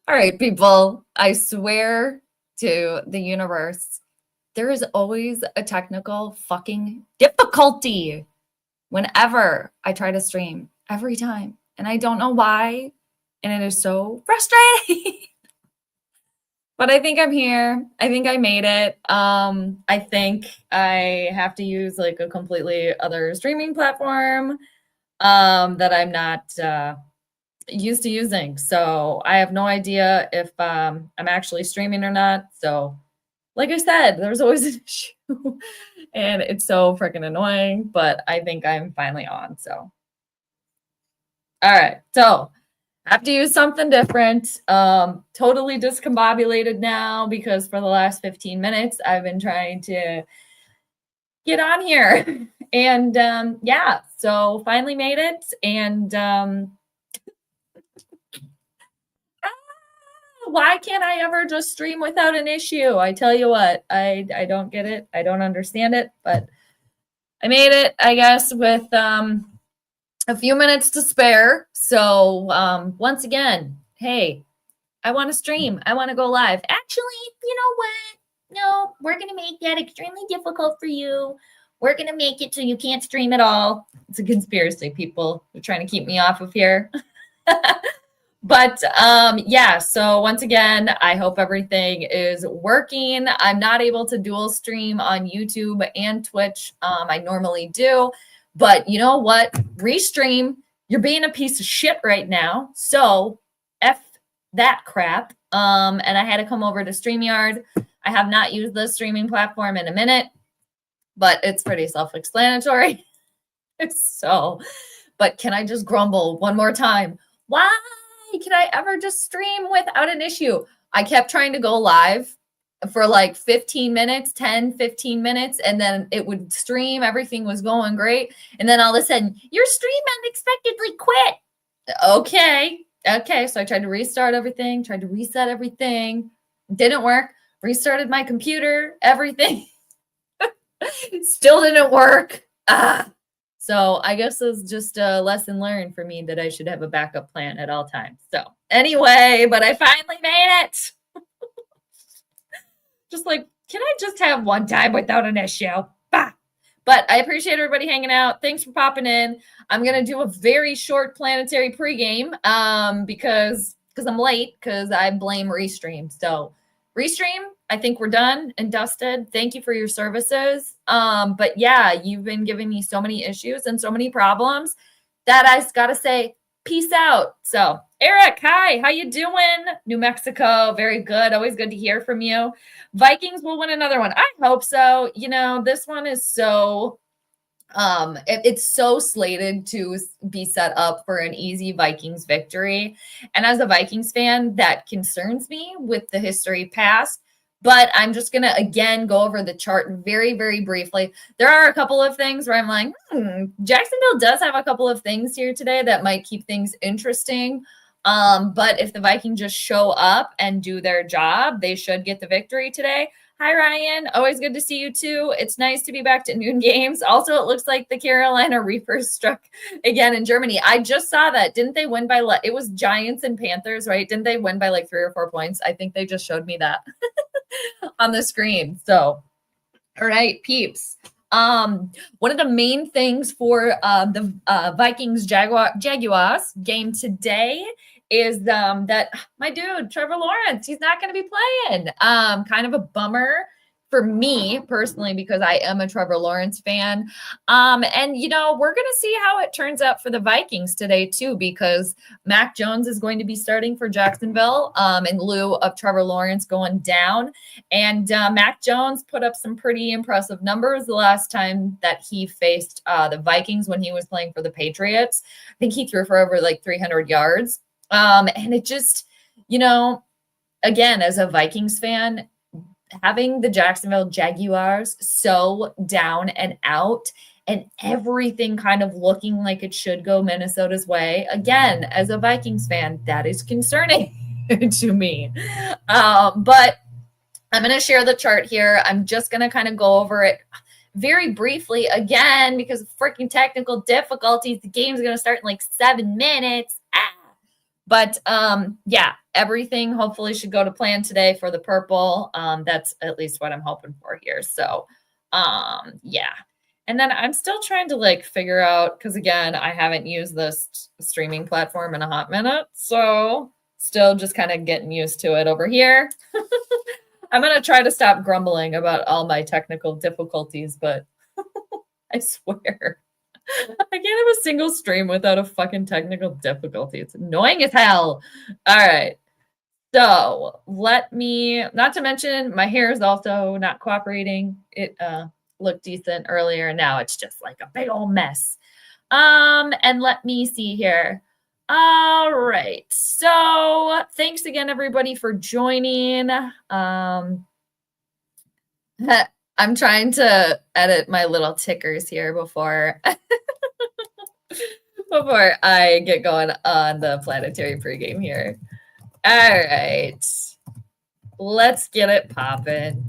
All right, people, I swear to the universe, there is always a technical fucking difficulty whenever I try to stream every time. And I don't know why. And it is so frustrating. But I think I'm here. I think I made it. I think I have to use like a completely other streaming platform that I'm not used to using. So I have no idea if I'm actually streaming or not. So, like I said, there's always an issue, and it's so freaking annoying. But I think I'm finally on. So, all right. So I have to use something different. Totally discombobulated now because for the last 15 minutes I've been trying to get on here, and yeah. So finally made it, and why can't I ever just stream without an issue? I tell you what, I don't get it. I don't understand it, but I made it, I guess, with a few minutes to spare. So once again, hey, I want to stream. I want to go live. Actually, you know what? No, we're going to make that extremely difficult for you. We're going to make it so you can't stream at all. It's a conspiracy, people. They're trying to keep me off of here. But yeah, so once again, I hope everything is working. I'm not able to dual stream on YouTube and Twitch. I normally do, but you know what? Restream, you're being a piece of shit right now. So F that crap. And I had to come over to StreamYard. I have not used this streaming platform in a minute, but it's pretty self-explanatory. So, but can I just grumble one more time? Why can I ever just stream without an issue? I kept trying to go live for like 15 minutes, 10, 15 minutes, and then it would stream. Everything was going great. And then all of a sudden, your stream unexpectedly quit. Okay. So I tried to restart everything, tried to reset everything. Didn't work. Restarted my computer, everything. Still didn't work. So I guess it's just a lesson learned for me that I should have a backup plan at all times. So anyway, but I finally made it. Just like, can I just have one time without an issue? Bah. But I appreciate everybody hanging out. Thanks for popping in. I'm going to do a very short planetary pregame because I'm late because I blame Restream. So Restream, I think we're done and dusted. Thank you for your services. But yeah, you've been giving me so many issues and so many problems that I got to say, peace out. So Eric, hi, how you doing? New Mexico, very good. Always good to hear from you. Vikings will win another one. I hope so. You know, this one is so it's so slated to be set up for an easy Vikings victory. And as a Vikings fan, that concerns me with the history past. But I'm just going to, again, go over the chart very, very briefly. There are a couple of things where I'm like, Jacksonville does have a couple of things here today that might keep things interesting. But if the Vikings just show up and do their job, they should get the victory today. Hi, Ryan. Always good to see you, too. It's nice to be back to noon games. Also, it looks like the Carolina Reapers struck again in Germany. I just saw that. Didn't they win by it was Giants and Panthers, right? Didn't they win by like 3 or 4 points? I think they just showed me that on the screen. So, all right, peeps. One of the main things for the Vikings Jaguars game today is that my dude Trevor Lawrence, he's not going to be playing. Kind of a bummer for me personally because I am a Trevor Lawrence fan. And you know, we're going to see how it turns out for the Vikings today too, because Mac Jones is going to be starting for Jacksonville in lieu of Trevor Lawrence going down. And Mac Jones put up some pretty impressive numbers the last time that he faced the Vikings when he was playing for the Patriots. I think he threw for over like 300 yards. And it just, you know, again, as a Vikings fan, having the Jacksonville Jaguars so down and out and everything kind of looking like it should go Minnesota's way, again, as a Vikings fan, that is concerning to me. But I'm going to share the chart here. I'm just going to kind of go over it very briefly again because of freaking technical difficulties. The game's going to start in like 7 minutes. But yeah, everything hopefully should go to plan today for the purple. That's at least what I'm hoping for here. So yeah. And then I'm still trying to like figure out, because again, I haven't used this streaming platform in a hot minute. So still just kind of getting used to it over here. I'm going to try to stop grumbling about all my technical difficulties, but I swear, I can't have a single stream without a fucking technical difficulty. It's annoying as hell. All right. So let me, not to mention, my hair is also not cooperating. It looked decent earlier. Now it's just like a big old mess. And let me see here. All right. So thanks again, everybody, for joining. I'm trying to edit my little tickers here before before I get going on the Planetary pregame here. All right. Let's get it popping.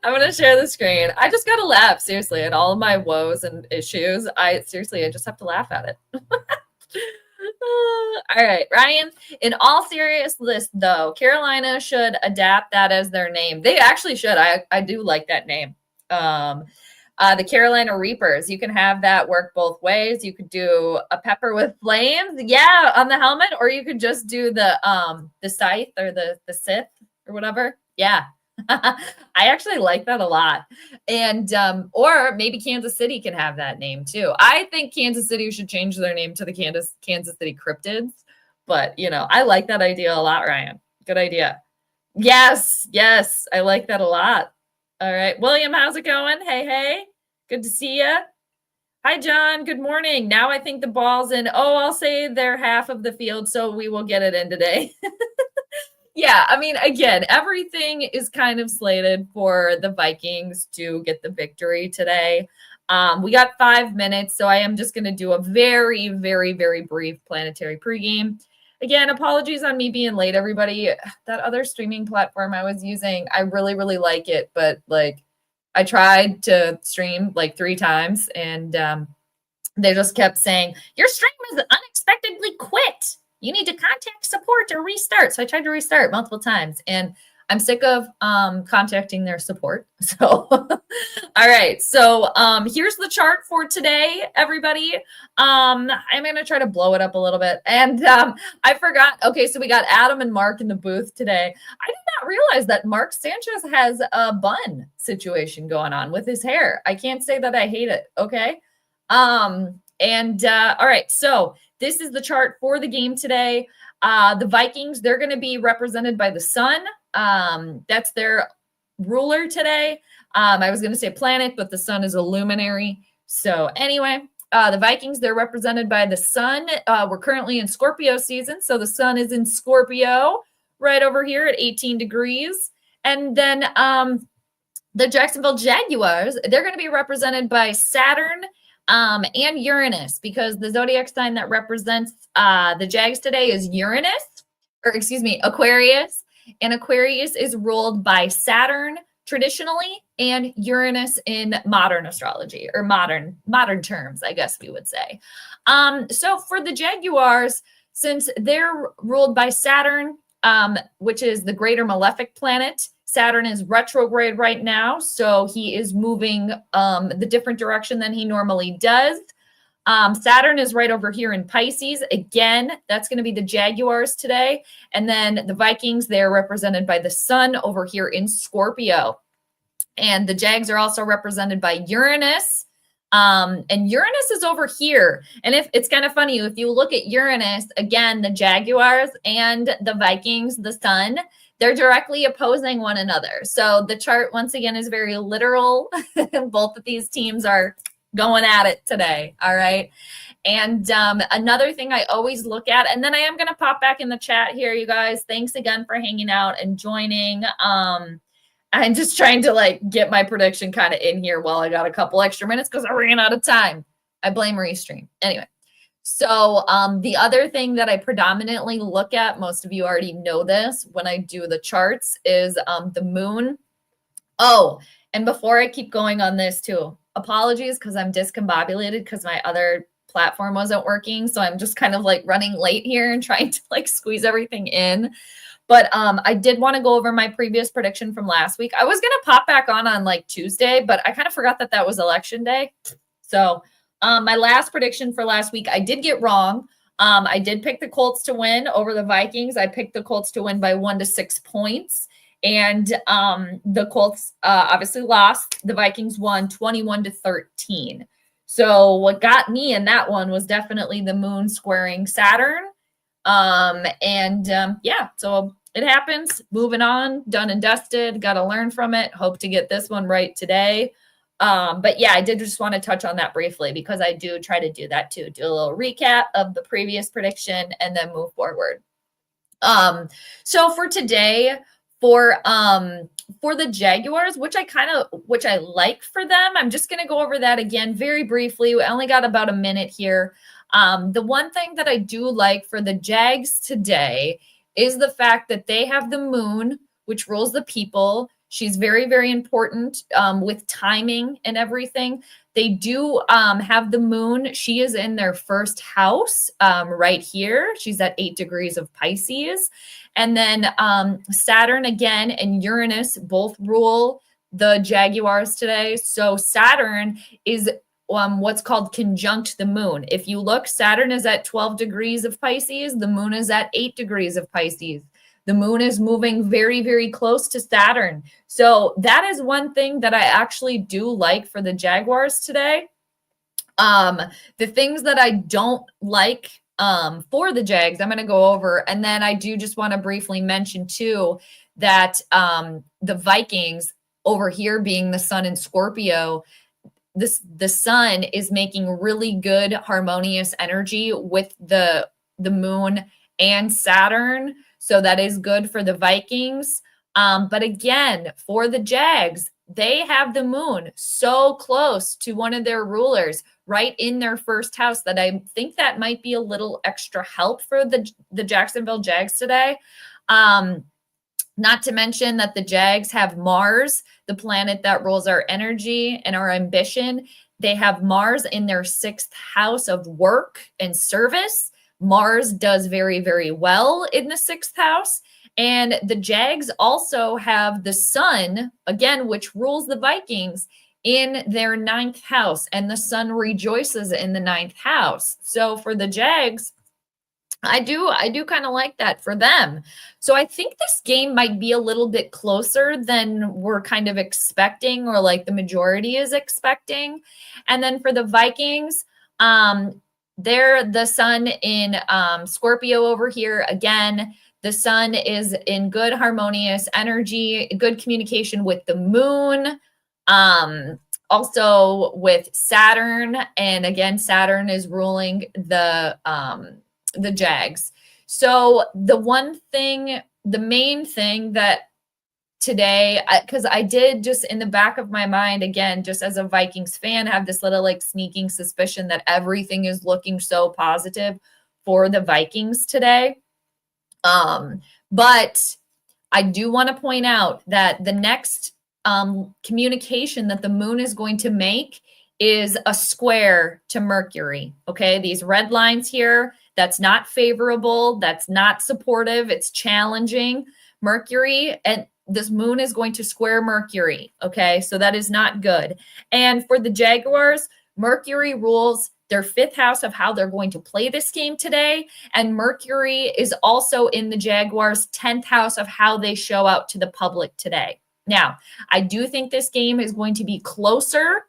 I'm going to share the screen. I just got to laugh, seriously, at all of my woes and issues. I just have to laugh at it. All right, Ryan, in all seriousness, though, Carolina should adapt that as their name. They actually should. I do like that name. The Carolina Reapers. You can have that work both ways. You could do a pepper with flames, yeah, on the helmet, or you could just do the scythe or the Sith or whatever. Yeah. I actually like that a lot. And or maybe Kansas City can have that name too. I think Kansas City should change their name to the Kansas City Cryptids. But I like that idea a lot, Ryan. Good idea. Yes, I like that a lot. All right. William, how's it going? Hey. Good to see you. Hi, John. Good morning. Now I think the ball's in. Oh, I'll say they're half of the field, so we will get it in today. Yeah, I mean, again, everything is kind of slated for the Vikings to get the victory today. We got 5 minutes, so I am just going to do a very, very, very brief Planetary pregame. Again, apologies on me being late, everybody. That other streaming platform I was using, I really, really like it, but I tried to stream 3 times, and they just kept saying, your stream is unexpectedly quit. You need to contact support or restart. So I tried to restart multiple times, and I'm sick of contacting their support. So, all right. So here's the chart for today, everybody. I'm going to try to blow it up a little bit. And I forgot. Okay, so we got Adam and Mark in the booth today. I did not realize that Mark Sanchez has a bun situation going on with his hair. I can't say that I hate it. Okay. All right. So this is the chart for the game today. The Vikings, they're going to be represented by the sun. That's their ruler today. I was going to say planet, but the sun is a luminary. So anyway, the Vikings, they're represented by the sun. We're currently in Scorpio season. So the sun is in Scorpio right over here at 18 degrees. And then the Jacksonville Jaguars, they're going to be represented by Saturn and Uranus, because the zodiac sign that represents the Jags today is Aquarius. And Aquarius is ruled by Saturn traditionally and Uranus in modern astrology, or modern terms, I guess we would say. So for the Jaguars, since they're ruled by Saturn, which is the greater malefic planet, Saturn is retrograde right now, so he is moving the different direction than he normally does. Saturn is right over here in Pisces. Again, that's going to be the Jaguars today. And then the Vikings, they're represented by the sun over here in Scorpio. And the Jags are also represented by Uranus. And Uranus is over here. And if it's kind of funny, if you look at Uranus, again, the Jaguars and the Vikings, the sun, they're directly opposing one another. So the chart, once again, is very literal. Both of these teams are going at it today. All right. And another thing I always look at, and then I am going to pop back in the chat here, you guys. Thanks again for hanging out and joining. I'm just trying to get my prediction kind of in here while I got a couple extra minutes because I ran out of time. I blame Restream. Anyway. So the other thing that I predominantly look at, most of you already know this when I do the charts, is the moon. Oh, and before I keep going on this too, apologies because I'm discombobulated because my other platform wasn't working. So I'm just kind of like running late here and trying to like squeeze everything in. But I did want to go over my previous prediction from last week. I was going to pop back on like Tuesday, but I kind of forgot that that was election day. So my last prediction for last week, I did get wrong. I did pick the Colts to win over the Vikings. I picked the Colts to win by 1 to 6 points. And the Colts obviously lost. The Vikings won 21 to 13. So what got me in that one was definitely the moon squaring Saturn. Yeah, so it happens. Moving on, done and dusted. Got to learn from it. Hope to get this one right today. But yeah, I did just want to touch on that briefly because I do try to do that too. Do a little recap of the previous prediction and then move forward. So for today, for the Jaguars, which I like for them, I'm just going to go over that again very briefly. We only got about a minute here. The one thing that I do like for the Jags today is the fact that they have the moon, which rules the people. She's very, very important with timing and everything. They do have the moon. She is in their first house right here. She's at 8 degrees of Pisces. And then Saturn again and Uranus both rule the Jaguars today. So Saturn is what's called conjunct the moon. If you look, Saturn is at 12 degrees of Pisces. The moon is at 8 degrees of Pisces. The moon is moving very, very close to Saturn. So that is one thing that I actually do like for the Jaguars today. The things that I don't like for the Jags, I'm going to go over. And then I do just want to briefly mention too that the Vikings over here being the sun in Scorpio, the sun is making really good harmonious energy with the moon and Saturn. So that is good for the Vikings. But again, for the Jags, they have the moon so close to one of their rulers right in their first house that I think that might be a little extra help for the Jacksonville Jags today. Not to mention that the Jags have Mars, the planet that rules our energy and our ambition. They have Mars in their 6th house of work and service. Mars does very, very well in the 6th house. And the Jags also have the sun, again, which rules the Vikings, in their 9th house. And the sun rejoices in the 9th house. So for the Jags, I do kind of like that for them. So I think this game might be a little bit closer than we're kind of expecting, or like the majority is expecting. And then for the Vikings, they're the sun in Scorpio over here. Again, the sun is in good harmonious energy, good communication with the moon, also with Saturn. And again, Saturn is ruling the Jags. So the main thing that today, because I did just in the back of my mind, again, just as a Vikings fan, have this little like sneaking suspicion that everything is looking so positive for the Vikings today. But I do want to point out that the next communication that the moon is going to make is a square to Mercury. Okay, these red lines here, that's not favorable, that's not supportive, it's challenging. Mercury, and this moon is going to square Mercury. Okay, so that is not good. And for the Jaguars, Mercury rules their 5th house of how they're going to play this game today. And Mercury is also in the Jaguars' 10th house of how they show out to the public today. Now, I do think this game is going to be closer.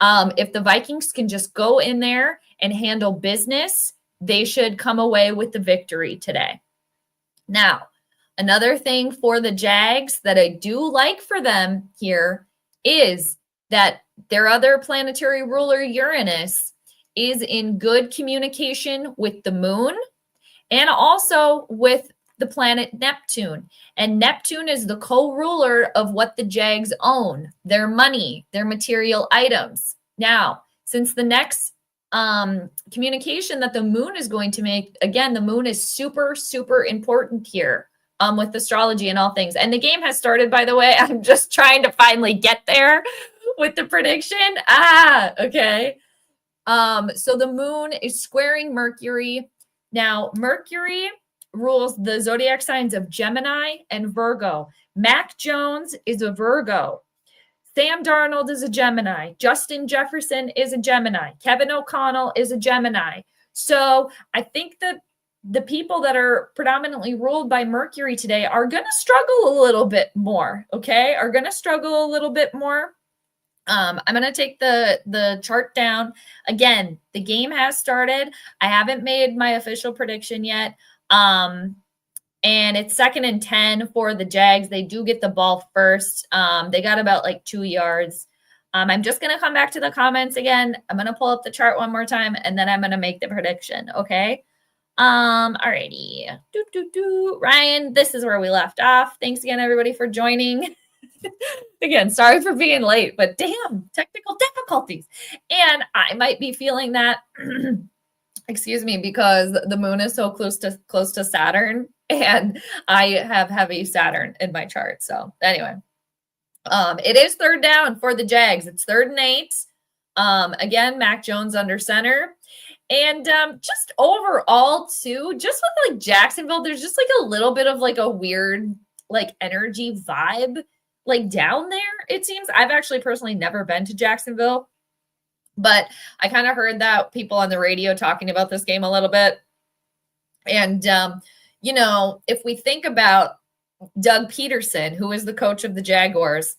If the Vikings can just go in there and handle business, they should come away with the victory today. Now, another thing for the Jags that I do like for them here is that their other planetary ruler, Uranus, is in good communication with the moon and also with the planet Neptune. And Neptune is the co-ruler of what the Jags own, their money, their material items. Now, since the next communication that the moon is going to make, again, the moon is super, super important here with astrology and all things. And the game has started, by the way. I'm just trying to finally get there with the prediction. Okay. So the moon is squaring Mercury. Now, Mercury rules the zodiac signs of Gemini and Virgo. Mac Jones is a Virgo. Sam Darnold is a Gemini. Justin Jefferson is a Gemini. Kevin O'Connell is a Gemini. So I think that the people that are predominantly ruled by Mercury today are going to struggle a little bit more, okay? Are going to struggle a little bit more. I'm going to take the chart down. Again, the game has started. I haven't made my official prediction yet. And it's 2nd and 10 for the Jags. They do get the ball first. They got about like 2 yards. I'm just going to come back to the comments again. I'm going to pull up the chart one more time, and then I'm going to make the prediction. Okay. Alrighty. Ryan, this is where we left off. Thanks again, everybody, for joining. Again, sorry for being late, but damn, technical difficulties. And I might be feeling that, excuse me, because the moon is so close to Saturn, and I have heavy Saturn in my chart. So anyway, it is 3rd down for the Jags. It's 3rd and 8. Again, Mac Jones under center. And just overall, too, just with like Jacksonville, there's just like a little bit of like a weird like energy vibe like down there, it seems. I've actually personally never been to Jacksonville, but I kind of heard that people on the radio talking about this game a little bit. And, you know, if we think about Doug Peterson, who is the coach of the Jaguars,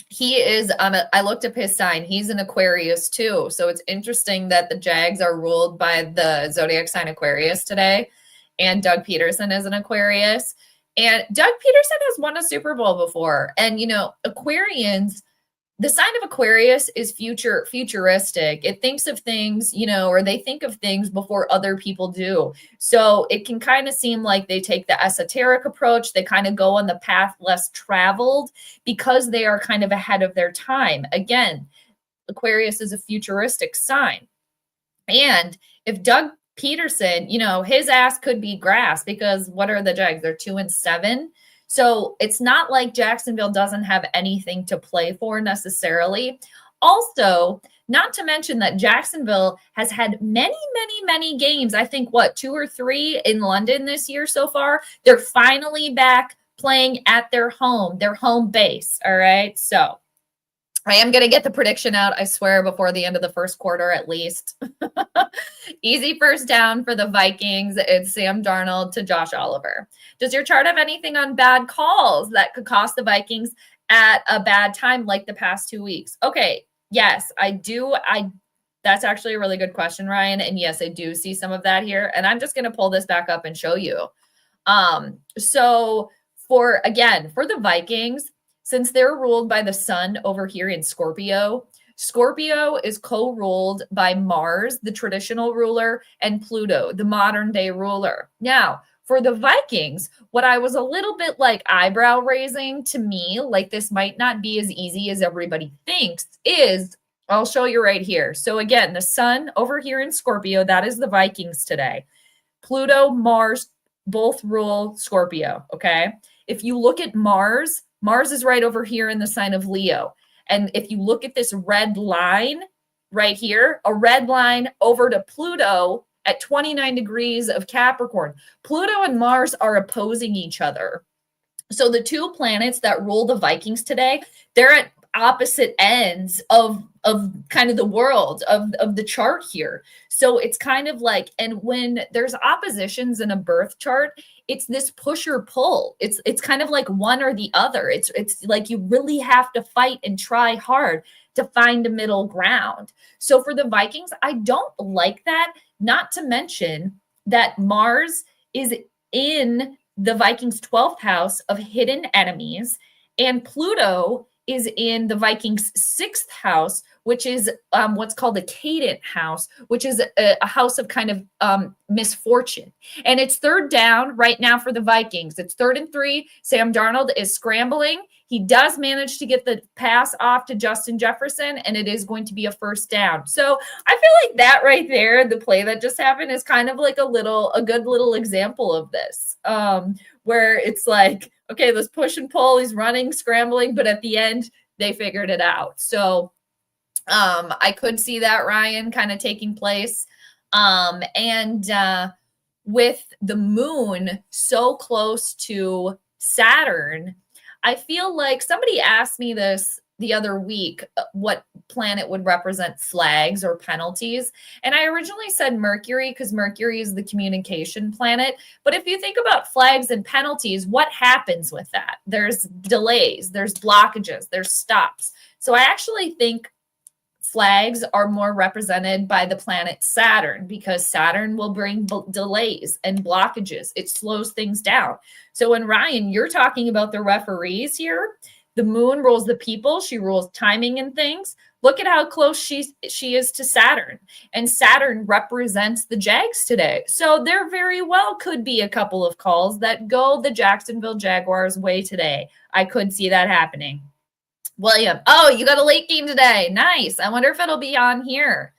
he is I looked up his sign. He's an Aquarius too. So it's interesting that the Jags are ruled by the zodiac sign Aquarius today. And Doug Peterson is an Aquarius. And Doug Peterson has won a Super Bowl before. And, you know, Aquarians, the sign of Aquarius is futuristic. It thinks of things, you know, or they think of things before other people do. So it can kind of seem like they take the esoteric approach. They kind of go on the path less traveled because they are kind of ahead of their time. Again, Aquarius is a futuristic sign. And if Doug Peterson, you know, his ass could be grass, because what are the Jags? They're 2 and 7. So it's not like Jacksonville doesn't have anything to play for necessarily. Also, not to mention that Jacksonville has had many games. I think, 2 or 3 in London this year so far. They're finally back playing at their home base. All right. So I am going to get the prediction out, I swear, before the end of the first quarter at least. Easy first down for the Vikings. It's Sam Darnold to Josh Oliver. Does your chart have anything on bad calls that could cost the Vikings at a bad time like the past 2 weeks? Okay, yes, I do. That's actually a really good question, Ryan. And yes, I do see some of that here. And I'm just going to pull this back up and show you. So for the Vikings, since they're ruled by the sun over here in Scorpio, Scorpio is co-ruled by Mars, the traditional ruler, and Pluto, the modern day ruler. Now, for the Vikings, what I was a little bit like eyebrow raising to me, like this might not be as easy as everybody thinks, is I'll show you right here. So again, the sun over here in Scorpio, that is the Vikings today. Pluto, Mars, both rule Scorpio, okay? If you look at Mars is right over here in the sign of Leo. And if you look at this red line right here, a red line over to Pluto at 29 degrees of Capricorn. Pluto and Mars are opposing each other. So the 2 planets that rule the Vikings today, they're at opposite ends of kind of the world of the chart here. So it's kind of like, and when there's oppositions in a birth chart, it's this push or pull. It's kind of like one or the other. It's like you really have to fight and try hard to find a middle ground. So for the Vikings, I don't like that. Not to mention that Mars is in the Vikings' 12th house of hidden enemies, and Pluto is in the Vikings' 6th house, which is what's called a cadent house, which is a house of kind of misfortune. And it's 3rd down right now for the Vikings. It's 3rd and 3. Sam Darnold is scrambling. He does manage to get the pass off to Justin Jefferson, and it is going to be a 1st down. So I feel like that right there, the play that just happened, is kind of like a good little example of this, where it's like, okay, let's push and pull. He's running, scrambling, but at the end, they figured it out. So I could see that, Ryan, kind of taking place. And with the moon so close to Saturn, I feel like somebody asked me this the other week, what planet would represent flags or penalties. And I originally said Mercury because Mercury is the communication planet. But if you think about flags and penalties, what happens with that? There's delays, there's blockages, there's stops. So I actually think flags are more represented by the planet Saturn because Saturn will bring delays and blockages. It slows things down. So when Ryan, you're talking about the referees here, the moon rules the people, she rules timing and things. Look at how close she is to Saturn. And Saturn represents the Jags today. So there very well could be a couple of calls that go the Jacksonville Jaguars way today. I could see that happening. William, oh, you got a late game today. Nice. I wonder if it'll be on here.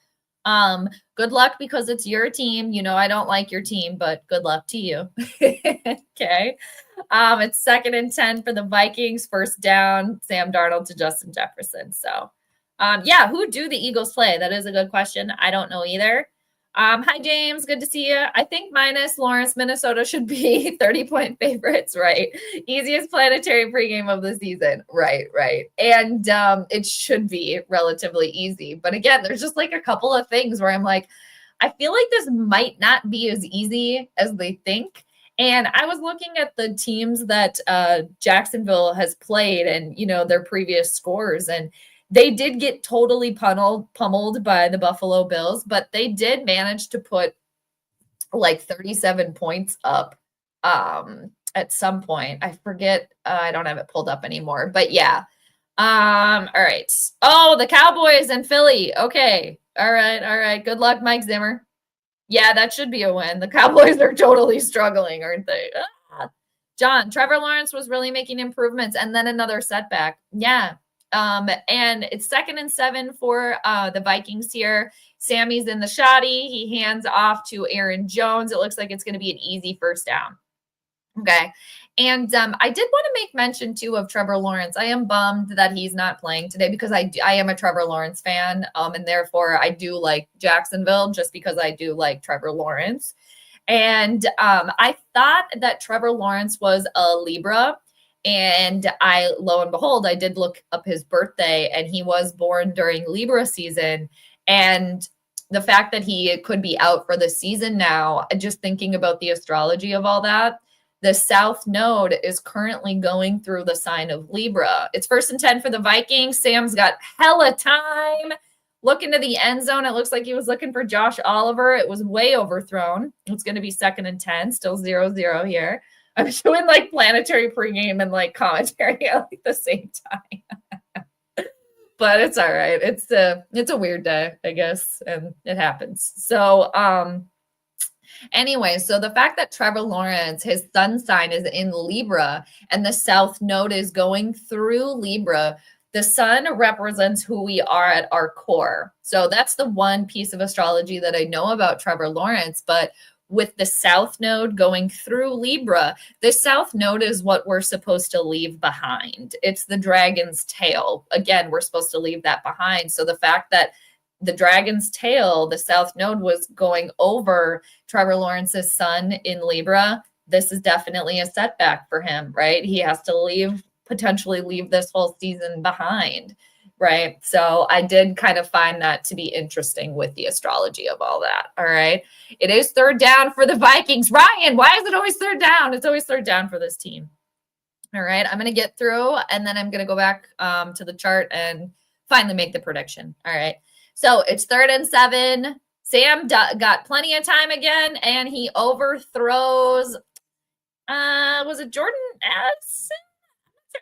Good luck because it's your team. You know, I don't like your team, but good luck to you. Okay. It's 2nd and 10 for the Vikings. First down, Sam Darnold to Justin Jefferson. So, yeah, who do the Eagles play? That is a good question. I don't know either. Hi, James. Good to see you. I think minus Lawrence, Minnesota should be 30-point favorites, right? Easiest planetary pregame of the season. Right. And it should be relatively easy. But again, there's just like a couple of things where I'm like, I feel like this might not be as easy as they think. And I was looking at the teams that Jacksonville has played and, you know, their previous scores, and they did get totally pummeled by the Buffalo Bills, but they did manage to put like 37 points up at some point. I forget. I don't have it pulled up anymore, but yeah. All right. Oh, the Cowboys and Philly. Okay. All right. Good luck, Mike Zimmer. Yeah, that should be a win. The Cowboys are totally struggling, aren't they? John, Trevor Lawrence was really making improvements and then another setback. Yeah. And it's 2nd and 7 for the Vikings here. Sammy's in the shoddy. He hands off to Aaron Jones. It looks like it's going to be an easy first down. Okay. And I did want to make mention too of Trevor Lawrence. I am bummed that he's not playing today because I am a Trevor Lawrence fan. And therefore I do like Jacksonville just because I do like Trevor Lawrence. And I thought that Trevor Lawrence was a Libra. And lo and behold, I did look up his birthday and he was born during Libra season. And the fact that he could be out for the season now, just thinking about the astrology of all that, the South Node is currently going through the sign of Libra. It's 1st and 10 for the Vikings. Sam's got hella time. Look into the end zone. It looks like he was looking for Josh Oliver. It was way overthrown. It's going to be 2nd and 10, still 0-0 here. I'm doing like planetary pregame and like commentary at like the same time. But it's all right. It's a weird day, I guess, and it happens. So anyway, so the fact that Trevor Lawrence, his sun sign is in Libra and the South Node is going through Libra, the sun represents who we are at our core. So that's the one piece of astrology that I know about Trevor Lawrence. But with the South Node going through Libra, the South Node is what we're supposed to leave behind. It's the dragon's tail. Again, we're supposed to leave that behind. So the fact that the dragon's tail, the South Node, was going over Trevor Lawrence's sun in Libra, this is definitely a setback for him, right? He has to potentially leave this whole season behind. Right. So I did kind of find that to be interesting with the astrology of all that. All right. It is 3rd down for the Vikings. Ryan, why is it always 3rd down? It's always 3rd down for this team. All right. I'm going to get through and then I'm going to go back to the chart and finally make the prediction. All right. So it's 3rd and 7. Sam got plenty of time again and he overthrows. Was it Jordan Addison?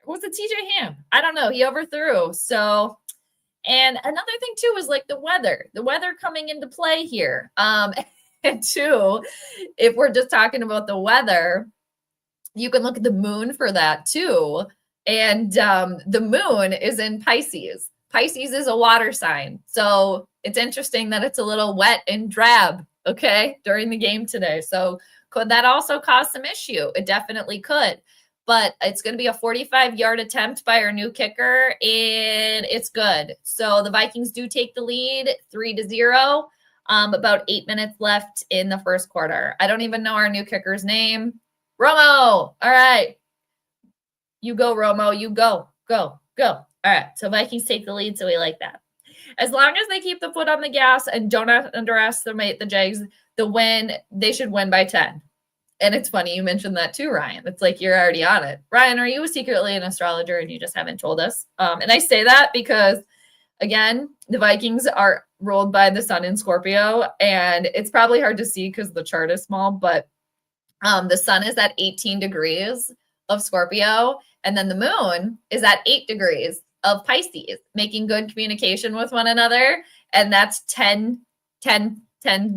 Was it TJ Ham? I don't know. He overthrew. So, and another thing too is like the weather coming into play here. And two, if we're just talking about the weather, you can look at the moon for that too. And the moon is in Pisces. Pisces is a water sign. So it's interesting that it's a little wet and drab, okay, during the game today. So could that also cause some issue? It definitely could. but it's going to be a 45-yard attempt by our new kicker, and it's good. So the Vikings do take the lead 3-0. About 8 minutes left in the first quarter. I don't even know our new kicker's name. Romo. All right. You go, Romo. You go. Go. All right. So Vikings take the lead, so we like that. As long as they keep the foot on the gas and don't underestimate the Jags, they should win by 10. And it's funny you mentioned that too, Ryan. It's like you're already on it. Ryan, are you secretly an astrologer and you just haven't told us? And I say that because, again, the Vikings are ruled by the sun in Scorpio, and it's probably hard to see because the chart is small, but the sun is at 18 degrees of Scorpio, and then the moon is at 8 degrees of Pisces, making good communication with one another, and that's 10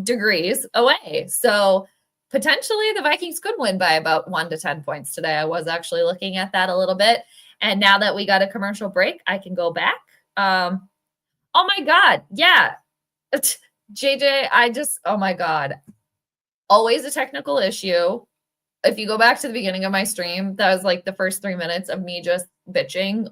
degrees away. So potentially the Vikings could win by about 1 to 10 points today. I was actually looking at that a little bit, and now that we got a commercial break, I can go back. Oh my God. Yeah. JJ, oh my God. Always a technical issue. If you go back to the beginning of my stream, that was like the first 3 minutes of me just bitching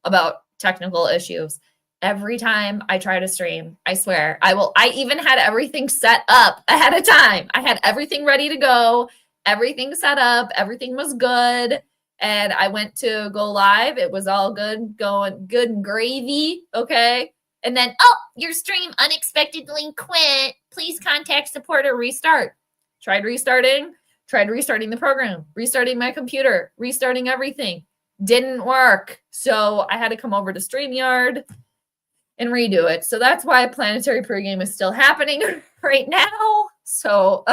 about technical issues. Every time I try to stream, I swear, I even had everything set up ahead of time. I had everything ready to go, everything set up, everything was good. And I went to go live. It was all good, going good and gravy. Okay. And then, your stream unexpectedly quit. Please contact support or restart. Tried restarting the program, restarting my computer, restarting everything. Didn't work. So I had to come over to StreamYard and redo it. So that's why Planetary Pregame is still happening right now. So,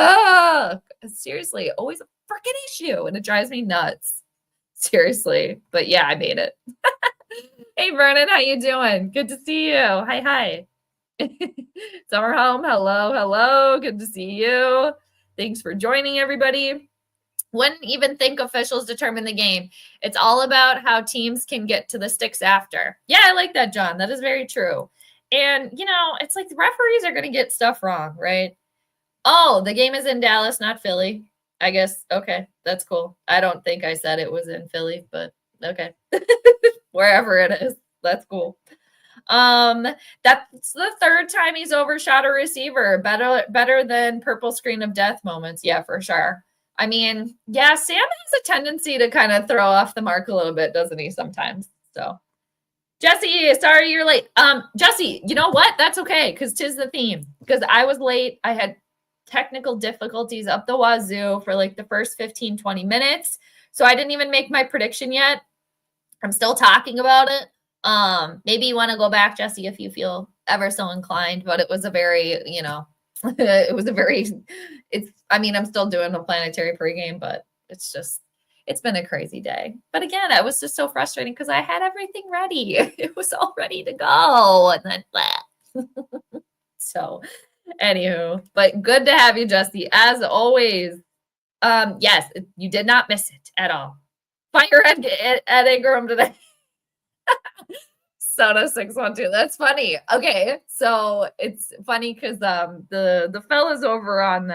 seriously, always a freaking issue. And it drives me nuts. Seriously. But yeah, I made it. Hey, Vernon, how you doing? Good to see you. Hi. Summer Home, hello. Good to see you. Thanks for joining, everybody. Wouldn't even think officials determine the game. It's all about how teams can get to the sticks after. Yeah, I like that, John. That is very true. And, it's like the referees are going to get stuff wrong, right? Oh, the game is in Dallas, not Philly. I guess, okay, that's cool. I don't think I said it was in Philly, but okay. Wherever it is, that's cool. That's the third time he's overshot a receiver. Better than purple screen of death moments. Yeah, for sure. I mean, yeah, Sam has a tendency to kind of throw off the mark a little bit, doesn't he, sometimes? So, Jesse, sorry you're late. Jesse, you know what? That's okay, because 'tis the theme. Because I was late. I had technical difficulties up the wazoo for like the first 15, 20 minutes. So I didn't even make my prediction yet. I'm still talking about it. Maybe you want to go back, Jesse, if you feel ever so inclined, but it was a very, I'm still doing a Planetary Pregame, but it's been a crazy day. But again, it was just so frustrating because I had everything ready. It was all ready to go. And then, blah. So, anywho, but good to have you, Jesse, as always. Yes, you did not miss it at all. Fire at Ingram today. Soda 612. That's funny. Okay, so it's funny because the fellas over on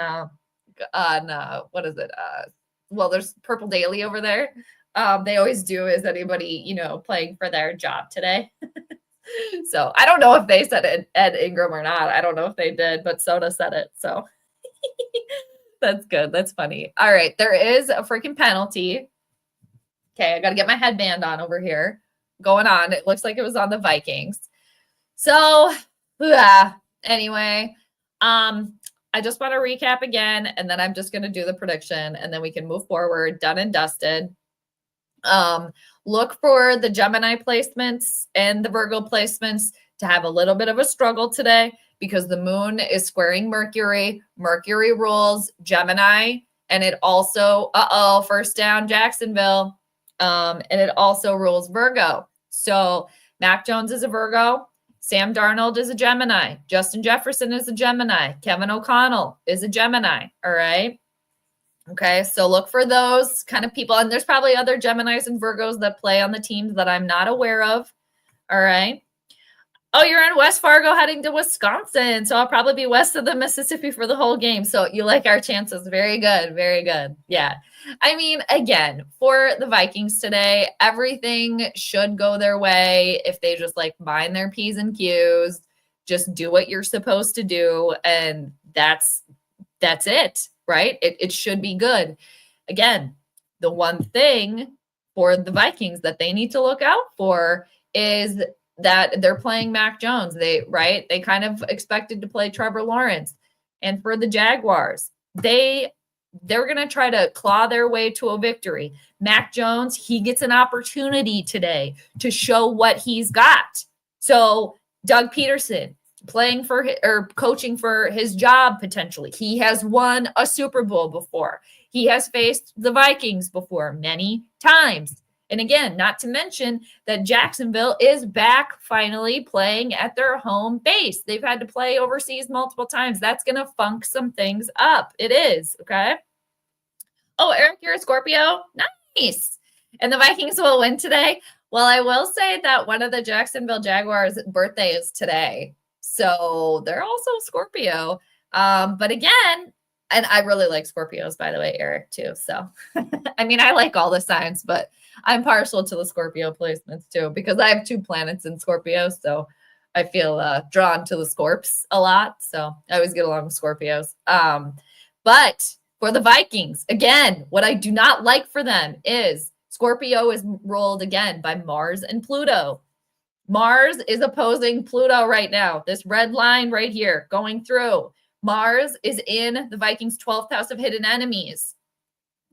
what is it? There's Purple Daily over there. They always do is anybody playing for their job today. So I don't know if they said Ed Ingram or not. I don't know if they did, but Soda said it. So that's good. That's funny. All right, there is a freaking penalty. Okay, I got to get my headband on over here. Going on. It looks like it was on the Vikings. So, anyway, I just want to recap again, and then I'm just going to do the prediction, and then we can move forward. Done and dusted. Look for the Gemini placements and the Virgo placements to have a little bit of a struggle today because the moon is squaring Mercury. Mercury rules Gemini, and it also, first down Jacksonville. And it also rules Virgo. So Mac Jones is a Virgo. Sam Darnold is a Gemini. Justin Jefferson is a Gemini. Kevin O'Connell is a Gemini. All right. Okay. So look for those kind of people. And there's probably other Geminis and Virgos that play on the teams that I'm not aware of. All right. Oh, you're in West Fargo heading to Wisconsin. So I'll probably be west of the Mississippi for the whole game. So you like our chances. Very good. Very good. Yeah. I mean, again, for the Vikings today, everything should go their way if they just like mind their P's and Q's, just do what you're supposed to do. And that's it, right? It should be good. Again, the one thing for the Vikings that they need to look out for is that they're playing Mac Jones. They kind of expected to play Trevor Lawrence. And for the Jaguars, they're going to try to claw their way to a victory. Mac Jones, he gets an opportunity today to show what he's got. So Doug Peterson playing for or coaching for his job potentially. He has won a Super Bowl before. He has faced the Vikings before many times. And again, not to mention that Jacksonville is back finally playing at their home base. They've had to play overseas multiple times. That's going to funk some things up. It is, okay? Oh, Eric, you're a Scorpio? Nice. And the Vikings will win today. Well, I will say that one of the Jacksonville Jaguars' birthday is today. So they're also Scorpio. But again, and I really like Scorpios, by the way, Eric, too. So, I mean, I like all the signs, but I'm partial to the Scorpio placements, too, because I have 2 planets in Scorpio. So I feel drawn to the Scorps a lot. So I always get along with Scorpios. But for the Vikings, again, what I do not like for them is Scorpio is ruled again by Mars and Pluto. Mars is opposing Pluto right now. This red line right here going through. Mars is in the Vikings' 12th house of hidden enemies.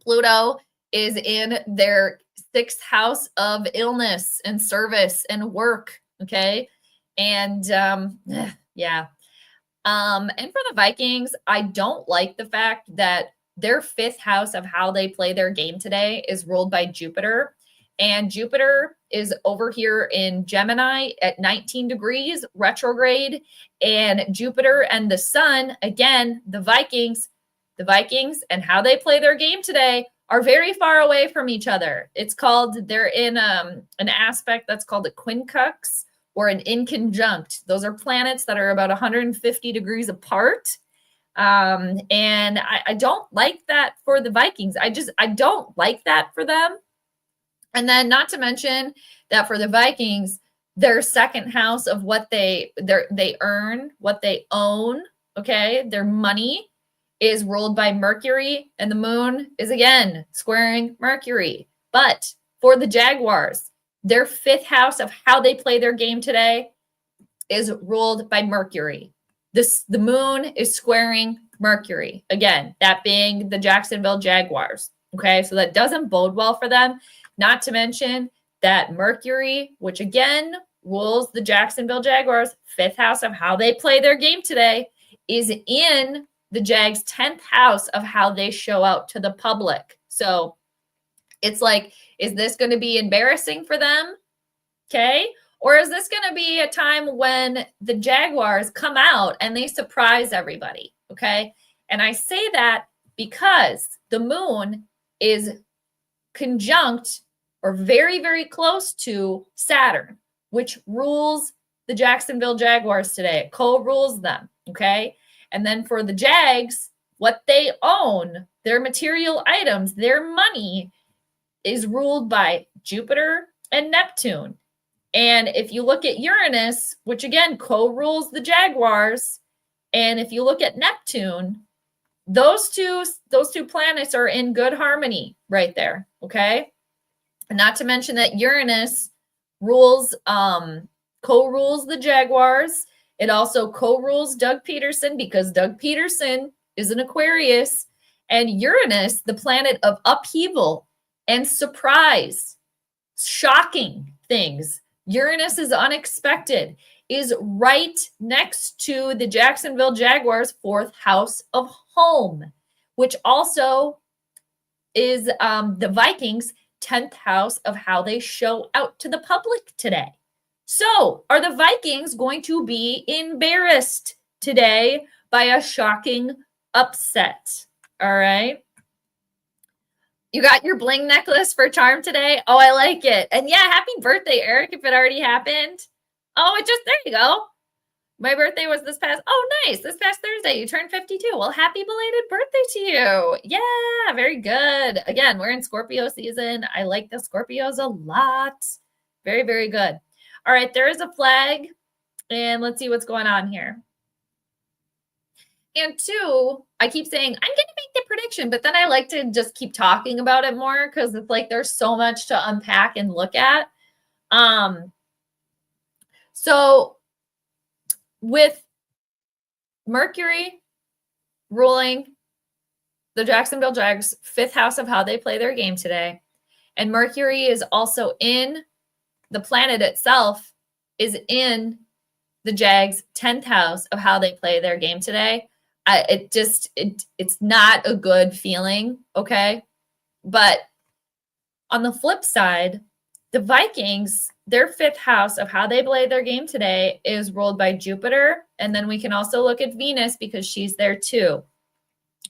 Pluto is in their 6th house of illness and service and work. Okay. And yeah. And for the Vikings, I don't like the fact that their 5th house of how they play their game today is ruled by Jupiter. And Jupiter is over here in Gemini at 19 degrees retrograde. And Jupiter and the sun, again, the Vikings and how they play their game today are very far away from each other. It's called, they're in an aspect that's called a quincunx or an inconjunct. Those are planets that are about 150 degrees apart. And I don't like that for the Vikings. I don't like that for them. And then not to mention that for the Vikings, their 2nd house of what they earn, what they own, okay, their money is ruled by Mercury, and the moon is again squaring Mercury. But for the Jaguars, their 5th house of how they play their game today is ruled by Mercury. The moon is squaring Mercury. Again, that being the Jacksonville Jaguars. Okay, so that doesn't bode well for them. Not to mention that Mercury, which again rules the Jacksonville Jaguars, 5th house of how they play their game today, is in the Jags' 10th house of how they show out to the public. So it's like, is this going to be embarrassing for them? Okay. Or is this going to be a time when the Jaguars come out and they surprise everybody? Okay. And I say that because the moon is conjunct or very, very close to Saturn, which rules the Jacksonville Jaguars today. It co-rules them. Okay. And then for the Jags, what they own, their material items, their money is ruled by Jupiter and Neptune. And if you look at Uranus, which again co-rules the Jaguars, and if you look at Neptune, those two planets are in good harmony right there. Okay. And not to mention that Uranus rules, co-rules the Jaguars. It also co-rules Doug Peterson because Doug Peterson is an Aquarius, and Uranus, the planet of upheaval and surprise, shocking things. Uranus is unexpected, is right next to the Jacksonville Jaguars' 4th house of home, which also is the Vikings' 10th house of how they show out to the public today. So are the Vikings going to be embarrassed today by a shocking upset? All right. You got your bling necklace for charm today? Oh, I like it. And yeah, happy birthday, Eric, if it already happened. Oh, there you go. My birthday was this past Thursday. You turned 52. Well, happy belated birthday to you. Yeah, very good. Again, we're in Scorpio season. I like the Scorpios a lot. Very, very good. All right, there is a flag, and let's see what's going on here. And two, I keep saying, I'm going to make the prediction, but then I like to just keep talking about it more because it's like there's so much to unpack and look at. So with Mercury ruling the Jacksonville Jags' 5th house of how they play their game today, and Mercury is also in the planet itself is in the Jags' 10th house of how they play their game today. It's not a good feeling, okay? But on the flip side, the Vikings, their 5th house of how they play their game today is ruled by Jupiter. And then we can also look at Venus because she's there too.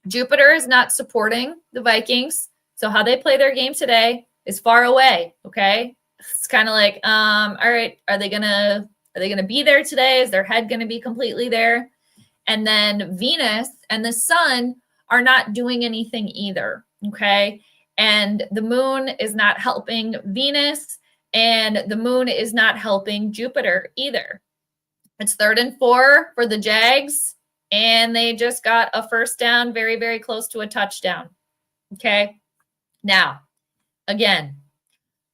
Jupiter is not supporting the Vikings. So how they play their game today is far away, okay? It's kind of like, all right, are they gonna be there today? Is their head gonna be completely there? And then Venus and the sun are not doing anything either, okay? And the moon is not helping Venus, and the moon is not helping Jupiter either. It's 3rd and 4 for the Jags, and they just got a first down, very, very close to a touchdown, okay? Now, again,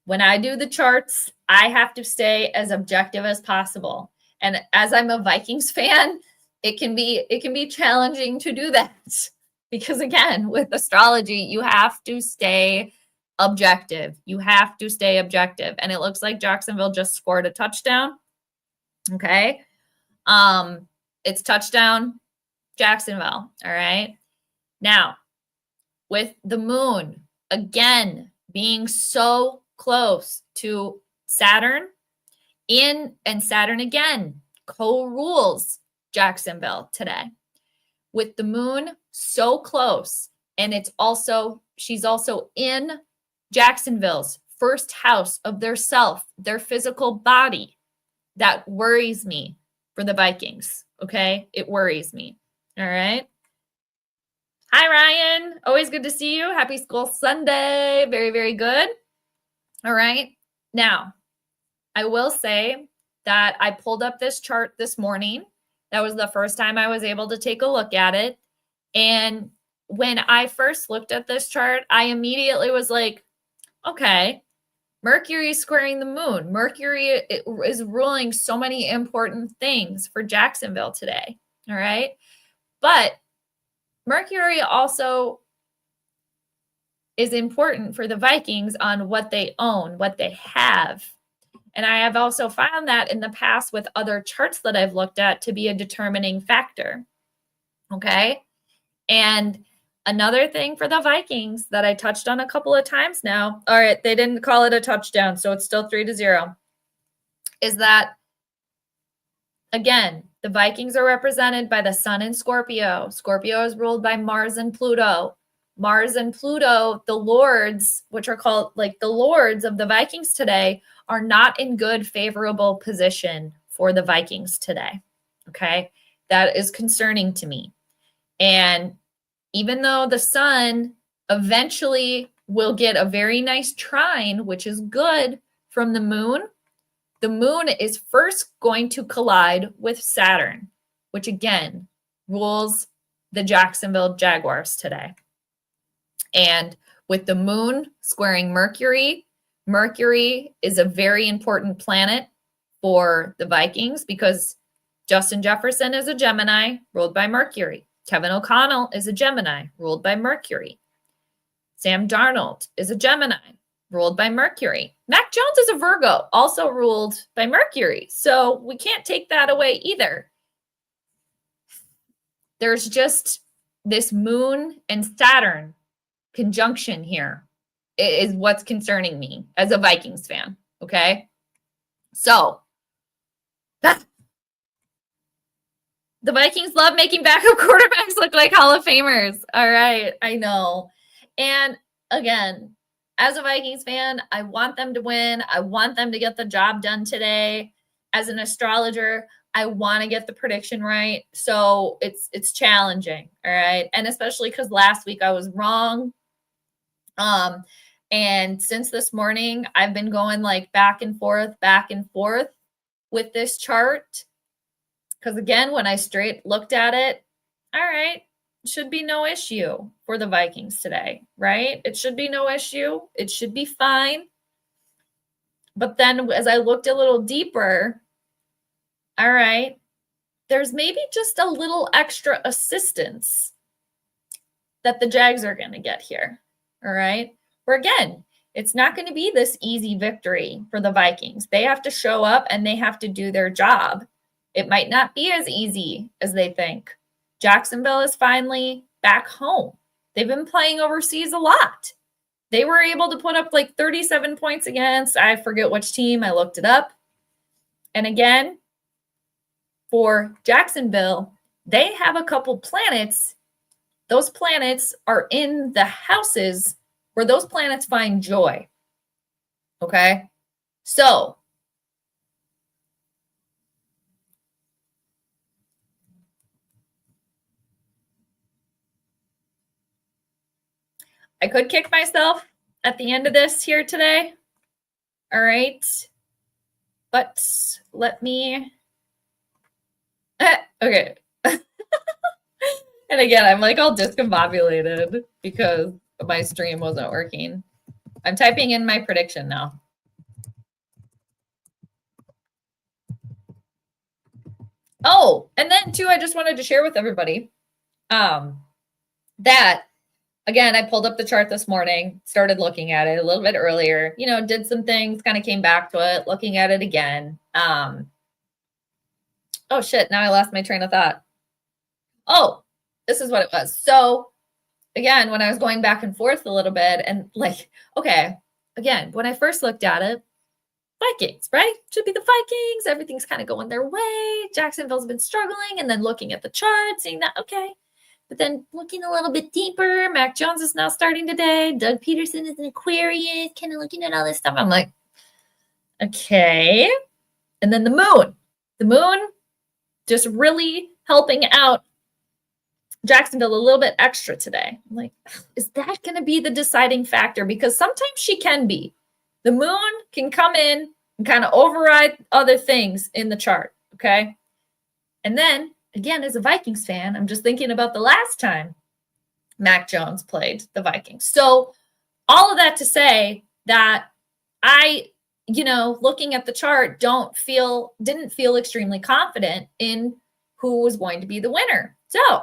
when I do the charts, I have to stay as objective as possible. And as I'm a Vikings fan, it can be challenging to do that because again, with astrology, you have to stay objective. You have to stay objective. And it looks like Jacksonville just scored a touchdown. Okay. It's touchdown Jacksonville. All right. Now, with the moon again being so close to Saturn and Saturn again co-rules Jacksonville today. With the moon so close, and she's also in Jacksonville's 1st house of their self, their physical body. That worries me for the Vikings, okay? It worries me, all right? Hi, Ryan. Always good to see you. Happy Skol Sunday. Very, very good. All right. Now, I will say that I pulled up this chart this morning. That was the first time I was able to take a look at it. And when I first looked at this chart, I immediately was like, okay, Mercury is squaring the moon. Mercury is ruling so many important things for Jacksonville today. All right. But Mercury also is important for the Vikings on what they own, what they have. And I have also found that in the past with other charts that I've looked at to be a determining factor. Okay. And another thing for the Vikings that I touched on a couple of times now, all right, they didn't call it a touchdown, so it's still 3-0, is that, again, the Vikings are represented by the sun in Scorpio. Scorpio is ruled by Mars and Pluto. Mars and Pluto, the lords, which are called like the lords of the Vikings today, are not in good, favorable position for the Vikings today. Okay. That is concerning to me. And even though the sun eventually will get a very nice trine, which is good from the moon is first going to collide with Saturn, which again rules the Jacksonville Jaguars today. And with the moon squaring Mercury, Mercury is a very important planet for the Vikings because Justin Jefferson is a Gemini ruled by Mercury. Kevin O'Connell is a Gemini ruled by Mercury. Sam Darnold is a Gemini ruled by Mercury. Mac Jones is a Virgo, also ruled by Mercury. So we can't take that away either. There's just this moon and Saturn conjunction here is what's concerning me as a Vikings fan. Okay. So the Vikings love making backup quarterbacks look like Hall of Famers. All right. I know. And again, as a Vikings fan, I want them to win. I want them to get the job done today. as an astrologer, I want to get the prediction right. So it's challenging. All right. And especially because last week I was wrong. And since this morning, I've been going like back and forth with this chart. Because again, when I straight looked at it, all right, should be no issue for the Vikings today, right? It should be no issue. It should be fine. But then as I looked a little deeper, all right, there's maybe just a little extra assistance that the Jags are going to get here, all right? Where again, it's not going to be this easy victory for the Vikings. They have to show up and they have to do their job. It might not be as easy as they think. Jacksonville is finally back home. They've been playing overseas a lot. They were able to put up like 37 points against, I forget which team, I looked it up. And again, for Jacksonville, they have a couple planets. Those planets are in the houses where those planets find joy. Okay? So, I could kick myself at the end of this here today. All right. But let me. Okay. And again, I'm like all discombobulated because my stream wasn't working. I'm typing in my prediction now. Oh, and then too, I just wanted to share with everybody that, again, I pulled up the chart this morning, started looking at it a little bit earlier, did some things, kind of came back to it, looking at it again. Oh, shit, now I lost my train of thought. Oh, this is what it was. So, again, when I was going back and forth a little bit and like, okay, again, when I first looked at it, Vikings, right? Should be the Vikings. Everything's kind of going their way. Jacksonville's been struggling. And then looking at the chart, seeing that, okay. But then looking a little bit deeper, Mac Jones is now starting today. Doug Peterson is an Aquarius, kind of looking at all this stuff. I'm like, okay. And then the moon just really helping out Jacksonville a little bit extra today. I'm like, is that going to be the deciding factor? Because sometimes she can be. The moon can come in and kind of override other things in the chart, okay? And then, again, as a Vikings fan, I'm just thinking about the last time Mac Jones played the Vikings. So all of that to say that I, looking at the chart, didn't feel extremely confident in who was going to be the winner. So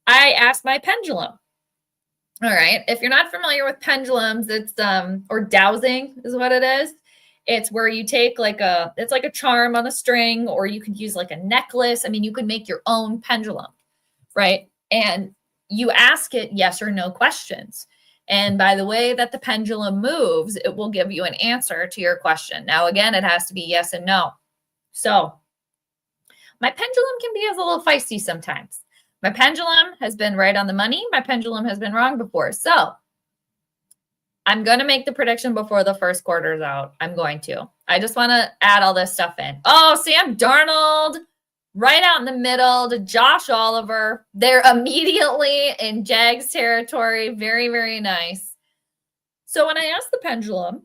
I asked my pendulum. All right. If you're not familiar with pendulums, it's or dowsing is what it is. It's where you take it's like a charm on a string, or you could use like a necklace. I mean, you could make your own pendulum, right? And you ask it yes or no questions. And by the way that the pendulum moves, it will give you an answer to your question. Now, again, it has to be yes and no. So my pendulum can be a little feisty sometimes. My pendulum has been right on the money. My pendulum has been wrong before. So I'm going to make the prediction before the first quarter's out. I'm going to. I just want to add all this stuff in. Oh, Sam Darnold, right out in the middle to Josh Oliver. They're immediately in Jags territory. Very, very nice. So when I asked the pendulum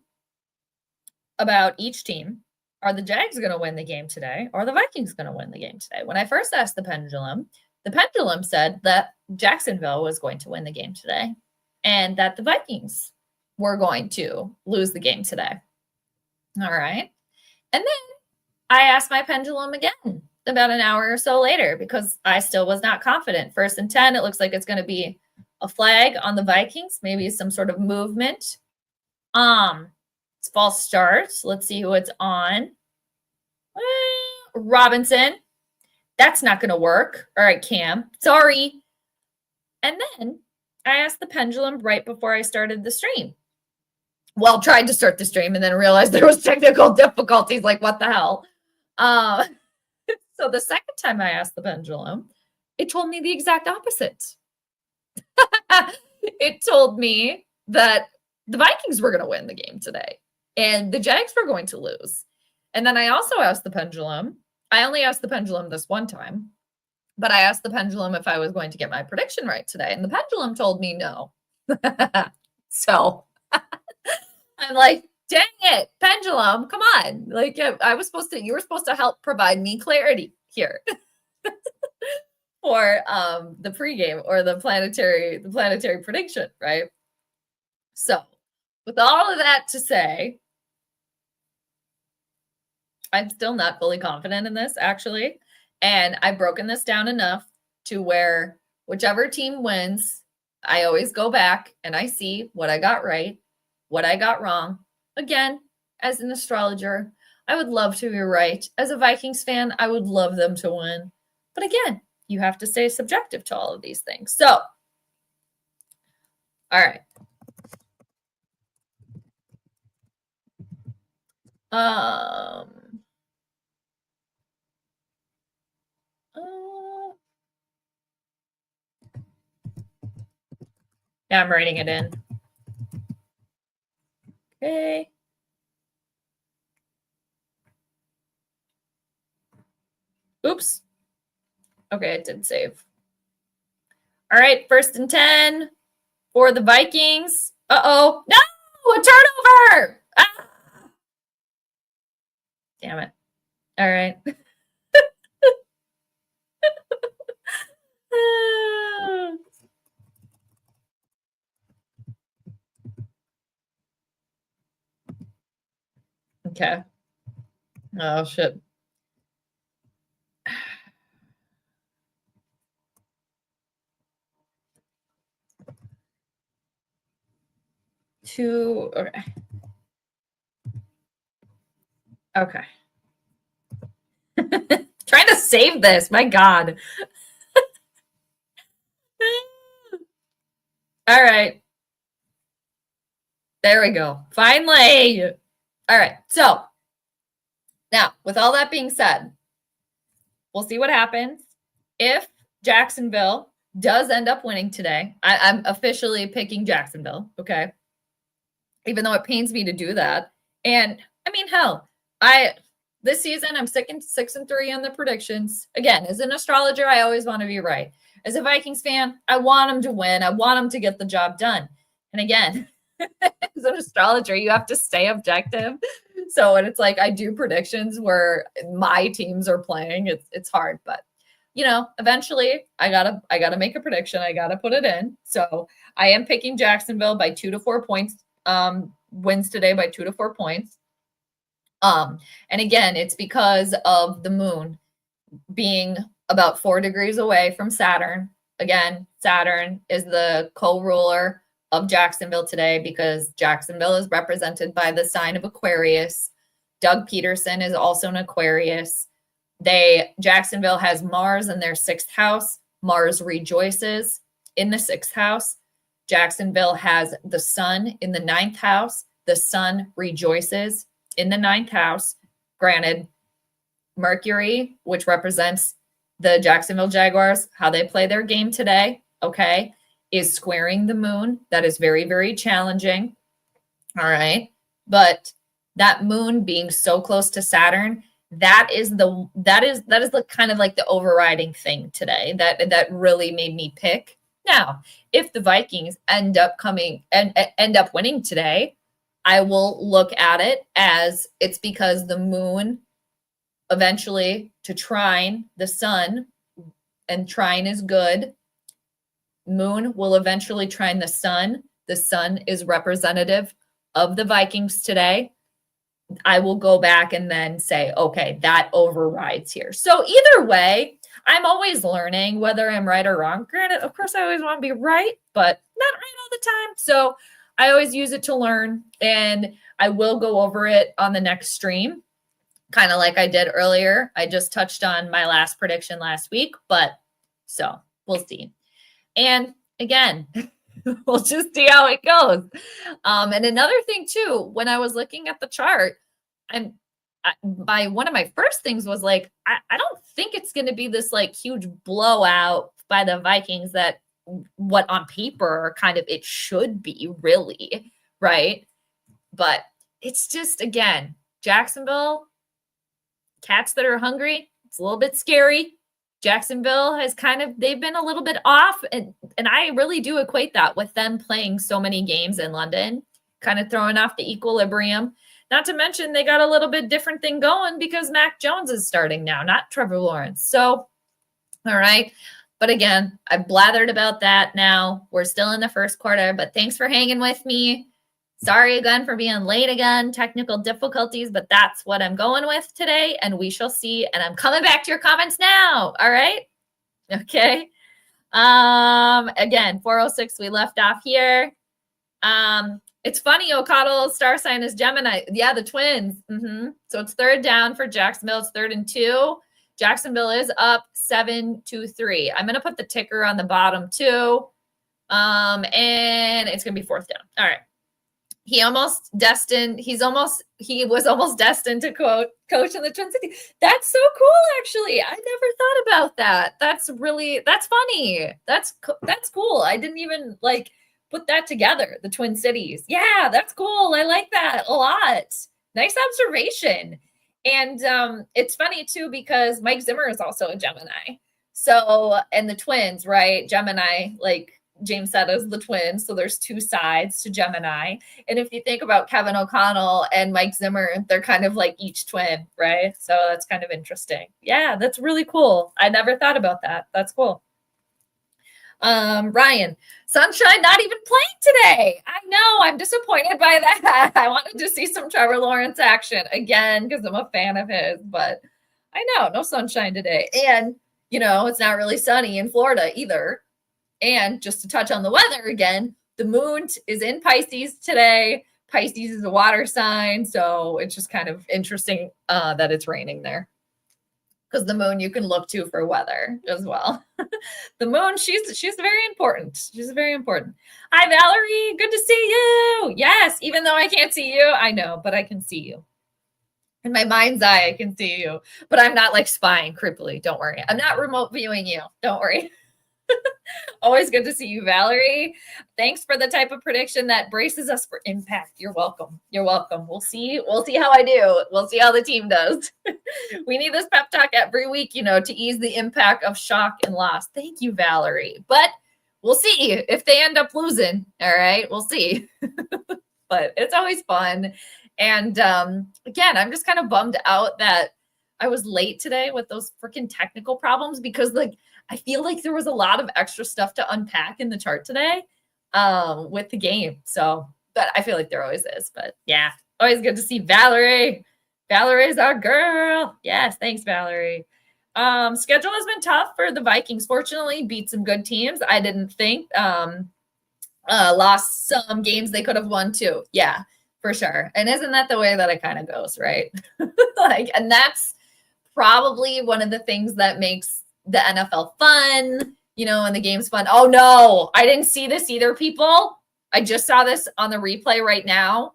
about each team, are the Jags going to win the game today? Or are the Vikings going to win the game today? When I first asked the pendulum said that Jacksonville was going to win the game today and that the Vikings were going to lose the game today. All right. And then I asked my pendulum again about an hour or so later because I still was not confident. 1st and 10, it looks like it's going to be a flag on the Vikings, maybe some sort of movement. It's false start. Let's see who it's on. Robinson. That's not going to work. All right, Cam. Sorry. And then I asked the pendulum right before I started the stream. Well, tried to start the stream and then realized there was technical difficulties. Like, what the hell? So the second time I asked the pendulum, it told me the exact opposite. It told me that the Vikings were going to win the game today and the Jags were going to lose. And then I also asked the pendulum. I only asked the pendulum this one time, but I asked the pendulum if I was going to get my prediction right today. And the pendulum told me no. So I'm like, dang it, pendulum, come on. Like you were supposed to help provide me clarity here for the pregame or the planetary prediction, right? So with all of that to say, I'm still not fully confident in this, actually. And I've broken this down enough to where whichever team wins, I always go back and I see what I got right, what I got wrong. Again, as an astrologer, I would love to be right. As a Vikings fan, I would love them to win. But again, you have to stay subjective to all of these things. So, all right. Yeah, I'm writing it in. Okay. Oops. Okay, it did save. All right, 1st and 10 for the Vikings. Uh-oh. No, a turnover. Ah! Damn it. All right. Okay. Oh, shit. Two. Okay. Okay. Trying to save this. My God. All right. There we go. Finally. All right. So now, with all that being said, we'll see what happens. If Jacksonville does end up winning today, I'm officially picking Jacksonville. Okay. Even though it pains me to do that. And I mean, hell, this season I'm 6-3 on the predictions. Again, as an astrologer, I always want to be right. As a Vikings fan, I want them to win. I want them to get the job done. And again, as an astrologer, you have to stay objective. So when it's like I do predictions where my teams are playing, it's hard. But eventually I gotta make a prediction. I gotta put it in. So I am picking Jacksonville by 2 to 4 points. Wins today by 2 to 4 points. And again, it's because of the moon being about 4 degrees away from Saturn. Again, Saturn is the co-ruler of Jacksonville today because Jacksonville is represented by the sign of Aquarius. Doug Peterson is also an Aquarius. Jacksonville has Mars in their 6th house. Mars rejoices in the 6th house. Jacksonville has the sun in the 9th house. The sun rejoices in the 9th house. Granted, Mercury, which represents the Jacksonville Jaguars, how they play their game today, okay, is squaring the moon. That is very, very challenging. All right. But that moon being so close to Saturn, that is the kind of like the overriding thing today that really made me pick. Now, if the Vikings end up winning today, I will look at it as it's because the moon eventually to trine the sun, and trine is good. Moon will eventually trine the sun. The sun is representative of the Vikings today. I will go back and then say, okay, that overrides here. So either way, I'm always learning whether I'm right or wrong. Granted, of course, I always want to be right, but not right all the time. So I always use it to learn, and I will go over it on the next stream, kind of like I did earlier. I just touched on my last prediction last week, but so we'll see. And again, we'll just see how it goes. And another thing too, when I was looking at the chart, one of my first things was like, I don't think it's going to be this like huge blowout by the Vikings that what on paper kind of it should be really, right? But it's just, again, Jacksonville, cats that are hungry. It's a little bit scary. Jacksonville has they've been a little bit off. And I really do equate that with them playing so many games in London, kind of throwing off the equilibrium. Not to mention they got a little bit different thing going because Mac Jones is starting now, not Trevor Lawrence. So, all right. But again, I've blathered about that now. We're still in the first quarter, but thanks for hanging with me. Sorry again for being late again, technical difficulties, but that's what I'm going with today, and we shall see. And I'm coming back to your comments now. All right. Okay. Again, 406, we left off here. It's funny, O'Connell's star sign is Gemini. Yeah, the twins. So it's third down for Jacksonville. It's 3rd and 2. Jacksonville is up 7-3. I'm going to put the ticker on the bottom too. And it's going to be 4th down. All right. He was almost destined to coach in the Twin Cities. That's so cool, actually. I never thought about that. That's funny. That's cool. I didn't even put that together, the Twin Cities. Yeah, that's cool. I like that a lot. Nice observation. And it's funny too, because Mike Zimmer is also a Gemini. So, and the twins, right? Gemini, James said, is the twins. So there's 2 sides to Gemini. And if you think about Kevin O'Connell and Mike Zimmer, they're kind of like each twin, right? So that's kind of interesting. Yeah, that's really cool. I never thought about that. That's cool. Ryan, Sunshine not even playing today. I know, I'm disappointed by that. I wanted to see some Trevor Lawrence action again because I'm a fan of his, but I know, no Sunshine today. And, it's not really sunny in Florida either. And just to touch on the weather again, the moon is in Pisces today. Pisces is a water sign, so it's just kind of interesting that it's raining there. Because the moon you can look to for weather as well. The moon, she's very important. She's very important. Hi, Valerie. Good to see you. Yes, even though I can't see you, I know, but I can see you. In my mind's eye, I can see you. But I'm not spying creepily. Don't worry. I'm not remote viewing you. Don't worry. Always good to see you, Valerie. Thanks for the type of prediction that braces us for impact. You're welcome. You're welcome. We'll see how I do. We'll see how the team does. We need this pep talk every week, to ease the impact of shock and loss. Thank you, Valerie. But we'll see if they end up losing. All right. We'll see. But it's always fun. And again, I'm just kind of bummed out that I was late today with those freaking technical problems because I feel like there was a lot of extra stuff to unpack in the chart today with the game. So, but I feel like there always is. But yeah, always good to see Valerie. Valerie's our girl. Yes, thanks, Valerie. Schedule has been tough for the Vikings. Fortunately, beat some good teams. I didn't think lost some games they could have won too. Yeah, for sure. And isn't that the way that it kind of goes, right? And that's probably one of the things that makes the NFL fun, and the game's fun. Oh no, I didn't see this either, people. I just saw this on the replay right now.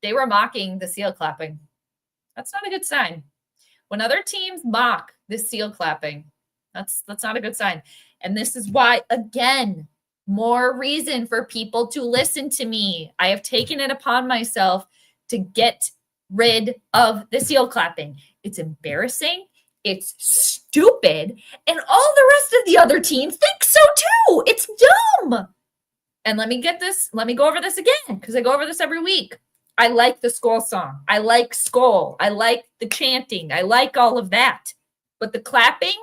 They were mocking the seal clapping. That's not a good sign. When other teams mock the seal clapping, that's not a good sign. And this is why, again, more reason for people to listen to me. I have taken it upon myself to get rid of the seal clapping. It's embarrassing. It's stupid. And all the rest of the other teams think so too. It's dumb. And let me go over this again because I go over this every week. I like the Skol song. I like Skol. I like the chanting. I like all of that. But the clapping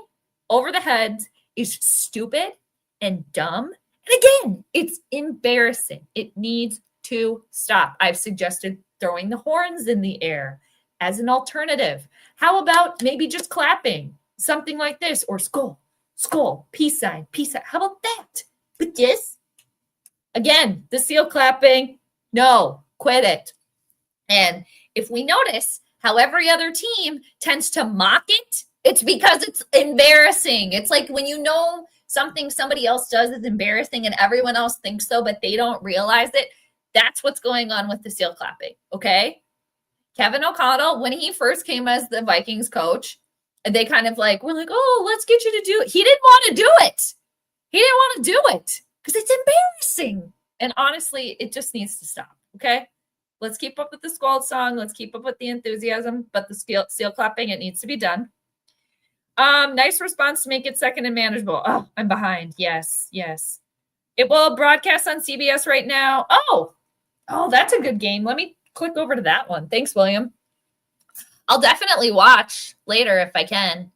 over the heads is stupid and dumb. And again, it's embarrassing. It needs to stop. I've suggested throwing the horns in the air as an alternative. How about maybe just clapping? Something like this, or Skol, Skol, peace sign, peace sign. How about that? But this, again, the seal clapping, no, quit it. And if we notice how every other team tends to mock it, it's because it's embarrassing. It's like when something somebody else does is embarrassing and everyone else thinks so, but they don't realize it. That's what's going on with the seal clapping, okay? Kevin O'Connell, when he first came as the Vikings coach, they kind of were like, oh, let's get you to do it. He didn't want to do it. He didn't want to do it because it's embarrassing. And honestly, it just needs to stop, okay? Let's keep up with the Skol song. Let's keep up with the enthusiasm, but the seal clapping, it needs to be done. Nice response to make it second and manageable. Oh, I'm behind. Yes, yes. It will broadcast on CBS right now. Oh, that's a good game. Let me click over to that one. Thanks, William. I'll definitely watch later if I can.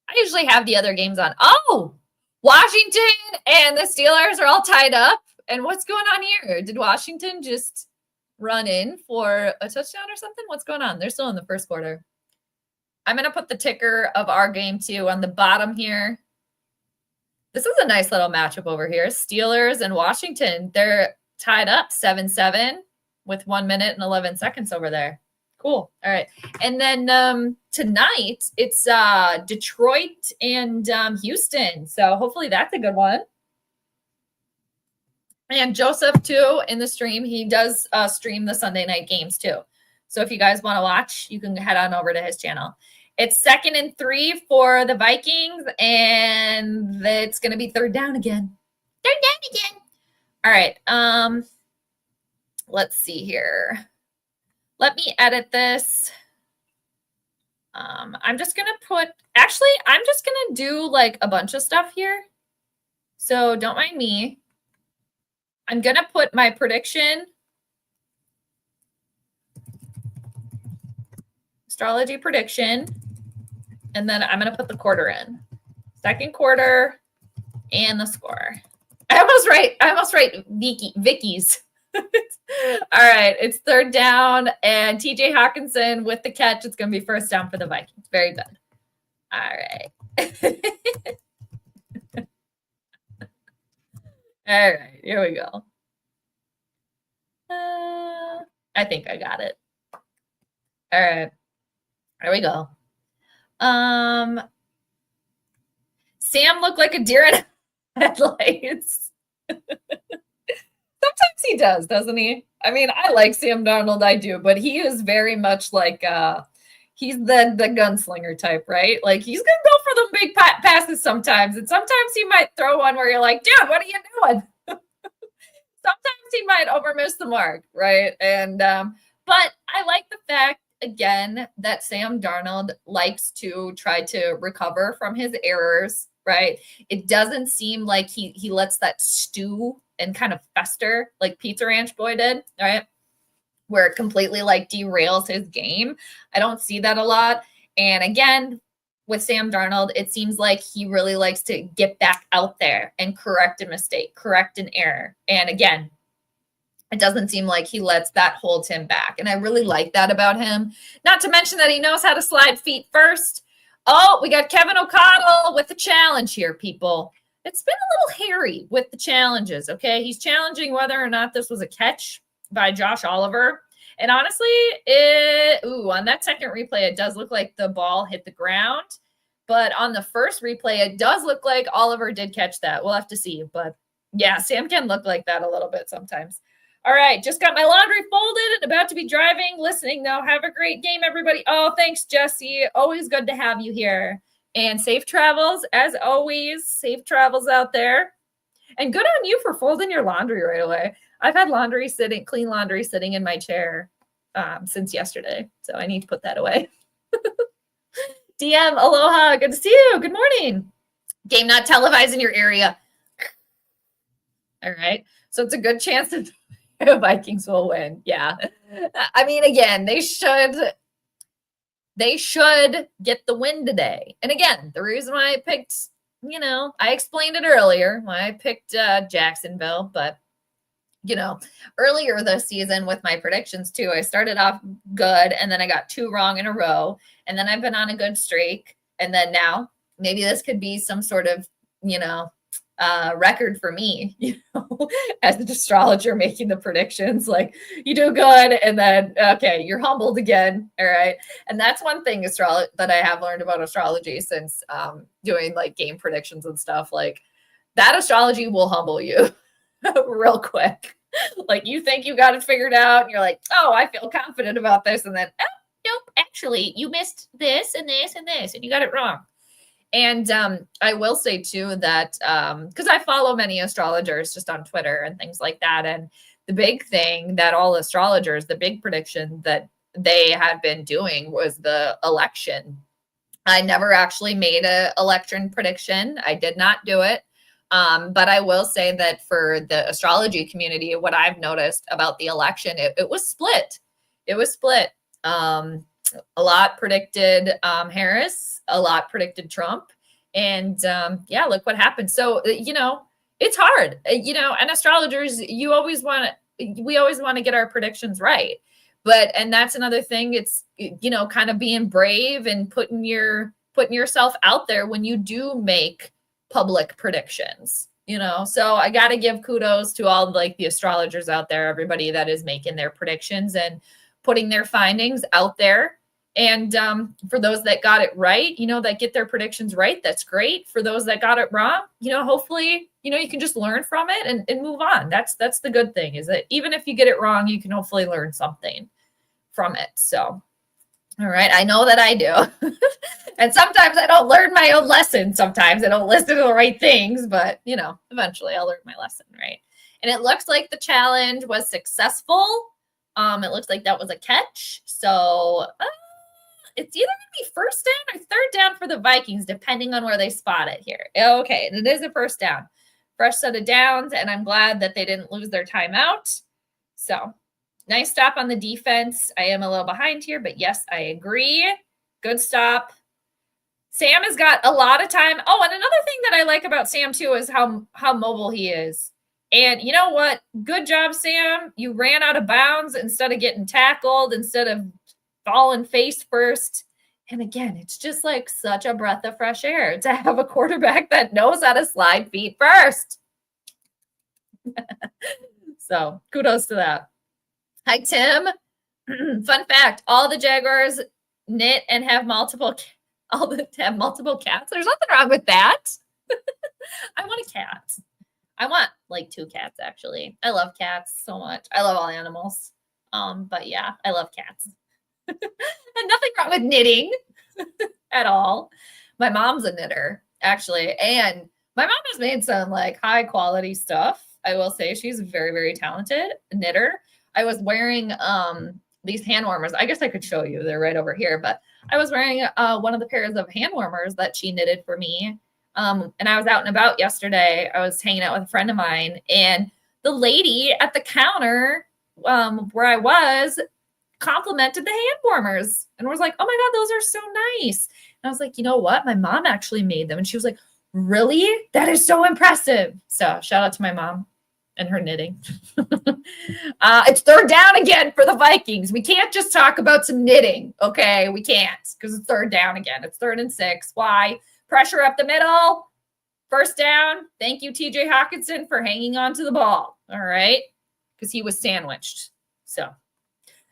I usually have the other games on. Oh, Washington and the Steelers are all tied up. And what's going on here? Did Washington just run in for a touchdown or something? What's going on? They're still in the first quarter. I'm going to put the ticker of our game too on the bottom here. This is a nice little matchup over here. Steelers and Washington. They're tied up 7-7 with 1 minute and 11 seconds over there. Cool. All right. And then tonight it's Detroit and Houston. So hopefully that's a good one. And Joseph too in the stream. He does stream the Sunday night games too. So if you guys want to watch, you can head on over to his channel. It's 2nd and 3 for the Vikings, and it's going to be third down again. Third down again. All right. Let's see here. Let me edit this. I'm just going to I'm just going to do like a bunch of stuff here. So don't mind me. I'm going to put my prediction. Astrology prediction. And then I'm going to put the quarter in. Second quarter and the score. I almost write Vicky's. All right. It's third down and TJ Hawkinson with the catch. It's going to be first down for the Vikings. Very good. All right. All right. Here we go. I think I got it. All right. There we go. Sam looked like a deer in headlights. Sometimes he does, doesn't he? I mean, I like Sam Darnold, I do, but he is very much like he's the gunslinger type, right? Like he's gonna go for the big passes sometimes, and sometimes he might throw one where you're like, dude, what are you doing? Sometimes he might overmiss the mark, right? And but I like the fact again that Sam Darnold likes to try to recover from his errors, right? It doesn't seem like he lets that stew and kind of fester like Pizza Ranch Boy did, right? Where it completely like derails his game. I don't see that a lot. And again, with Sam Darnold, it seems like he really likes to get back out there and correct a mistake, correct an error. And again, it doesn't seem like he lets that hold him back. And I really like that about him. Not to mention that he knows how to slide feet first. Oh, we got Kevin O'Connell with the challenge here, people. It's been a little hairy with the challenges, okay? He's challenging whether or not this was a catch by Josh Oliver. And honestly, on that second replay, it does look like the ball hit the ground. But on the first replay, it does look like Oliver did catch that. We'll have to see. But yeah, Sam can look like that a little bit sometimes. All right, just got my laundry folded and about to be driving, listening though. Have a great game, everybody. Oh, thanks, Jesse. Always good to have you here. And safe travels, as always. Safe travels out there. And good on you for folding your laundry right away. I've had clean laundry sitting in my chair since yesterday. So I need to put that away. DM, aloha. Good to see you. Good morning. Game not televised in your area. All right. So it's a good chance that the Vikings will win. Yeah. I mean, again, they should get the win today. And again, the reason why I picked, I explained it earlier why I picked Jacksonville, but earlier this season with my predictions too, I started off good and then I got 2 wrong in a row. And then I've been on a good streak. And then now maybe this could be some sort of, record for me, as an astrologer making the predictions. Like you do good and then, okay, you're humbled again. All right. And that's one thing that I have learned about astrology since doing like game predictions and stuff. Like that astrology will humble you real quick. Like you think you got it figured out and you're like, oh, I feel confident about this. And then, oh, nope, actually you missed this and this and this and you got it wrong. And I will say too that because I follow many astrologers just on Twitter and things like that. And the big thing that all astrologers, the big prediction that they had been doing was the election. I never actually made an election prediction. I did not do it. But I will say that for the astrology community, what I've noticed about the election, it was split. It was split. A lot predicted Harris, a lot predicted Trump. And yeah, look what happened. So, it's hard, and astrologers, we always want to get our predictions right. And that's another thing. It's, kind of being brave and putting yourself out there when you do make public predictions, so I got to give kudos to all the astrologers out there, everybody that is making their predictions and putting their findings out there. And for those that got it right, that get their predictions right, that's great. For those that got it wrong, hopefully, you can just learn from it and move on. That's the good thing, is that even if you get it wrong, you can hopefully learn something from it. So, all right. I know that I do. And sometimes I don't learn my own lesson. Sometimes I don't listen to the right things, but eventually I'll learn my lesson, right? And it looks like the challenge was successful. It looks like that was a catch. So it's either going to be first down or third down for the Vikings, depending on where they spot it here. Okay, and it is a first down. Fresh set of downs, and I'm glad that they didn't lose their timeout. So, nice stop on the defense. I am a little behind here, but yes, I agree. Good stop. Sam has got a lot of time. Oh, and another thing that I like about Sam, too, is how mobile he is. And you know what? Good job, Sam. You ran out of bounds instead of getting tackled, instead of falling face first. And again, it's just like such a breath of fresh air to have a quarterback that knows how to slide feet first. So kudos to that. Hi, Tim. Fun fact, all the Jaguars knit and have multiple cats. There's nothing wrong with that. I want a cat. I want 2 cats, actually. I love cats so much. I love all animals. But yeah, I love cats. And nothing wrong with knitting at all. My mom's a knitter, actually. And my mom has made some high quality stuff. I will say she's a very, very talented knitter. I was wearing these hand warmers. I guess I could show you. They're right over here. But I was wearing one of the pairs of hand warmers that she knitted for me. And I was out and about yesterday. I was hanging out with a friend of mine. And the lady at the counter where I was complimented the hand warmers and was like, "Oh my God, those are so nice." And I was like, "You know what? My mom actually made them." And she was like, "Really? That is so impressive." So shout out to my mom and her knitting. It's third down again for the Vikings. We can't just talk about some knitting. Okay. We can't, because it's third down again. It's 3rd and 6. Why? Pressure up the middle. First down. Thank you, TJ Hawkinson, for hanging on to the ball. All right. Because he was sandwiched. So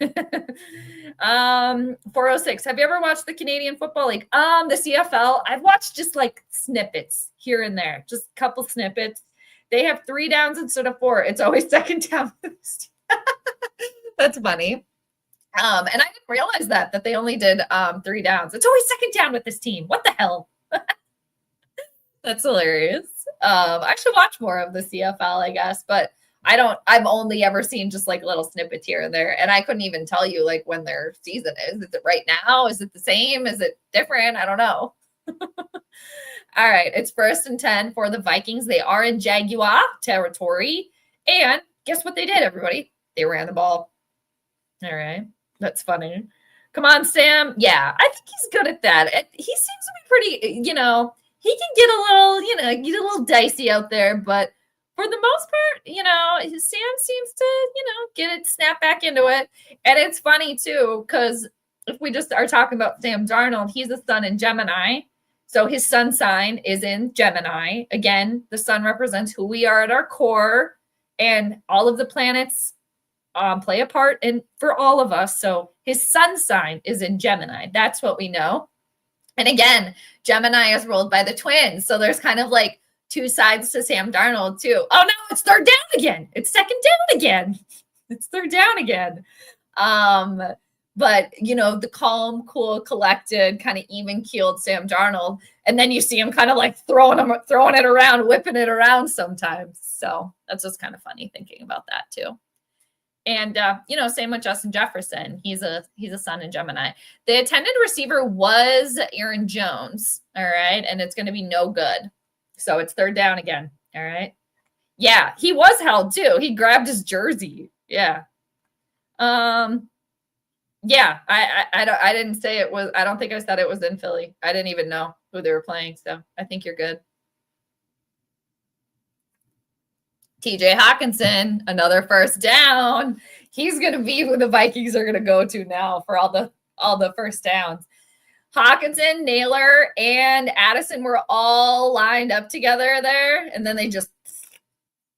406. Have you ever watched the Canadian Football League? The CFL. I've watched just snippets here and there, just a couple snippets. They have 3 downs instead of 4. It's always second down. That's funny. And I didn't realize that they only did 3 downs. It's always second down with this team. What the hell? That's hilarious. I should watch more of the CFL, I guess, but I've only ever seen just little snippets here and there. And I couldn't even tell you when their season is. Is it right now? Is it the same? Is it different? I don't know. All right. It's 1st and 10 for the Vikings. They are in Jaguar territory. And guess what they did, everybody? They ran the ball. All right. That's funny. Come on, Sam. Yeah, I think he's good at that. He seems to be pretty, he can get a little dicey out there, but for the most part, Sam seems to, get it, snap back into it. And it's funny too, because if we just are talking about Sam Darnold, he's a sun in Gemini. So his sun sign is in Gemini. Again, the sun represents who we are at our core, and all of the planets play a part for all of us. So his sun sign is in Gemini. That's what we know. And again, Gemini is ruled by the twins. So there's kind of 2 sides to Sam Darnold too. Oh no, it's third down again. It's second down again. It's third down again. But the calm, cool, collected, kind of even-keeled Sam Darnold, and then you see him kind of throwing it around, whipping it around sometimes. So that's just kind of funny thinking about that too. And same with Justin Jefferson. He's a sun in Gemini. The intended receiver was Aaron Jones. All right. And it's going to be no good. So it's third down again. All right. Yeah, he was held too. He grabbed his jersey. Yeah. Yeah, I didn't say it was, I don't think I said it was in Philly. I didn't even know who they were playing. So I think you're good. TJ Hawkinson, another first down. He's going to be who the Vikings are going to go to now for all the first downs. Hawkinson, Naylor, and Addison were all lined up together there. And then they just,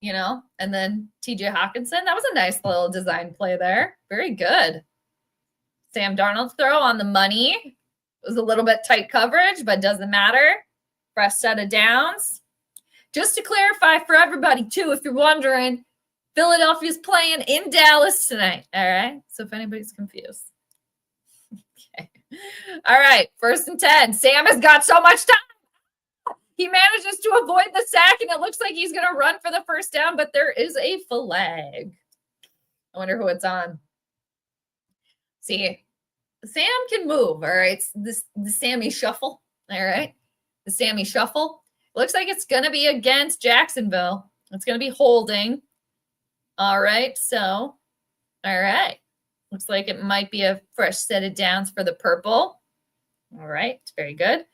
and then TJ Hawkinson, that was a nice little design play there. Very good. Sam Darnold's throw on the money. It was a little bit tight coverage, but doesn't matter. Fresh set of downs. Just to clarify for everybody, too, if you're wondering, Philadelphia's playing in Dallas tonight. All right? So if anybody's confused. Okay. All right. 1st and 10. Sam has got so much time. He manages to avoid the sack, and it looks like he's going to run for the first down, but there is a flag. I wonder who it's on. See, Sam can move, all right? The Sammy shuffle, all right? The Sammy shuffle. Looks like it's going to be against Jacksonville. It's going to be holding. All right, so, all right. Looks like it might be a fresh set of downs for the purple. All right, very good.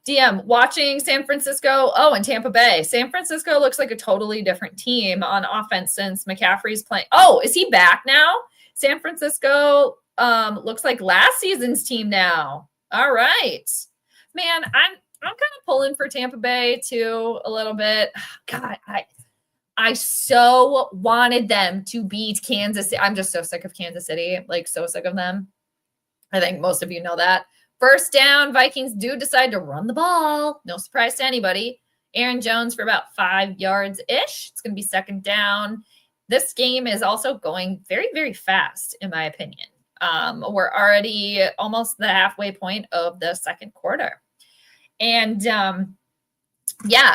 DM, watching San Francisco. Oh, and Tampa Bay. San Francisco looks like a totally different team on offense since McCaffrey's playing. Oh, is he back now? San Francisco looks like last season's team now. All right. Man, I'm kind of pulling for Tampa Bay too a little bit. God, I so wanted them to beat Kansas City. I'm just so sick of Kansas City, like so sick of them. I think most of you know that. First down, Vikings do decide to run the ball. No surprise to anybody. Aaron Jones for about 5 yards-ish. It's going to be second down. This game is also going very, very fast, in my opinion. We're already almost the halfway point of the second quarter. And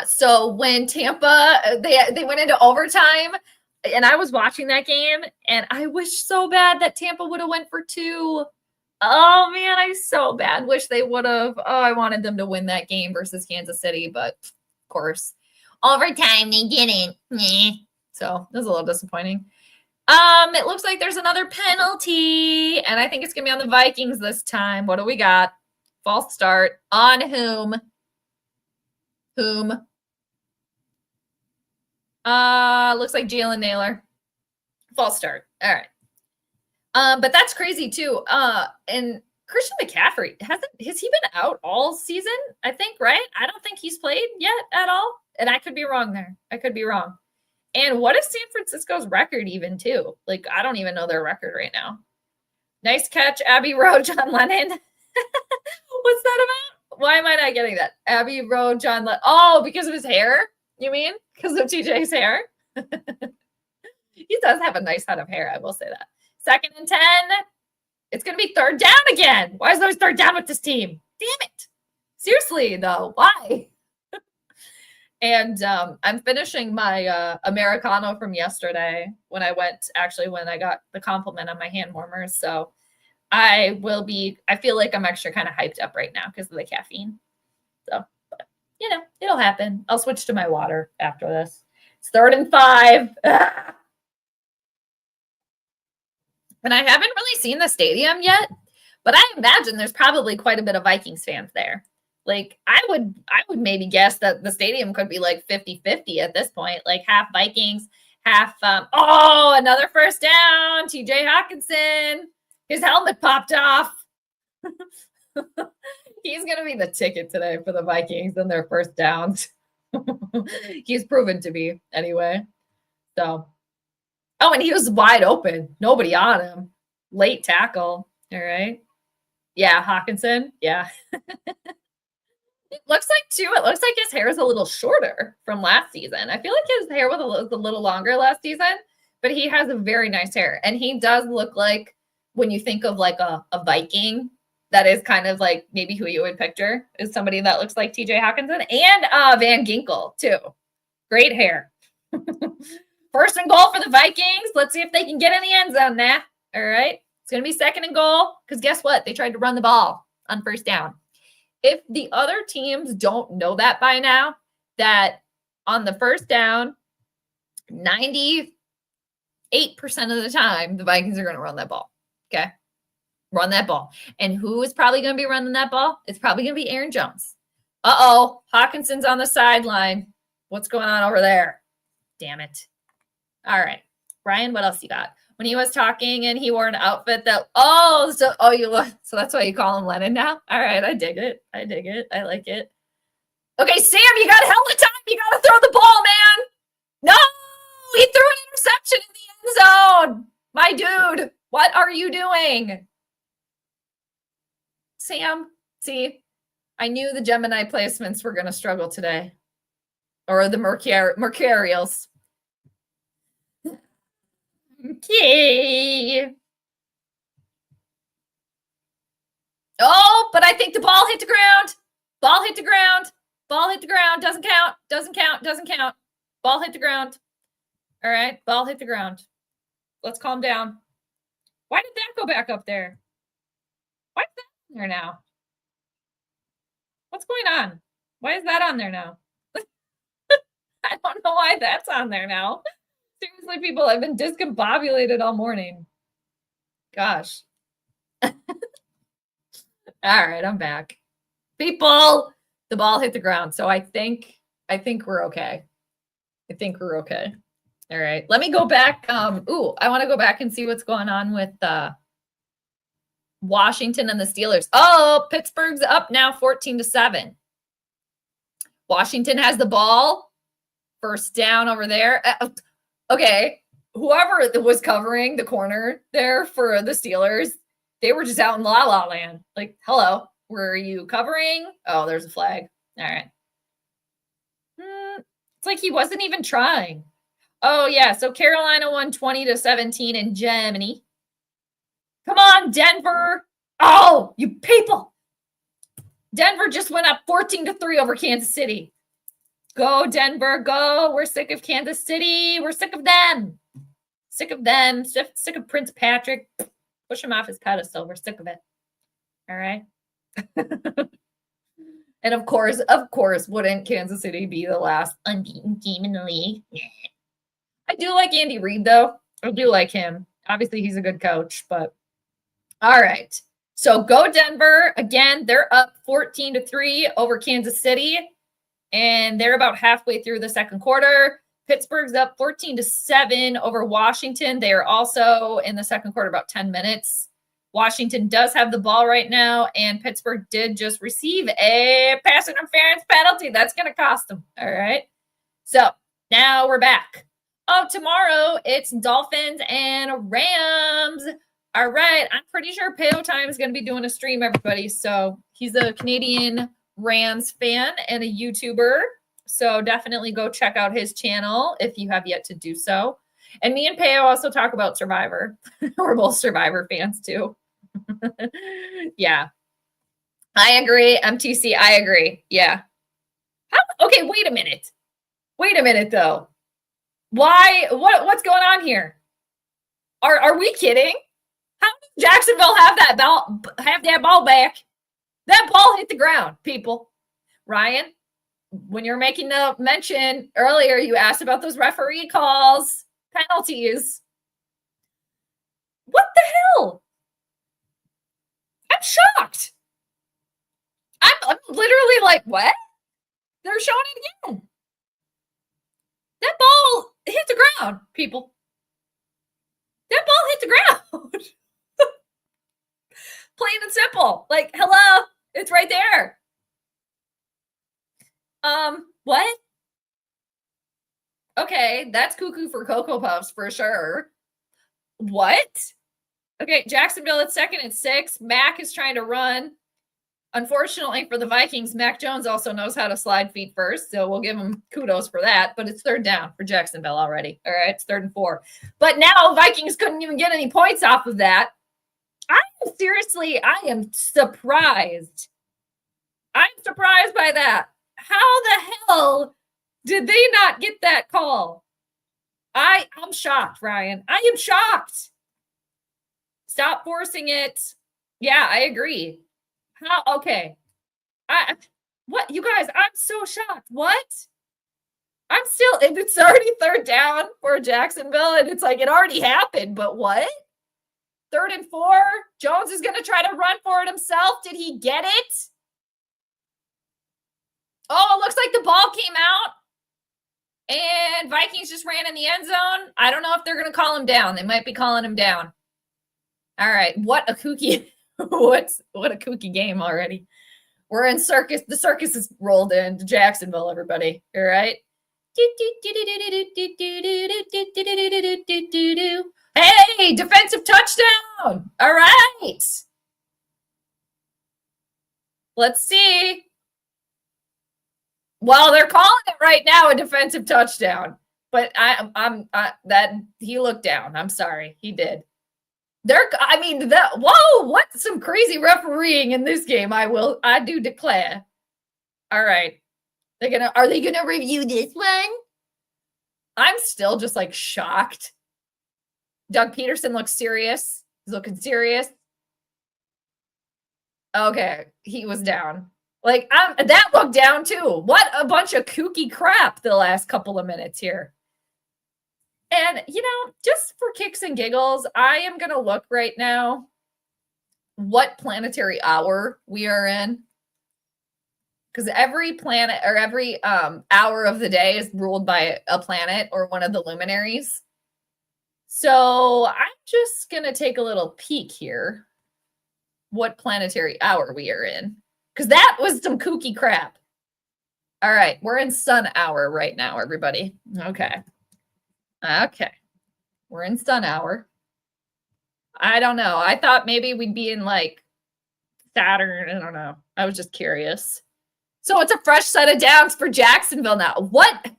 so when Tampa, they went into overtime, and I was watching that game, and I wish so bad that Tampa would have went for 2. Oh, man, I so bad wish they would have. Oh, I wanted them to win that game versus Kansas City, but of course, overtime, they didn't. So it was a little disappointing. It looks like there's another penalty, and I think it's going to be on the Vikings this time. What do we got? False start. On whom? Looks like Jalen Naylor. False start. All right. But that's crazy too. And Christian McCaffrey has he been out all season? I think, right? I don't think he's played yet at all. And I could be wrong there. I could be wrong. And what is San Francisco's record even too? Like, I don't even know their record right now. Nice catch, Abbey Road, John Lennon. What's that about? Why am I not getting that? Abbey Road, John Lennon. Oh, because of his hair? You mean? Because of TJ's hair? He does have a nice head of hair. I will say that. 2nd and 10. It's going to be third down again. Why is it always third down with this team? Damn it. Seriously, though. Why? And I'm finishing my Americano from yesterday when I got the compliment on my hand warmers. So I feel like I'm extra kind of hyped up right now because of the caffeine. So, but, it'll happen. I'll switch to my water after this. It's 3rd and 5. And I haven't really seen the stadium yet, but I imagine there's probably quite a bit of Vikings fans there. Like, I would maybe guess that the stadium could be like 50-50 at this point, like half Vikings, half, another first down, TJ Hawkinson. His helmet popped off. He's going to be the ticket today for the Vikings and their first downs. He's proven to be anyway. So, and he was wide open. Nobody on him. Late tackle. All right. Yeah, Hawkinson. Yeah. It looks like his hair is a little shorter from last season. I feel like his hair was a little longer last season, but he has a very nice hair. And he does look like, when you think of like a Viking, that is kind of like maybe who you would picture is somebody that looks like TJ Hawkinson and Van Ginkel too. Great hair. First and goal for the Vikings. Let's see if they can get in the end zone now. All right. It's going to be second and goal because guess what? They tried to run the ball on first down. If the other teams don't know that by now, that on the first down, 98% of the time, the Vikings are going to run that ball. Okay. Run that ball. And who is probably going to be running that ball? It's probably going to be Aaron Jones. Uh-oh. Hawkinson's on the sideline. What's going on over there? Damn it. All right. Brian, what else you got? When he was talking and he wore an outfit that, so that's why you call him Lennon now? All right. I dig it. I like it. Okay, Sam, you got hell of time. You got to throw the ball, man. No, he threw an interception in the end zone. My dude, what are you doing? Sam, see, I knew the Gemini placements were going to struggle today. Or the Mercurials. Okay. Oh, but I think the ball hit the ground. Ball hit the ground. Doesn't count. Ball hit the ground. All right. Ball hit the ground. Let's calm down. Why did that go back up there? Why is that on there now? What's going on? Why is that on there now? I don't know why that's on there now. Seriously, people, I've been discombobulated all morning. Gosh. All right, I'm back. People, the ball hit the ground. So I think we're okay. All right. Let me go back. I want to go back and see what's going on with Washington and the Steelers. Oh, Pittsburgh's up now 14-7. Washington has the ball. First down over there. Okay. Whoever was covering the corner there for the Steelers, they were just out in La La Land. Like, hello, were you covering? Oh, there's a flag. All right. It's like he wasn't even trying. Oh, yeah. So Carolina won 20-17 in Germany. Come on, Denver. Oh, you people. Denver just went up 14-3 over Kansas City. Go, Denver, go. We're sick of Kansas City. We're sick of them. Sick of Prince Patrick. Push him off his pedestal. We're sick of it. All right. And of course, wouldn't Kansas City be the last unbeaten team in the league? Yeah. I do like Andy Reid, though. I do like him. Obviously, he's a good coach, but all right. So go Denver. Again, they're up 14-3 over Kansas City, and they're about halfway through the second quarter. Pittsburgh's up 14-7 over Washington. They are also in the second quarter, about 10 minutes. Washington does have the ball right now, and Pittsburgh did just receive a pass interference penalty. That's going to cost them. All right. So now we're back. Oh, tomorrow it's Dolphins and Rams. All right. I'm pretty sure Peo Time is going to be doing a stream, everybody. So he's a Canadian Rams fan and a YouTuber. So definitely go check out his channel if you have yet to do so. And me and Peo also talk about Survivor. We're both Survivor fans too. Yeah. I agree. MTC, I agree. Yeah. Okay, wait a minute though. Why? What's going on here? Are we kidding? How did Jacksonville have that ball back? That ball hit the ground, people. Ryan, when you're making the mention earlier, you asked about those referee calls, penalties. What the hell? I'm shocked. I'm literally like, what? They're showing it again. That ball hit the ground, people. That ball hit the ground. Plain and simple. Like, hello, it's right there. What? Okay, that's cuckoo for Cocoa Puffs for sure. What? Okay, Jacksonville at 2nd and 6. Mac is trying to run. Unfortunately for the Vikings, Mac Jones also knows how to slide feet first, so we'll give him kudos for that. But it's 3rd down for Jacksonville already. All right, it's 3rd and 4. But now Vikings couldn't even get any points off of that. I am surprised. I'm surprised by that. How the hell did they not get that call? I'm shocked, Ryan. I am shocked. Stop forcing it. Yeah, I agree. How? Okay. What? You guys, I'm so shocked. What? I'm still, and it's already third down for Jacksonville, and it's like it already happened, but what? 3rd and 4. Jones is going to try to run for it himself. Did he get it? Oh, it looks like the ball came out. And Vikings just ran in the end zone. I don't know if they're going to call him down. They might be calling him down. All right. What a kooky, what a kooky game already. We're in circus. The circus is rolled into Jacksonville, everybody. All right. Hey, defensive touchdown. All right. Let's see. Well, they're calling it right now a defensive touchdown, but I'm that he looked down. I'm sorry, he did. Whoa, what some crazy refereeing in this game. I do declare. All right, are they gonna review this one? I'm still just like shocked. Doug Peterson looks serious. He's looking serious. Okay, he was down. Like, that looked down too. What a bunch of kooky crap the last couple of minutes here. And, just for kicks and giggles, I am going to look right now what planetary hour we are in. Because every planet or every hour of the day is ruled by a planet or one of the luminaries. So I'm just going to take a little peek here. What planetary hour we are in. Because that was some kooky crap. All right, we're in sun hour right now, everybody. Okay. We're in sun hour. I don't know. I thought maybe we'd be in like Saturn. I don't know. I was just curious. So it's a fresh set of downs for Jacksonville now. What?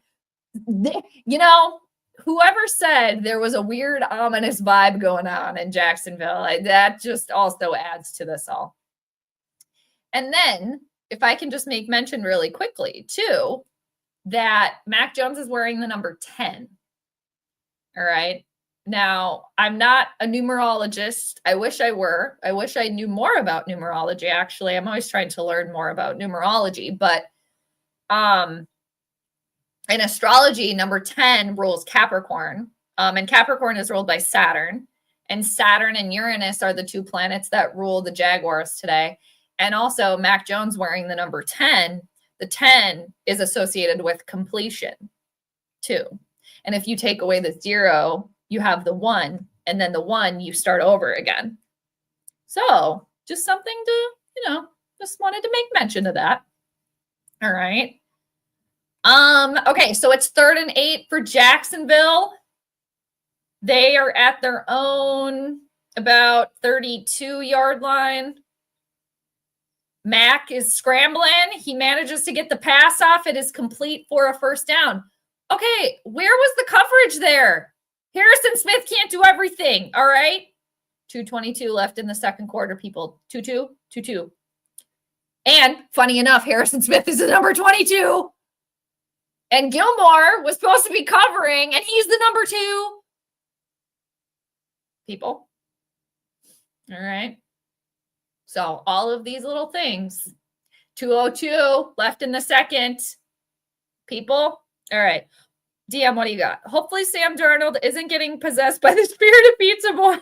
Whoever said there was a weird, ominous vibe going on in Jacksonville, that just also adds to this all. And then, if I can just make mention really quickly, too, that Mac Jones is wearing the number 10. All right. Now, I'm not a numerologist. I wish I were. I wish I knew more about numerology, actually. I'm always trying to learn more about numerology. But in astrology, number 10 rules Capricorn. And Capricorn is ruled by Saturn. And Saturn and Uranus are the 2 planets that rule the Jaguars today. And also, Mac Jones wearing the number 10, the 10 is associated with completion, too. And if you take away the 0, you have the 1, and then the 1, you start over again. So, just something to, just wanted to make mention of that. All right. Okay, so it's 3rd and 8 for Jacksonville. They are at their own about 32-yard line. Mac is scrambling. He manages to get the pass off. It is complete for a first down. Okay, where was the coverage there? Harrison Smith can't do everything, all right? 2:22 left in the second quarter, people. 2-2, 2-2. And funny enough, Harrison Smith is the number 22. And Gilmore was supposed to be covering, and he's the number 2. People. All right. So all of these little things. 2:02 left in the second. People. All right. DM, what do you got? Hopefully Sam Darnold isn't getting possessed by the spirit of Pizza Boy.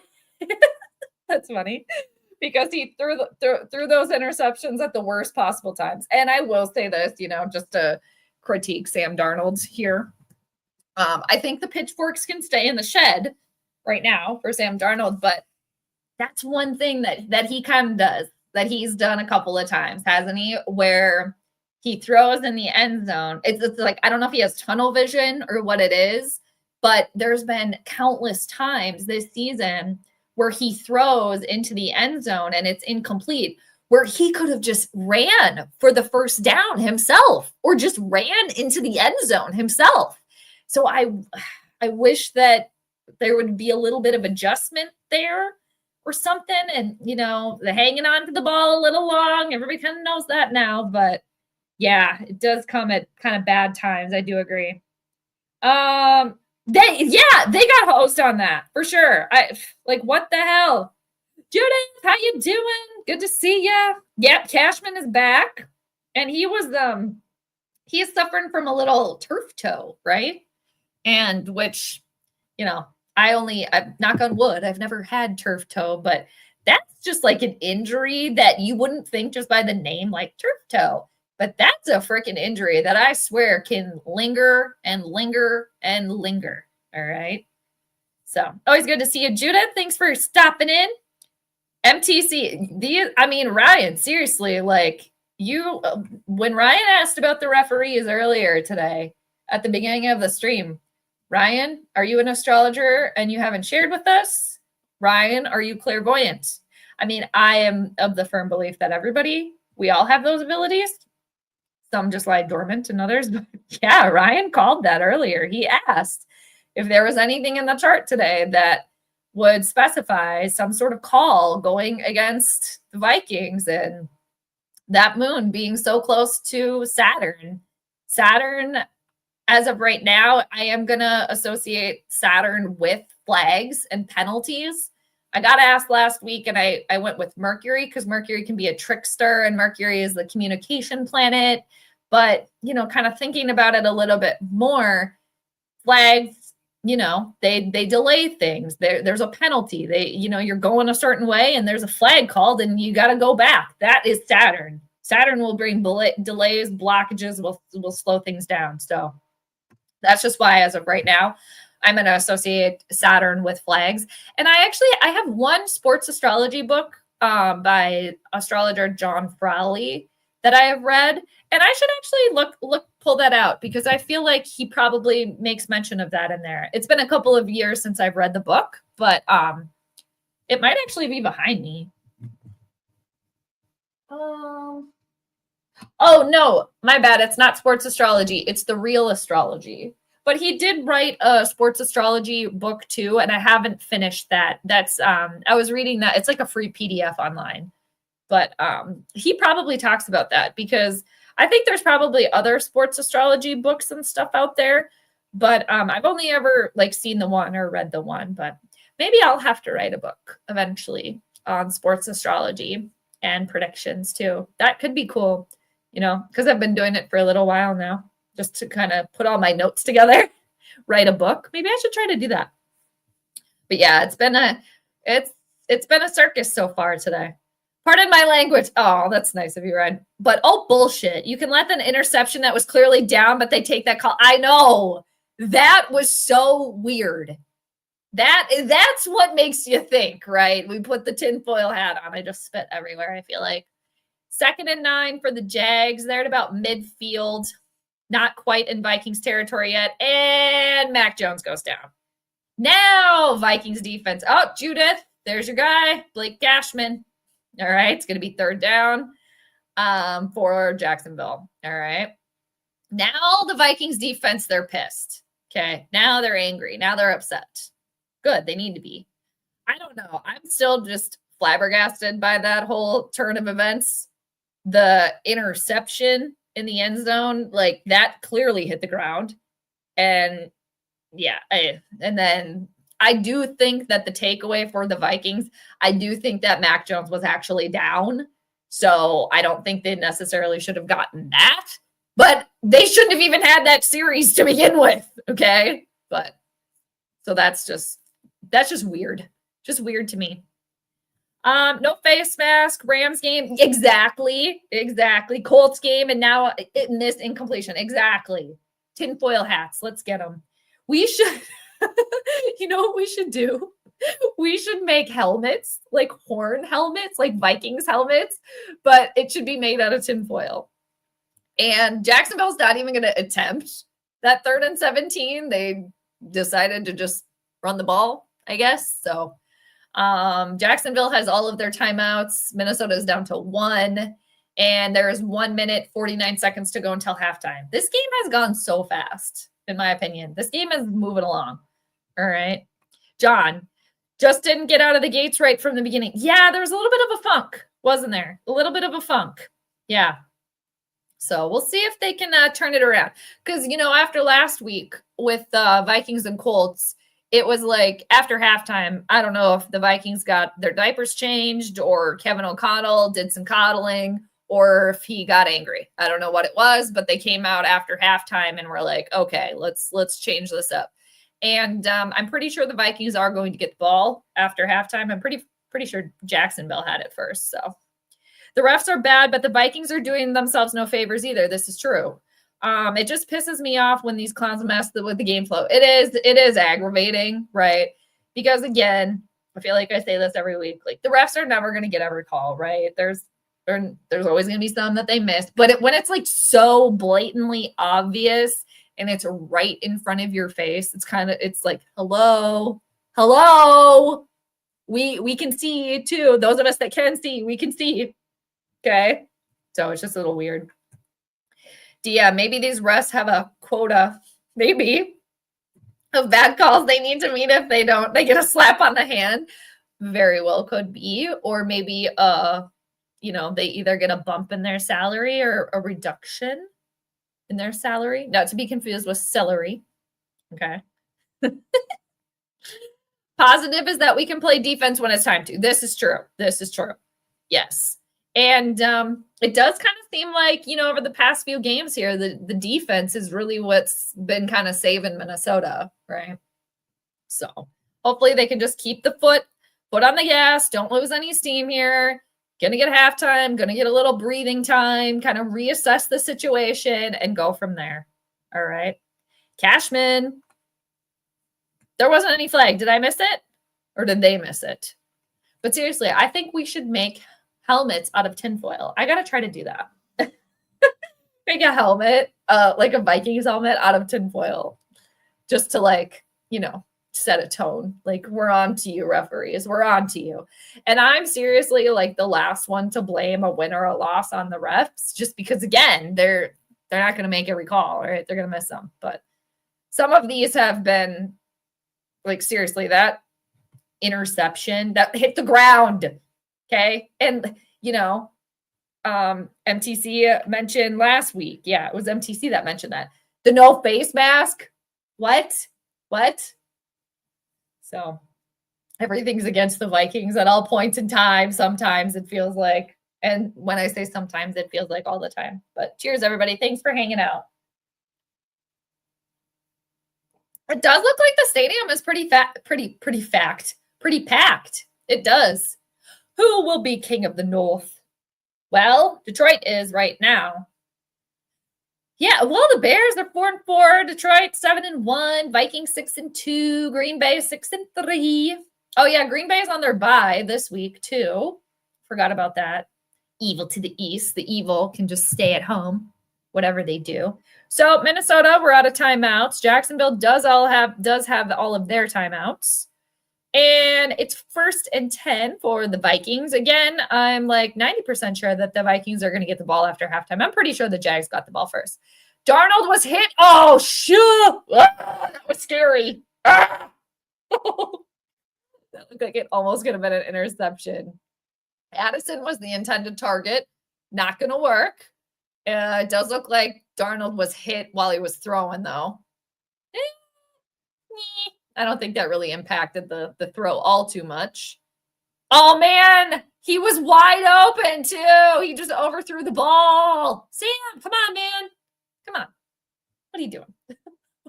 That's funny. Because he threw those interceptions at the worst possible times. And I will say this, just to critique Sam Darnold here. I think the pitchforks can stay in the shed right now for Sam Darnold, but that's one thing that he kind of does, that he's done a couple of times, hasn't he? Where he throws in the end zone. It's like, I don't know if he has tunnel vision or what it is, but there's been countless times this season where he throws into the end zone and it's incomplete, where he could have just ran for the first down himself or just ran into the end zone himself. So I wish that there would be a little bit of adjustment there or something. And, the hanging on to the ball a little long, everybody kind of knows that now, but yeah, it does come at kind of bad times. I do agree. They got host on that for sure. Like, what the hell? Judith, how you doing? Good to see ya. Yep, Cashman is back. And he is suffering from a little turf toe, right? And which, I knock on wood, I've never had turf toe, but that's just like an injury that you wouldn't think just by the name, like turf toe. But that's a freaking injury that I swear can linger and linger and linger. All right. So always good to see you, Judith. Thanks for stopping in. MTC, Ryan, seriously, like when Ryan asked about the referees earlier today at the beginning of the stream, Ryan, are you an astrologer and you haven't shared with us? Ryan, are you clairvoyant? I mean, I am of the firm belief that we all have those abilities. Some just lie dormant and others. But yeah, Ryan called that earlier. He asked if there was anything in the chart today that would specify some sort of call going against the Vikings and that moon being so close to Saturn. Saturn, as of right now, I am going to associate Saturn with flags and penalties. I got asked last week and I went with Mercury because Mercury can be a trickster and Mercury is the communication planet. But, kind of thinking about it a little bit more, flags, they delay things. There's a penalty. You're going a certain way and there's a flag called and you got to go back. That is Saturn. Saturn will bring delays, blockages, will slow things down. So that's just why, as of right now, I'm going to associate Saturn with flags. And I have one sports astrology book by astrologer John Frawley that I have read. And I should actually pull that out because I feel like he probably makes mention of that in there. It's been a couple of years since I've read the book, but it might actually be behind me. Oh no, my bad. It's not sports astrology. It's the real astrology. But he did write a sports astrology book too, and I haven't finished that. That's I was reading that. It's like a free PDF online. But he probably talks about that because I think there's probably other sports astrology books and stuff out there. But I've only ever seen the one or read the one. But maybe I'll have to write a book eventually on sports astrology and predictions too. That could be cool, because I've been doing it for a little while now, just to kind of put all my notes together, write a book. Maybe I should try to do that. But yeah, it's been a circus so far today. Pardon my language. Oh, that's nice of you, Ryan. But bullshit. You can let an interception that was clearly down, but they take that call. I know. That was so weird. That's what makes you think, right? We put the tinfoil hat on. I just spit everywhere, I feel like. 2nd and 9 for the Jags. They're at about midfield. Not quite in Vikings territory yet. And Mac Jones goes down. Now, Vikings defense. Oh, Judith. There's your guy, Blake Cashman. All right. It's going to be 3rd down for Jacksonville. All right. Now the Vikings defense, they're pissed. Okay. Now they're angry. Now they're upset. Good. They need to be. I don't know. I'm still just flabbergasted by that whole turn of events. The interception in the end zone, that clearly hit the ground. And yeah. And then I do think that the takeaway for the Vikings, I do think that Mac Jones was actually down. So I don't think they necessarily should have gotten that. But they shouldn't have even had that series to begin with. Okay. But so that's just weird. Just weird to me. No face mask, Rams game. Exactly. Colts game. And now in this incompletion. Exactly. Tinfoil hats. Let's get them. We should. You know what we should do? We should make helmets, like horn helmets, like Vikings helmets, but it should be made out of tinfoil. And Jacksonville's not even going to attempt that 3rd and 17. They decided to just run the ball, I guess. So Jacksonville has all of their timeouts. Minnesota is down to 1. And there is 1 minute, 49 seconds to go until halftime. This game has gone so fast, in my opinion. This game is moving along. All right. John just didn't get out of the gates right from the beginning. Yeah, there was a little bit of a funk, wasn't there? A little bit of a funk. Yeah. So we'll see if they can turn it around. Because, after last week with Vikings and Colts, it was like after halftime, I don't know if the Vikings got their diapers changed or Kevin O'Connell did some coddling or if he got angry. I don't know what it was, but they came out after halftime and were like, okay, let's change this up. And I'm pretty sure the Vikings are going to get the ball after halftime. I'm pretty sure Jacksonville had it first. So the refs are bad, but the Vikings are doing themselves no favors either. This is true. It just pisses me off when these clowns mess with the game flow. It is aggravating, right? Because again, I feel like I say this every week. Like the refs are never going to get every call, right? There's always going to be some that they miss, but when it's like so blatantly obvious and it's right in front of your face, it's like, hello, we can see too. Those of us that can see, we can see. Okay, so it's just a little weird. Yeah, maybe these refs have a quota, maybe, of bad calls they need to meet. If they don't, they get a slap on the hand. Very well could be. Or maybe, they either get a bump in their salary or a reduction in their salary. Not to be confused with celery. Okay. Positive is that we can play defense when it's time to. This is true. Yes. And it does kind of seem like, over the past few games here, the defense is really what's been kind of saving Minnesota, right? So hopefully they can just keep the foot on the gas. Don't lose any steam here. Going to get halftime, going to get a little breathing time, kind of reassess the situation and go from there. All right. Cashman. There wasn't any flag. Did I miss it? Or did they miss it? But seriously, I think we should make helmets out of tinfoil. I got to try to do that. Make a helmet, like a Vikings helmet out of tinfoil. Just to set a tone. Like, we're on to you, referees. We're on to you. And I'm seriously like the last one to blame a win or a loss on the refs, just because, again, they're not going to make every call, right? They're going to miss them. But some of these have been, like, seriously, that interception that hit the ground. Okay. And, MTC mentioned last week. Yeah, it was MTC that mentioned that. The no face mask. What? So everything's against the Vikings at all points in time. Sometimes it feels like, and when I say sometimes, it feels like all the time. But cheers, everybody. Thanks for hanging out. It does look like the stadium is pretty packed. It does. Who will be king of the North? Well, Detroit is right now. Yeah, well, the Bears are 4-4, Detroit 7-1, Vikings 6-2, Green Bay 6-3. Oh yeah, Green Bay's on their bye this week too. Forgot about that. Evil to the east. The evil can just stay at home, whatever they do. So Minnesota, we're out of timeouts. Jacksonville does have all of their timeouts. And it's 1st and 10 for the Vikings. Again, I'm like 90% sure that the Vikings are going to get the ball after halftime. I'm pretty sure the Jags got the ball first. Darnold was hit. Oh, shoot. That was scary. That looked like it almost could have been an interception. Addison was the intended target. Not going to work. It does look like Darnold was hit while he was throwing, though. I don't think that really impacted the throw all too much. Oh, man. He was wide open, too. He just overthrew the ball. Sam, come on, man. Come on. What are you doing?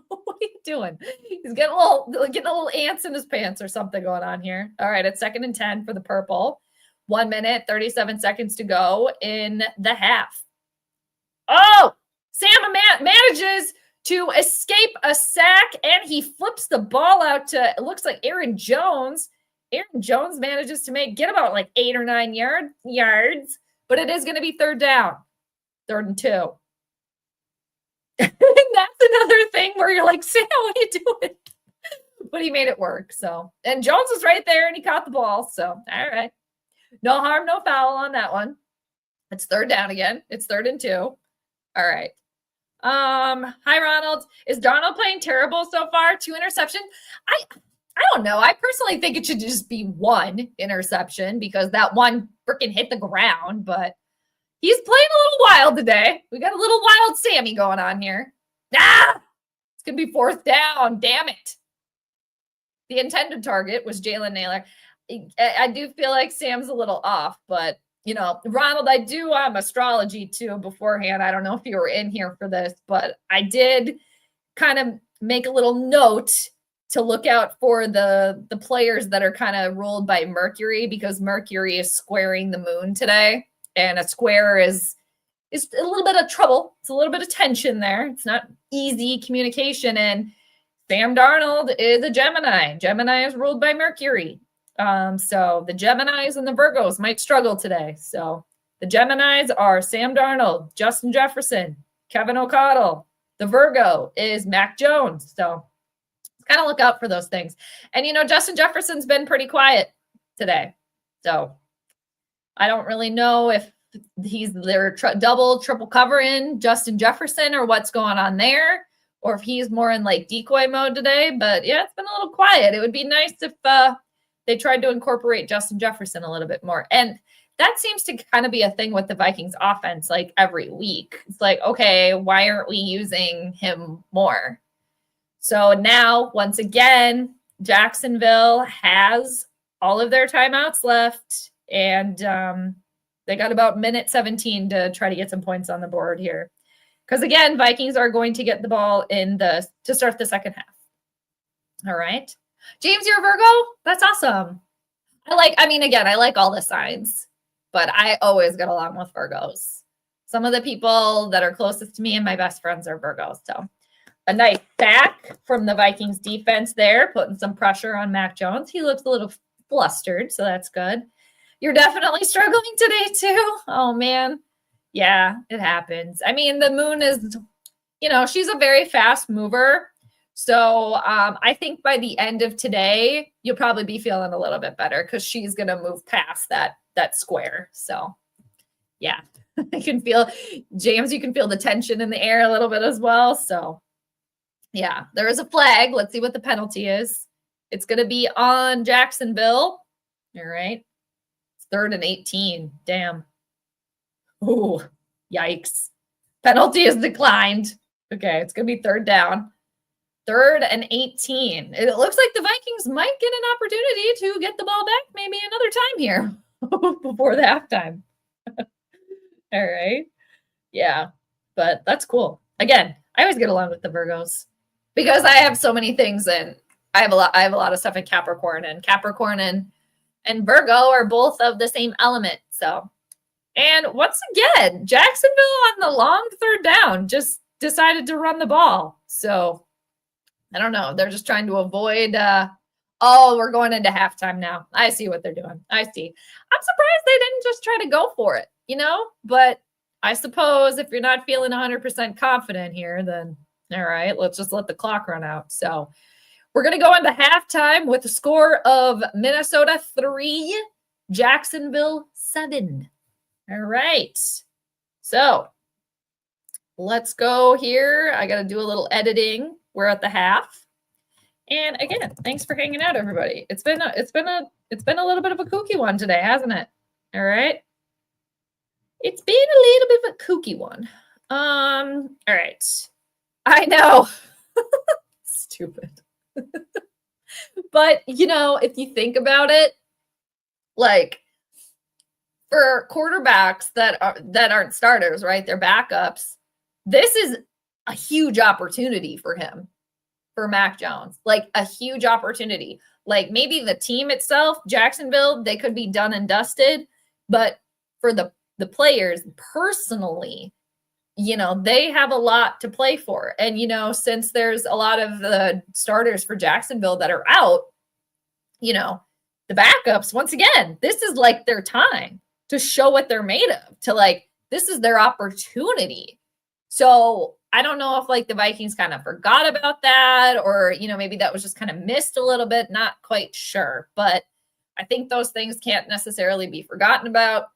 What are you doing? He's getting a little ants in his pants or something going on here. All right, it's 2nd and 10 for the purple. 1 minute, 37 seconds to go in the half. Oh, Sam manages to escape a sack, and he flips the ball out to, it looks like Aaron Jones. Aaron Jones manages to get about like 8 or 9 yards, but it is going to be 3rd down. 3rd and 2. And that's another thing where you're like, Sam, what are you doing? But he made it work. So, and Jones was right there and he caught the ball. So, all right. No harm, no foul on that one. It's 3rd down again. It's 3rd and 2. All right. Hi, Ronald. Is Darnold playing terrible so far? 2 interceptions? I don't know. I personally think it should just be 1 interception because that one freaking hit the ground. But He's playing a little wild today. We got a little wild Sammy going on here. It's going to be 4th down. Damn it. The intended target was Jalen Naylor. I do feel like Sam's a little off, but, Ronald, I do astrology too beforehand. I don't know if you were in here for this, but I did kind of make a little note to look out for the players that are kind of ruled by Mercury, because Mercury is squaring the moon today, and a square is a little bit of trouble. It's a little bit of tension there. It's not easy communication, and Sam Darnold is a Gemini. Gemini is ruled by Mercury. So the Geminis and the Virgos might struggle today. So the Geminis are Sam Darnold, Justin Jefferson, Kevin O'Connell. The Virgo is Mac Jones. So kind of look out for those things. And, Justin Jefferson's been pretty quiet today. So I don't really know if they're double, triple covering Justin Jefferson or what's going on there, or if he's more in like decoy mode today. But yeah, it's been a little quiet. It would be nice if they tried to incorporate Justin Jefferson a little bit more. And that seems to kind of be a thing with the Vikings offense, like every week. It's like, okay, why aren't we using him more? So now, once again, Jacksonville has all of their timeouts left, and they got about minute 17 to try to get some points on the board here. Because again, Vikings are going to get the ball to start the second half. All right. James, you're a Virgo? That's awesome. I like all the signs, but I always get along with Virgos. Some of the people that are closest to me and my best friends are Virgos. So a nice sack from the Vikings defense there, putting some pressure on Mac Jones. He looks a little flustered, so that's good. You're definitely struggling today too. Oh, man. Yeah, it happens. I mean, the moon is, she's a very fast mover. So I think by the end of today, you'll probably be feeling a little bit better because she's going to move past that square. So, yeah, I can feel, James, you can feel the tension in the air a little bit as well. So, yeah, there is a flag. Let's see what the penalty is. It's going to be on Jacksonville. All right. It's 3rd and 18. Damn. Oh, yikes. Penalty is declined. Okay, it's going to be 3rd down. 3rd and 18. It looks like the Vikings might get an opportunity to get the ball back maybe another time here before the halftime. All right. Yeah, but that's cool. Again, I always get along with the Virgos because I have so many things, and I have a lot of stuff in Capricorn, and Capricorn and Virgo are both of the same element. So, and once again, Jacksonville on the long 3rd down just decided to run the ball. So I don't know. They're just trying to avoid, we're going into halftime now. I see what they're doing. I see. I'm surprised they didn't just try to go for it, but I suppose if you're not feeling 100% confident here, then all right, let's just let the clock run out. So we're going to go into halftime with a score of Minnesota 3, Jacksonville 7. All right. So let's go here. I got to do a little editing. We're at the half. And again, thanks for hanging out, everybody. It's been a little bit of a kooky one today, hasn't it? All right. It's been a little bit of a kooky one. All right. I know. Stupid. But, if you think about it, like for quarterbacks that aren't starters, right? They're backups. This is a huge opportunity for him, for Mac Jones, like a huge opportunity. Like maybe the team itself, Jacksonville, they could be done and dusted, but for the players personally, they have a lot to play for. And, since there's a lot of the starters for Jacksonville that are out, the backups, once again, this is like their time to show what they're made of, this is their opportunity. So I don't know if the Vikings kind of forgot about that, or, maybe that was just kind of missed a little bit. Not quite sure, but I think those things can't necessarily be forgotten about.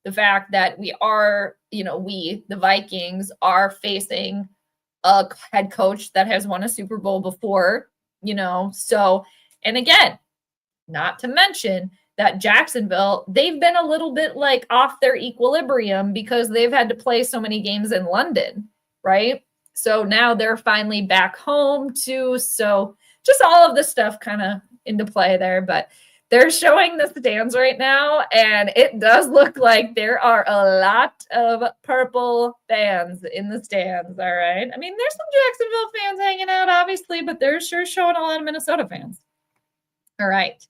The fact that we are, the Vikings are facing a head coach that has won a Super Bowl before, so, and again, not to mention that Jacksonville, they've been a little bit like off their equilibrium because they've had to play so many games in London, right? So now they're finally back home too. So just all of this stuff kind of into play there, but they're showing the stands right now, and it does look like there are a lot of purple fans in the stands, all right? I mean, there's some Jacksonville fans hanging out, obviously, but they're sure showing a lot of Minnesota fans. All right.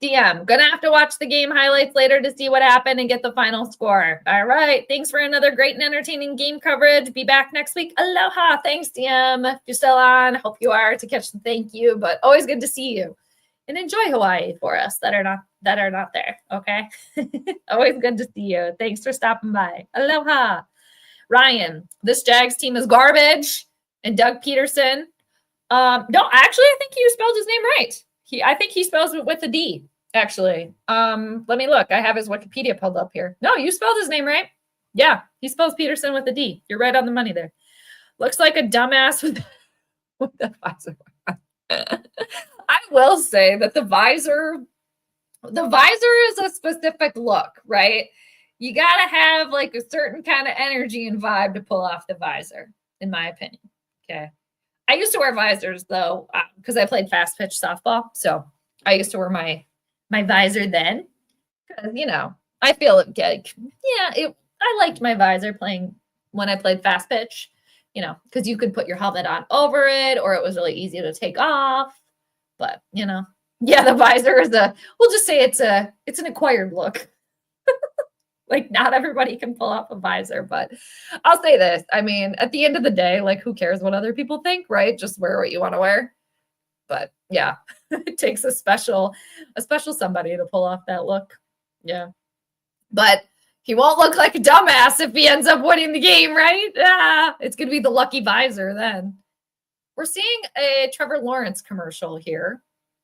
DM, gonna have to watch the game highlights later to see what happened and get the final score. All right. Thanks for another great and entertaining game coverage. Be back next week. Aloha. Thanks, DM. If you're still on, hope you are to catch the thank you, but always good to see you. And enjoy Hawaii for us that are not there. Okay. Always good to see you. Thanks for stopping by. Aloha. Ryan, this Jags team is garbage. And Doug Peterson. No, actually, I think you spelled his name right. I think he spells it with a D, actually. Let me look. I have his Wikipedia pulled up here. No, you spelled his name right. Yeah, he spells Peterson with a D. You're right on the money there. Looks like a dumbass with the visor. I will say that the visor is a specific look, right? You got to have like a certain kind of energy and vibe to pull off the visor, in my opinion. Okay. I used to wear visors though, because I played fast pitch softball. So I used to wear my visor then, because I feel it. I liked my visor playing when I played fast pitch, because you could put your helmet on over it, or it was really easy to take off. But the visor is we'll just say it's an acquired look. Like, not everybody can pull off a visor, but I'll say this. I mean, at the end of the day, like, who cares what other people think, right? Just wear what you want to wear. But yeah, it takes a special somebody to pull off that look. Yeah. But he won't look like a dumbass if he ends up winning the game, right? It's going to be the lucky visor then. We're seeing a Trevor Lawrence commercial here.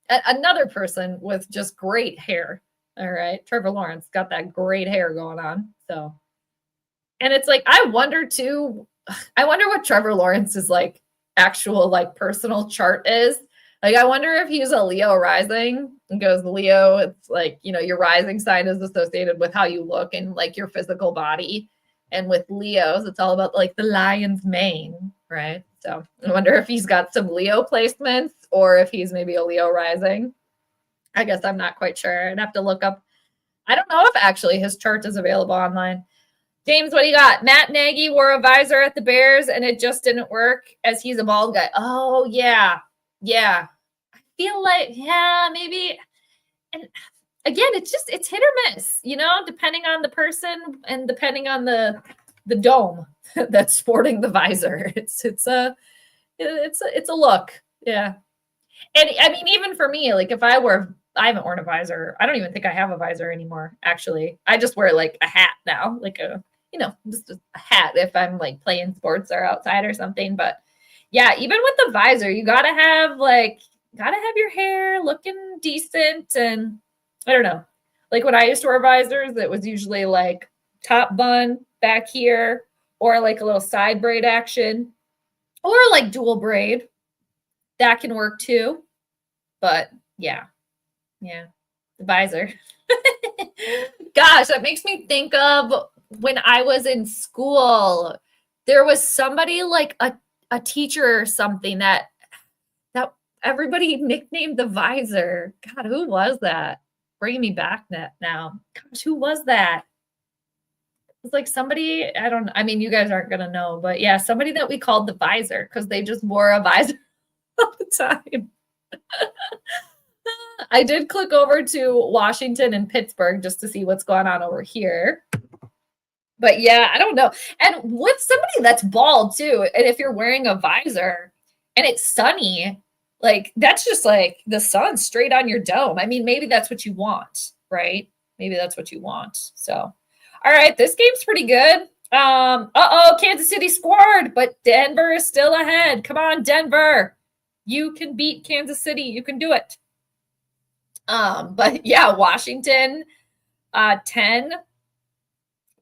Another person with just great hair. All right. Trevor Lawrence got that great hair going on. So, and it's like, I wonder what Trevor Lawrence's like actual like personal chart is. Like, I wonder if he's a Leo rising and goes, Leo, it's like, your rising sign is associated with how you look and like your physical body. And with Leos, it's all about like the lion's mane, right? So I wonder if he's got some Leo placements or if he's maybe a Leo rising. I guess I'm not quite sure. I'd have to look up. I don't know if actually his chart is available online. James, what do you got? Matt Nagy wore a visor at the Bears and it just didn't work as he's a bald guy. Oh, yeah. Yeah. I feel like, yeah, maybe. And again, it's hit or miss, depending on the person and depending on the dome that's sporting the visor. It's a look. Yeah. And I mean, even for me, like if I haven't worn a visor. I don't even think I have a visor anymore, actually. I just wear like a hat now, like just a hat if I'm like playing sports or outside or something. But yeah, even with the visor, you gotta have your hair looking decent. And I don't know, like when I used to wear visors, it was usually like top bun back here or like a little side braid action or like dual braid. That can work too. But yeah, the visor. Gosh, that makes me think of when I was in school. There was somebody like a teacher or something that everybody nicknamed the visor. God, who was that? Bringing me back now. Gosh, who was that? It was like somebody, you guys aren't going to know, but yeah, somebody that we called the visor because they just wore a visor all the time. I did click over to Washington and Pittsburgh just to see what's going on over here. But yeah, I don't know. And with somebody that's bald too, and if you're wearing a visor and it's sunny, like that's just like the sun straight on your dome. I mean, maybe that's what you want, right? Maybe that's what you want. So, all right, this game's pretty good. Kansas City scored, but Denver is still ahead. Come on, Denver. You can beat Kansas City. You can do it. But yeah, Washington 10,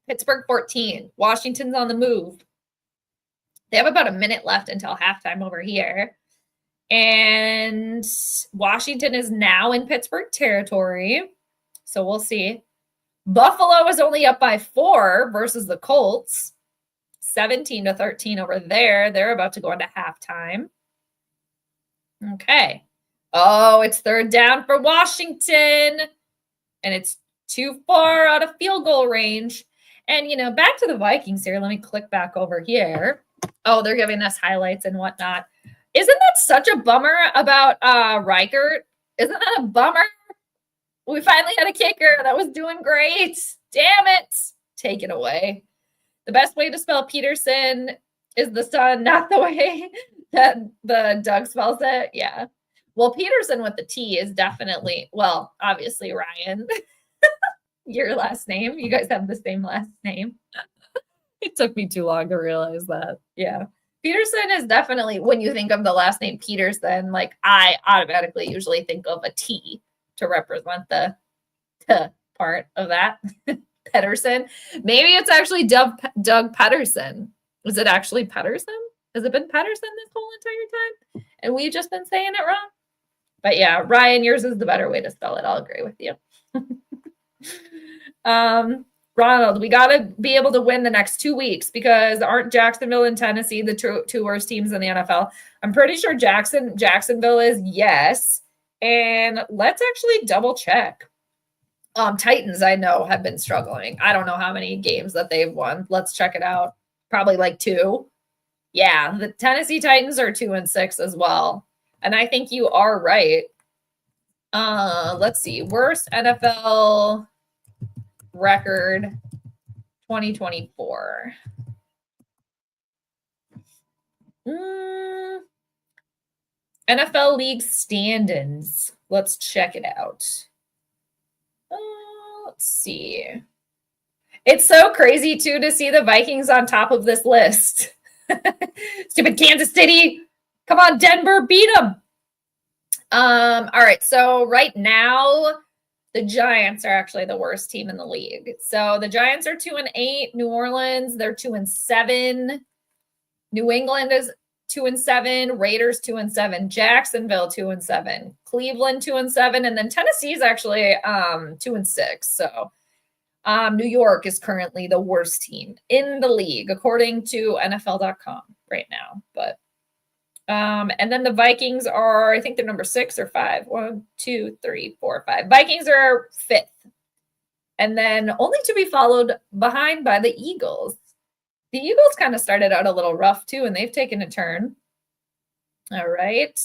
Pittsburgh 14. Washington's on the move. They have about a minute left until halftime over here. And Washington is now in Pittsburgh territory. So we'll see. Buffalo is only up by 4 versus the Colts. 17-13 over there. They're about to go into halftime. Okay. Oh, it's third down for Washington. And it's too far out of field goal range. And, back to the Vikings here. Let me click back over here. Oh, they're giving us highlights and whatnot. Isn't that such a bummer about Reichert? Isn't that a bummer? We finally had a kicker that was doing great. Damn it. Take it away. The best way to spell Peterson is the sun, not the way that the Doug spells it. Yeah. Well, Peterson with the T is definitely, well, obviously Ryan. Your last name. You guys have the same last name. It took me too long to realize that. Yeah. Peterson is definitely, when you think of the last name Peterson, like I automatically usually think of a T to represent the part of that. Pedersen. Maybe it's actually Doug Pedersen. Was it actually Pedersen? Has it been Pedersen this whole entire time? And we've just been saying it wrong? But yeah, Ryan, yours is the better way to spell it. I'll agree with you. Ronald, we got to be able to win the next 2 weeks because aren't Jacksonville and Tennessee the two worst teams in the NFL? I'm pretty sure Jacksonville is, yes. And let's actually double check. Titans, I know, have been struggling. I don't know how many games that they've won. Let's check it out. Probably like 2. Yeah, the Tennessee Titans are 2-6 as well. And I think you are right. Let's see. Worst NFL record 2024. NFL league standings. Let's check it out. Let's see. It's so crazy, too, to see the Vikings on top of this list. Stupid Kansas City. Come on, Denver, beat them. All right, so right now, the Giants are actually the worst team in the league. So the Giants are 2-8. New Orleans, they're 2-7. New England is 2-7. Raiders 2-7. Jacksonville 2-7. Cleveland 2-7, and then Tennessee is actually 2-6. So New York is currently the worst team in the league according to NFL.com right now. But and then the Vikings are, I think they're number 6 or 5. 1, 2, 3, 4, 5. Vikings are 5th. And then only to be followed behind by the Eagles. The Eagles kind of started out a little rough too, and they've taken a turn. All right.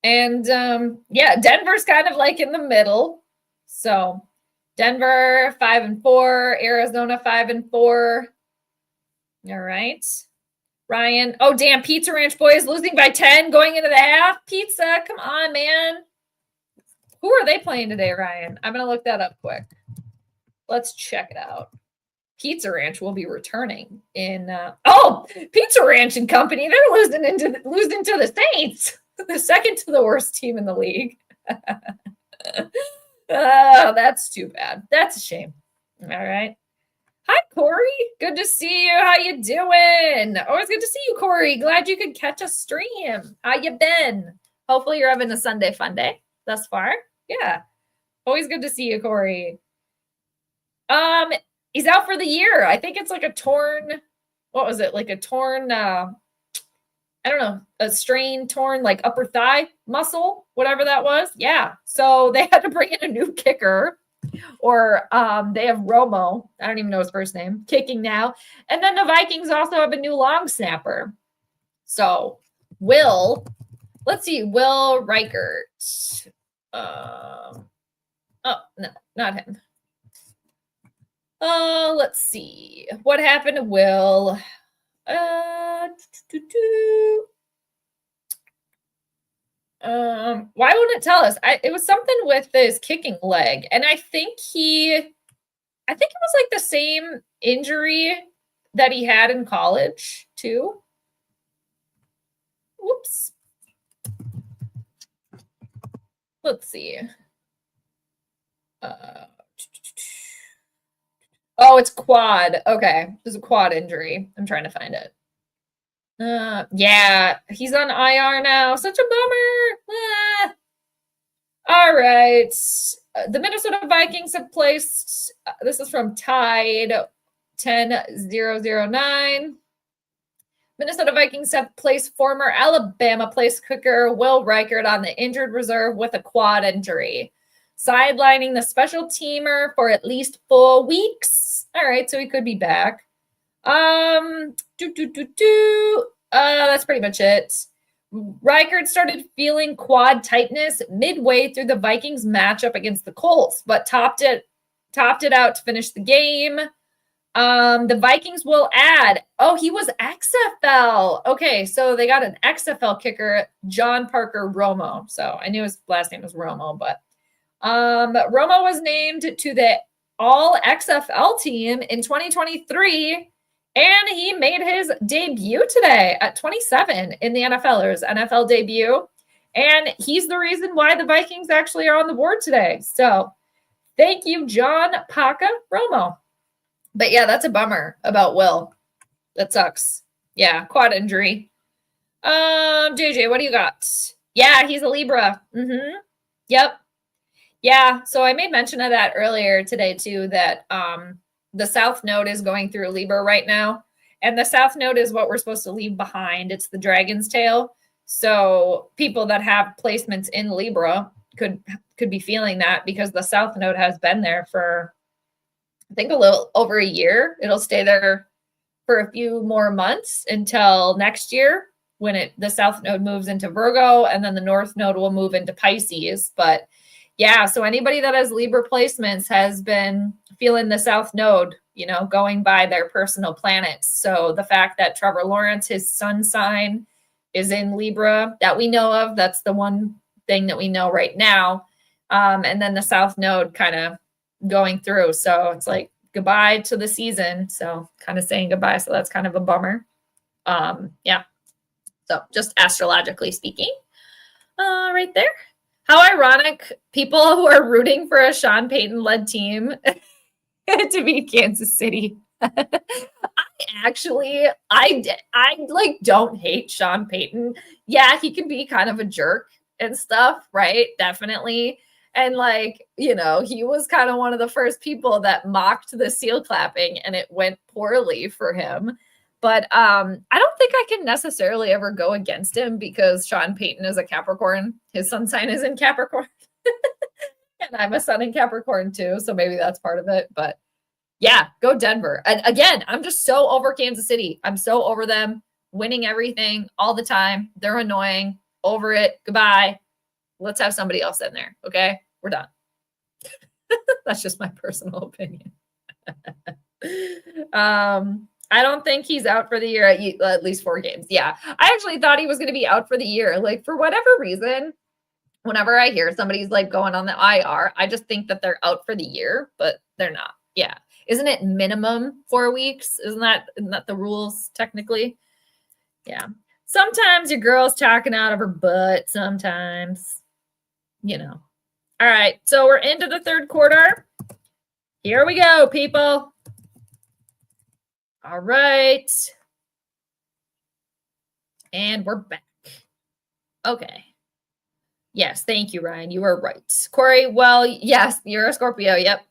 And yeah, Denver's kind of like in the middle. So Denver 5-4, Arizona 5-4. All right. Ryan. Oh, damn. Pizza Ranch boys losing by 10 going into the half. Pizza. Come on, man. Who are they playing today, Ryan? I'm going to look that up quick. Let's check it out. Pizza Ranch will be returning in Pizza Ranch and Company. They're losing to the Saints, the second to the worst team in the league. Oh, that's too bad. That's a shame. All right. Hi, Corey. Good to see you. How you doing? Always good to see you, Corey. Glad you could catch a stream. How you been? Hopefully you're having a Sunday fun day thus far. Yeah. Always good to see you, Corey. He's out for the year. I think it's like a torn, what was it? Like a torn, I don't know, a strained, torn, like upper thigh muscle, whatever that was. Yeah. So they had to bring in a new kicker. Or they have Romo, I don't even know his first name, kicking now. And then the Vikings also have a new long snapper. So Will Reichert. Oh, no, not him. Let's see. What happened to Will? Why wouldn't it tell us? It was something with his kicking leg. And I think it was like the same injury that he had in college too. Whoops. Let's see. Oh, it's quad. Okay. There's a quad injury. I'm trying to find it. Yeah, he's on IR now. Such a bummer. All right. the Minnesota Vikings have placed, this is from Tide 10009. Minnesota Vikings have placed former Alabama place kicker Will Reichert on the injured reserve with a quad injury, sidelining the special teamer for at least 4 weeks. All right, so he could be back. That's pretty much it. Reichert started feeling quad tightness midway through the Vikings matchup against the Colts, but topped it out to finish the game. The Vikings will add, he was XFL. Okay, so they got an XFL kicker, John Parker Romo. So I knew his last name was Romo, but Romo was named to the All XFL team in 2023, and he made his debut today at 27 in the NFL, or his NFL debut. And he's the reason why the Vikings actually are on the board today. So thank you, John Parker Romo. But yeah, that's a bummer about Will. That sucks. Yeah, quad injury. JJ, what do you got? Yeah, he's a Libra. Yep. Yeah, so I made mention of that earlier today too, that the South Node is going through Libra right now. And the South Node is what we're supposed to leave behind. It's the dragon's tail. So people that have placements in Libra could be feeling that, because the South Node has been there for, I think, a little over a year. It'll stay there for a few more months until next year, when the South Node moves into Virgo, and then the North Node will move into Pisces. But yeah, so anybody that has Libra placements has been feeling the South Node, going by their personal planets. So the fact that Trevor Lawrence, his sun sign, is in Libra that we know of, that's the one thing that we know right now. And then the South Node kind of going through. So it's like goodbye to the season. So kind of saying goodbye. So that's kind of a bummer. Yeah. So just astrologically speaking, right there. How ironic, people who are rooting for a Sean Payton-led team to beat Kansas City. I don't hate Sean Payton. Yeah, he can be kind of a jerk and stuff, right? Definitely. And he was kind of one of the first people that mocked the seal clapping, and it went poorly for him. But I don't think I can necessarily ever go against him, because Sean Payton is a Capricorn. His sun sign is in Capricorn. And I'm a sun in Capricorn too. So maybe that's part of it. But yeah, go Denver. And again, I'm just so over Kansas City. I'm so over them winning everything all the time. They're annoying. Over it. Goodbye. Let's have somebody else in there. Okay. We're done. That's just my personal opinion. I don't think he's out for the year at least 4 games. Yeah. I actually thought he was going to be out for the year. For whatever reason, whenever I hear somebody's going on the IR, I just think that they're out for the year, but they're not. Yeah. Isn't it minimum 4 weeks? Isn't that the rules technically? Yeah. Sometimes your girl's talking out of her butt. Sometimes, All right. So we're into the third quarter. Here we go, people. All right. And we're back. Okay. Yes. Thank you, Ryan. You were right. Corey, well, yes, you're a Scorpio. Yep.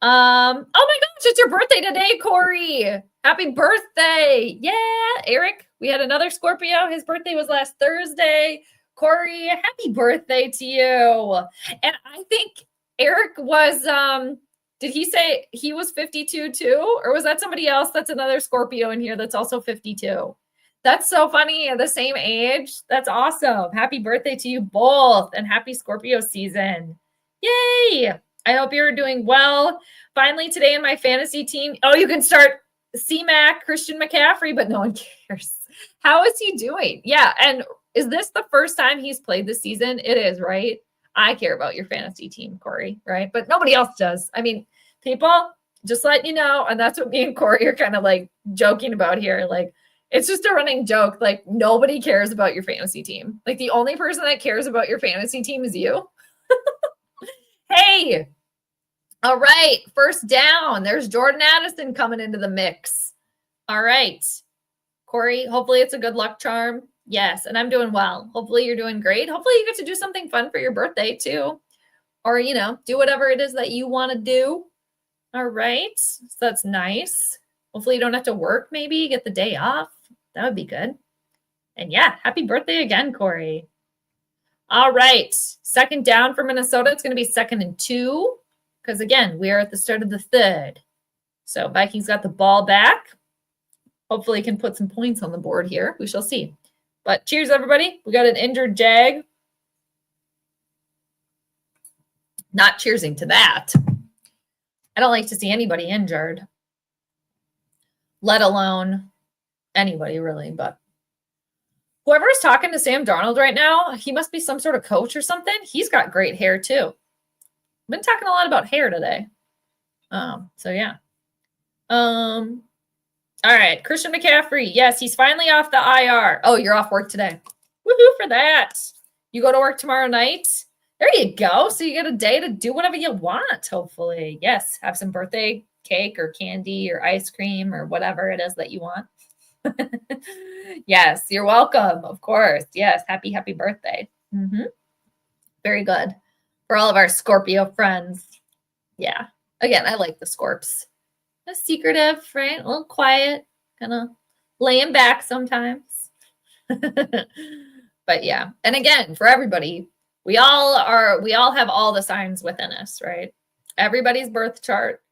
Oh my gosh, it's your birthday today, Corey. Happy birthday. Yeah. Eric, we had another Scorpio. His birthday was last Thursday. Corey, happy birthday to you. And I think Eric was, did he say he was 52 too? Or was that somebody else that's another Scorpio in here that's also 52? That's so funny. At the same age. That's awesome. Happy birthday to you both, and happy Scorpio season. Yay. I hope you're doing well. Finally, today in my fantasy team. Oh, you can start C-Mac, Christian McCaffrey, but no one cares. How is he doing? Yeah. And is this the first time he's played this season? It is, right? I care about your fantasy team, Corey, right? But nobody else does. I mean, people, just letting you know, and that's what me and Corey are kind of joking about here. It's just a running joke. Nobody cares about your fantasy team. The only person that cares about your fantasy team is you. Hey, all right. First down. There's Jordan Addison coming into the mix. All right. Corey, hopefully it's a good luck charm. Yes, and I'm doing well. Hopefully you're doing great. Hopefully you get to do something fun for your birthday too. or, do whatever it is that you want to do. All right. So that's nice. Hopefully you don't have to work, maybe get the day off. That would be good. And yeah, happy birthday again, Corey. All right. Second down for Minnesota. It's going to be 2nd and 2 because, again, we are at the start of the third. So Vikings got the ball back. Hopefully can put some points on the board here. We shall see. But cheers, everybody. We got an injured Jag. Not cheersing to that. I don't like to see anybody injured, let alone anybody really. But whoever is talking to Sam Darnold right now, he must be some sort of coach or something. He's got great hair too. I've been talking a lot about hair today. So yeah. All right, Christian McCaffrey. Yes, he's finally off the IR. Oh, you're off work today. Woohoo for that. You go to work tomorrow night? There you go. So you get a day to do whatever you want, hopefully. Yes, have some birthday cake or candy or ice cream or whatever it is that you want. Yes, you're welcome, of course. Yes, happy birthday. Very good. For all of our Scorpio friends. Yeah. Again, I like the Scorps. Secretive, right? A little quiet, kind of laying back sometimes. But yeah. And again, for everybody, we all have all the signs within us, right? Everybody's birth chart,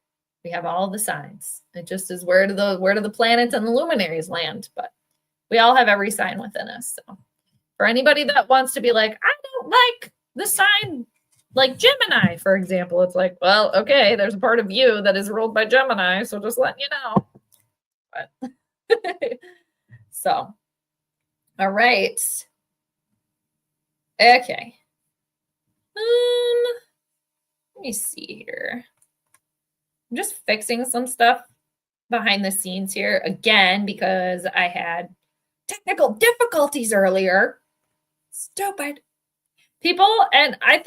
we have all the signs. It just is where do the planets and the luminaries land, but we all have every sign within us. So for anybody that wants to be like, I don't like the sign like Gemini, for example, it's like, well, okay, there's a part of you that is ruled by Gemini, so just letting you know. But so, all right. Okay. Let me see here. I'm just fixing some stuff behind the scenes here again because I had technical difficulties earlier. Stupid people. And I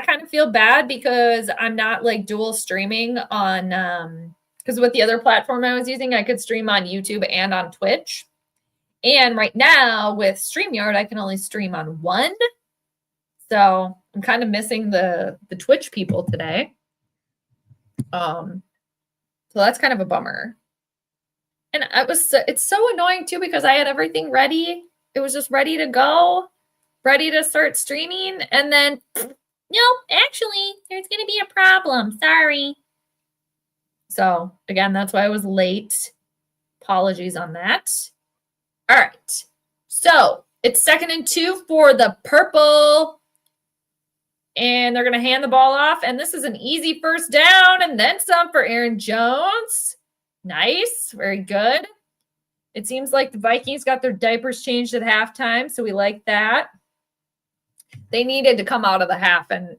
kind of feel bad because I'm not like dual streaming on, because with the other platform I was using, I could stream on YouTube and on Twitch. And right now with StreamYard, I can only stream on one. So I'm kind of missing the Twitch people today. So that's kind of a bummer. And it's so annoying too because I had everything ready. It was just ready to go, ready to start streaming. And then, nope, actually, there's going to be a problem. Sorry. So again, that's why I was late. Apologies on that. All right. So it's 2nd and 2 for the purple. And they're going to hand the ball off. And this is an easy first down and then some for Aaron Jones. Nice. Very good. It seems like the Vikings got their diapers changed at halftime, so we like that. They needed to come out of the half and,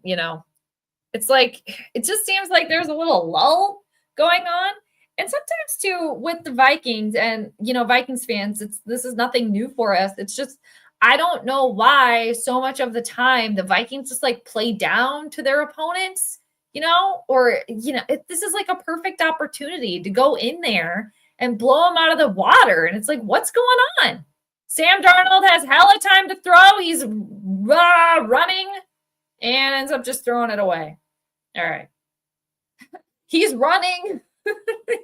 it's like, it just seems like there's a little lull going on. And sometimes too with the Vikings and, Vikings fans, this is nothing new for us. It's just, I don't know why so much of the time the Vikings just like play down to their opponents, this is like a perfect opportunity to go in there and blow them out of the water. And it's like, what's going on? Sam Darnold has hella time to throw. He's running and ends up just throwing it away. All right. He's running.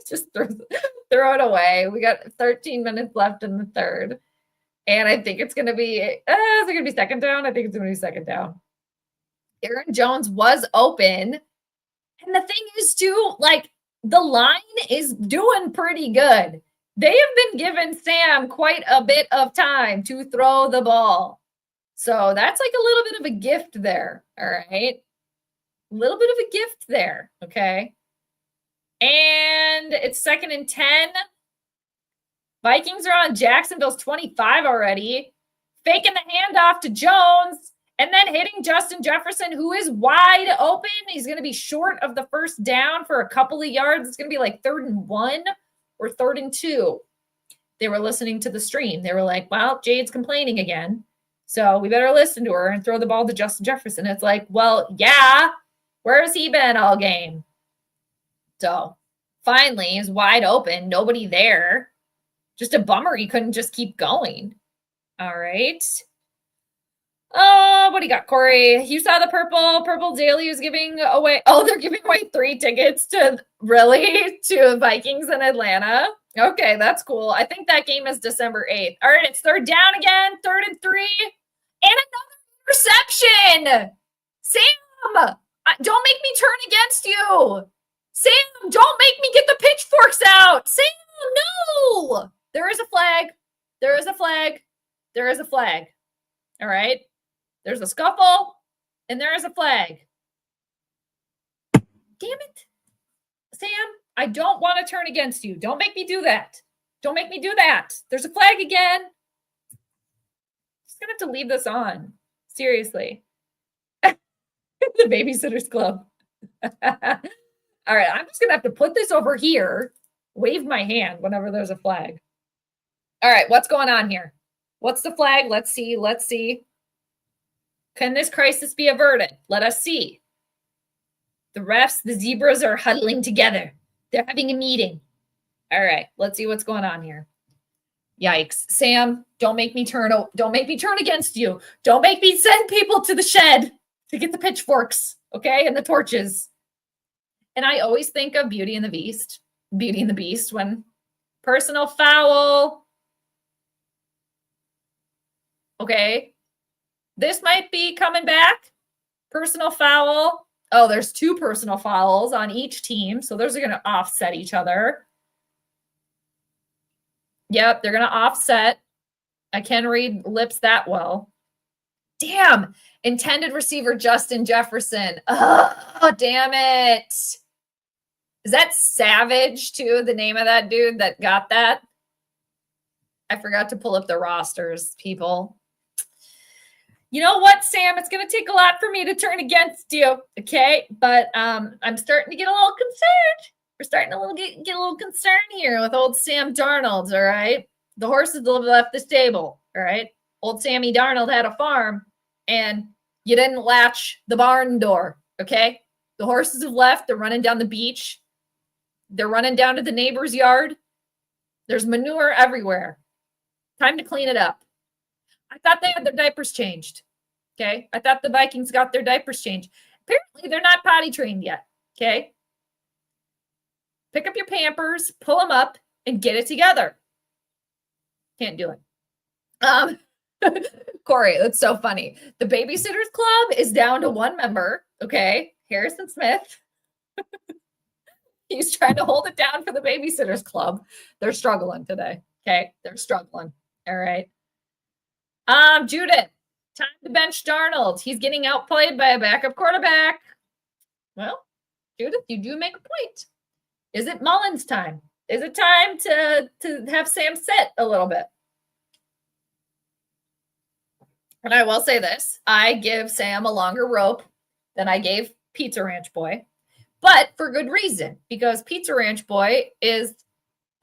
Just throw it away. We got 13 minutes left in the third. And I think it's going to be, is it going to be 2nd down? I think it's going to be 2nd down. Aaron Jones was open. And the thing is too, like the line is doing pretty good. They have been giving Sam quite a bit of time to throw the ball. So that's like a little bit of a gift there. All right. A little bit of a gift there. Okay. And it's 2nd and 10. Vikings are on Jacksonville's 25 already. Faking the handoff to Jones and then hitting Justin Jefferson, who is wide open. He's going to be short of the first down for a couple of yards. It's going to be like 3rd and 1 or 3rd and 2. They were listening to the stream. They were like, well, Jade's complaining again, so we better listen to her and throw the ball to Justin Jefferson. It's like, well, yeah, where's he been all game? So finally, he's wide open. Nobody there. Just a bummer he couldn't just keep going. All right. Oh, what do you got, Corey? You saw the Purple Daily is giving away. Oh, they're giving away 3 tickets to Vikings in Atlanta. Okay, that's cool. I think that game is December 8th. All right, it's 3rd down again, 3rd and 3, and another interception. Sam, don't make me turn against you. Sam, don't make me get the pitchforks out. Sam, no. There is a flag. There is a flag. There is a flag. All right. There's a scuffle, and there is a flag. Damn it. Sam, I don't want to turn against you. Don't make me do that. Don't make me do that. There's a flag again. I'm just going to have to leave this on. Seriously. The Babysitter's Club. All right, I'm just going to have to put this over here, wave my hand whenever there's a flag. All right, what's going on here? What's the flag? Let's see. Let's see. Can this crisis be averted? Let us see. The refs, the zebras are huddling together. They're having a meeting. All right, let's see what's going on here. Yikes. Sam, don't make me turn against you. Don't make me send people to the shed to get the pitchforks, okay, and the torches. And I always think of Beauty and the Beast when personal foul. Okay. This might be coming back. Personal foul. Oh, there's 2 personal fouls on each team. So those are going to offset each other. Yep, they're going to offset. I can read lips that well. Damn. Intended receiver Justin Jefferson. Oh, damn it. Is that Savage, too, the name of that dude that got that? I forgot to pull up the rosters, people. You know what, Sam? It's going to take a lot for me to turn against you, okay? But I'm starting to get a little concerned. We're starting to get a little concerned here with old Sam Darnold, all right? The horses have left the stable, all right? Old Sammy Darnold had a farm, and you didn't latch the barn door, okay? The horses have left. They're running down the beach. They're running down to the neighbor's yard. There's manure everywhere. Time to clean it up. I thought they had their diapers changed. Okay. I thought the Vikings got their diapers changed. Apparently, they're not potty trained yet. Okay. Pick up your Pampers, pull them up, and get it together. Can't do it. Corey, that's so funny. The Babysitters Club is down to 1 member. Okay. Harrison Smith. He's trying to hold it down for the Babysitters Club. They're struggling today. Okay. They're struggling. All right. Judith, time to bench Darnold. He's getting outplayed by a backup quarterback. Well, Judith, you do make a point. Is it Mullins time? Is it time to have Sam sit a little bit? And I will say this. I give Sam a longer rope than I gave Pizza Ranch Boy, but for good reason, because Pizza Ranch Boy is,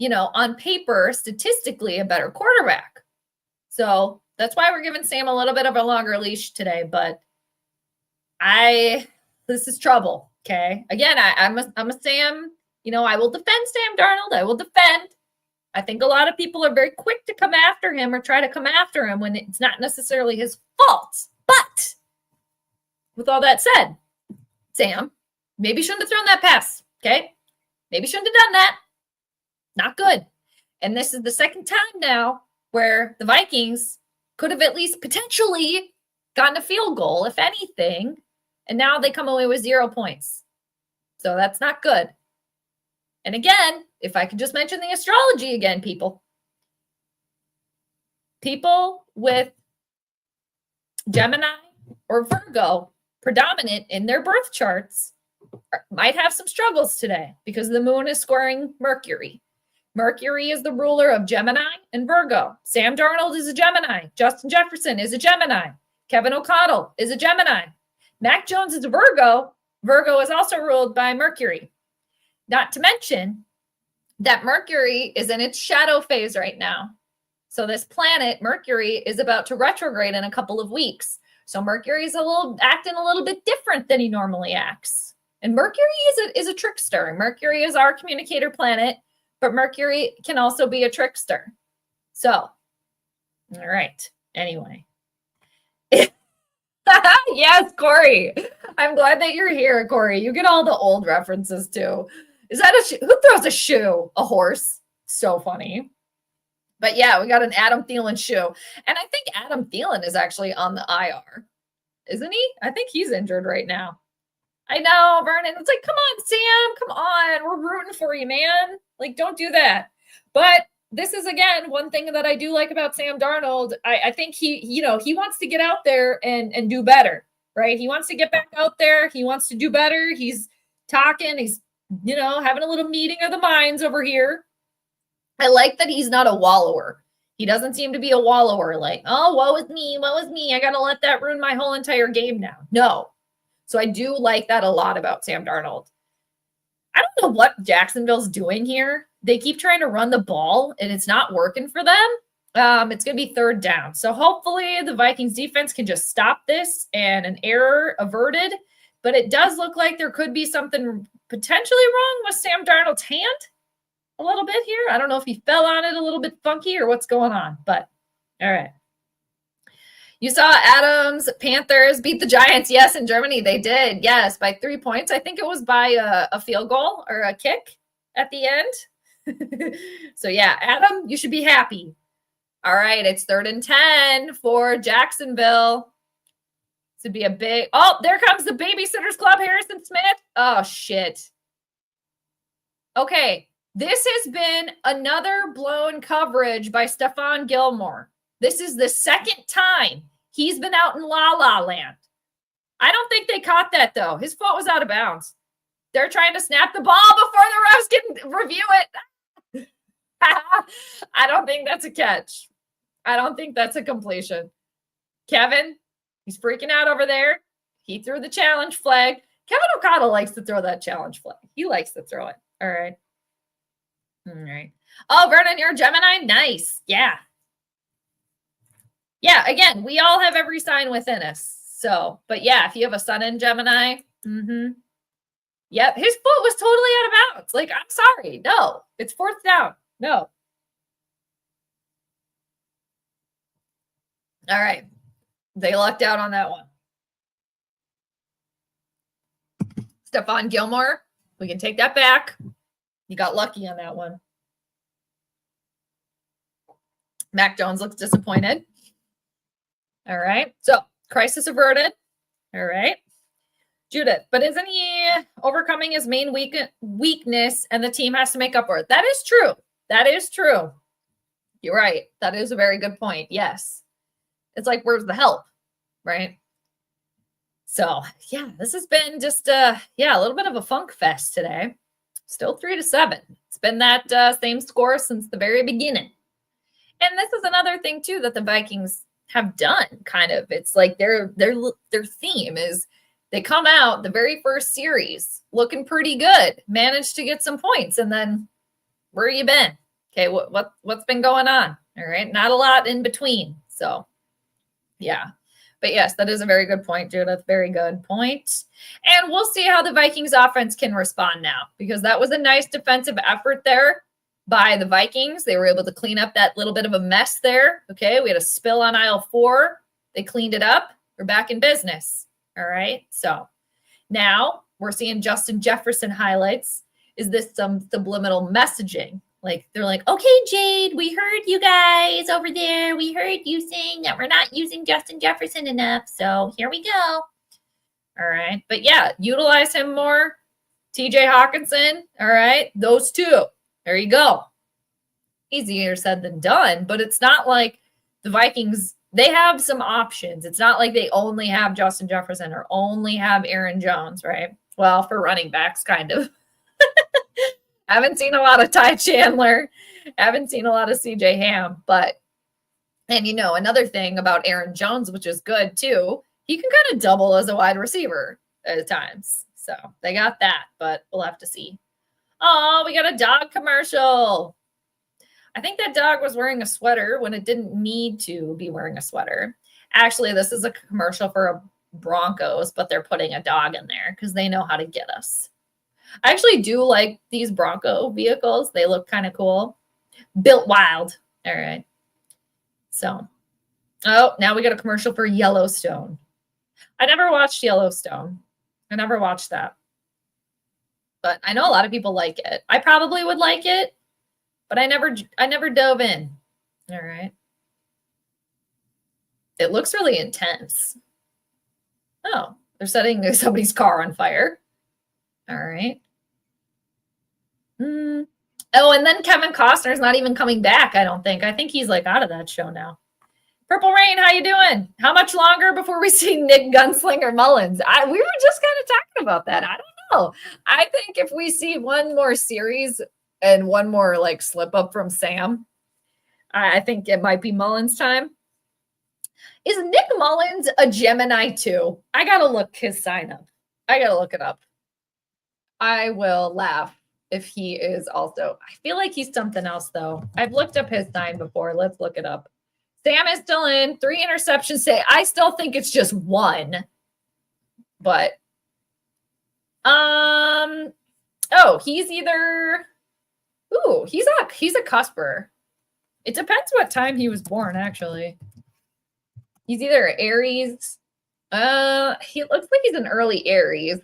on paper, statistically a better quarterback. So that's why we're giving Sam a little bit of a longer leash today, but this is trouble. Okay. Again, I'm a Sam, I will defend Sam Darnold. I will defend. I think a lot of people are very quick to come after him or try to come after him when it's not necessarily his fault. But with all that said, Sam, maybe shouldn't have thrown that pass. Okay. Maybe shouldn't have done that. Not good. And this is the second time now where the Vikings could have at least potentially gotten a field goal, if anything. And now they come away with 0 points. So that's not good. And again, if I could just mention the astrology again, people with Gemini or Virgo predominant in their birth charts might have some struggles today because the moon is squaring Mercury. Mercury is the ruler of Gemini and Virgo. Sam Darnold is a Gemini. Justin Jefferson is a Gemini. Kevin O'Connell is a Gemini. Mac Jones is a Virgo. Virgo is also ruled by Mercury. Not to mention that Mercury is in its shadow phase right now. So this planet, Mercury, is about to retrograde in a couple of weeks. So Mercury is acting a little bit different than he normally acts. And Mercury is a trickster. Mercury is our communicator planet, but Mercury can also be a trickster. So, all right. Anyway. Yes, Corey. I'm glad that you're here, Corey. You get all the old references too. Is that a shoe? Who throws a shoe? A horse. So funny. But yeah, we got an Adam Thielen shoe. And I think Adam Thielen is actually on the IR. Isn't he? I think he's injured right now. I know, Vernon. It's like, come on, Sam. Come on. We're rooting for you, man. Like, don't do that. But this is, again, one thing that I do like about Sam Darnold. I think he wants to get out there and do better, right? He wants to get back out there. He wants to do better. He's talking. He's, having a little meeting of the minds over here. I like that he's not a wallower. He doesn't seem to be a wallower, like, oh, woe is me. I got to let that ruin my whole entire game now. No. So I do like that a lot about Sam Darnold. I don't know what Jacksonville's doing here. They keep trying to run the ball, and it's not working for them. It's going to be 3rd down. So hopefully the Vikings defense can just stop this and an error averted. But it does look like there could be something potentially wrong with Sam Darnold's hand a little bit here. I don't know if he fell on it a little bit funky or what's going on, but all right. You saw Adams Panthers beat the Giants. Yes, in Germany they did. Yes, by 3 points. I think it was by a field goal or a kick at the end. So yeah, Adam, you should be happy. All right, it's 3rd and 10 for Jacksonville. This would be a big. Oh, there comes the Babysitters Club, Harrison Smith. Oh shit. Okay, this has been another blown coverage by Stephon Gilmore. This is the 2nd time he's been out in La La Land. I don't think they caught that, though. His foot was out of bounds. They're trying to snap the ball before the refs can review it. I don't think that's a catch. I don't think that's a completion. Kevin, he's freaking out over there. He threw the challenge flag. Kevin O'Connell likes to throw that challenge flag. He likes to throw it. All right. All right. Oh, Vernon, you're a Gemini? Nice. Yeah. Yeah, again, we all have every sign within us. So, but yeah, if you have a sun in Gemini, yep, his foot was totally out of bounds. Like, I'm sorry. No, it's 4th down. No. All right. They lucked out on that one. Stephon Gilmore, we can take that back. You got lucky on that one. Mac Jones looks disappointed. All right. So, crisis averted. All right. Judith, but isn't he overcoming his main weakness and the team has to make up for it? That is true. That is true. You're right. That is a very good point. Yes. It's like, where's the help? Right? So, yeah, this has been just, a little bit of a funk fest today. Still 3-7. It's been that same score since the very beginning. And this is another thing, too, that the Vikings have done, kind of. It's like their theme is they come out the very first series looking pretty good, managed to get some points, and then where you been? Okay, what's been going on? All right, not a lot in between. So, yeah. But yes, that is a very good point, Judith. Very good point. And we'll see how the Vikings offense can respond now, because that was a nice defensive effort there by the Vikings. They were able to clean up that little bit of a mess there. Okay, we had a spill on aisle 4. They cleaned it up. We're back in business. All right, so now we're seeing Justin Jefferson highlights. Is this some subliminal messaging? Like, they're like, okay, Jade, we heard you guys over there. We heard you saying that we're not using Justin Jefferson enough. So here we go. All right. But yeah, utilize him more. TJ Hawkinson. All right. Those two. There you go. Easier said than done. But it's not like the Vikings, they have some options. It's not like they only have Justin Jefferson or only have Aaron Jones, right? Well, for running backs, kind of. Haven't seen a lot of Ty Chandler. Haven't seen a lot of CJ Ham. But, and another thing about Aaron Jones, which is good too, he can kind of double as a wide receiver at times. So they got that, but we'll have to see. Oh, we got a dog commercial. I think that dog was wearing a sweater when it didn't need to be wearing a sweater. Actually, this is a commercial for a Broncos, but they're putting a dog in there because they know how to get us. I actually do like these Bronco vehicles. They look kind of cool. Built wild. All right. So, now we got a commercial for Yellowstone. I never watched Yellowstone. I never watched that. But I know a lot of people like it. I probably would like it, but I never dove in. All right. It looks really intense. Oh, they're setting somebody's car on fire. All right. Oh, and then Kevin Costner's not even coming back, I don't think. I think he's like out of that show now. Purple Rain, how you doing? How much longer before we see Nick Gunslinger Mullins? We were just kind of talking about that. I don't know. I think if we see one more series and one more like slip up from Sam, I think it might be Mullins time. Is Nick Mullins a Gemini too? I got to look his sign up. I got to look it up. I will laugh if he is also. I feel like he's something else though. I've looked up his sign before. Let's look it up. Sam is still in 3 interceptions. I still think it's just 1, but oh, he's either. Ooh, he's a cusper. It depends what time he was born, actually. He's either Aries. He looks like he's an early Aries.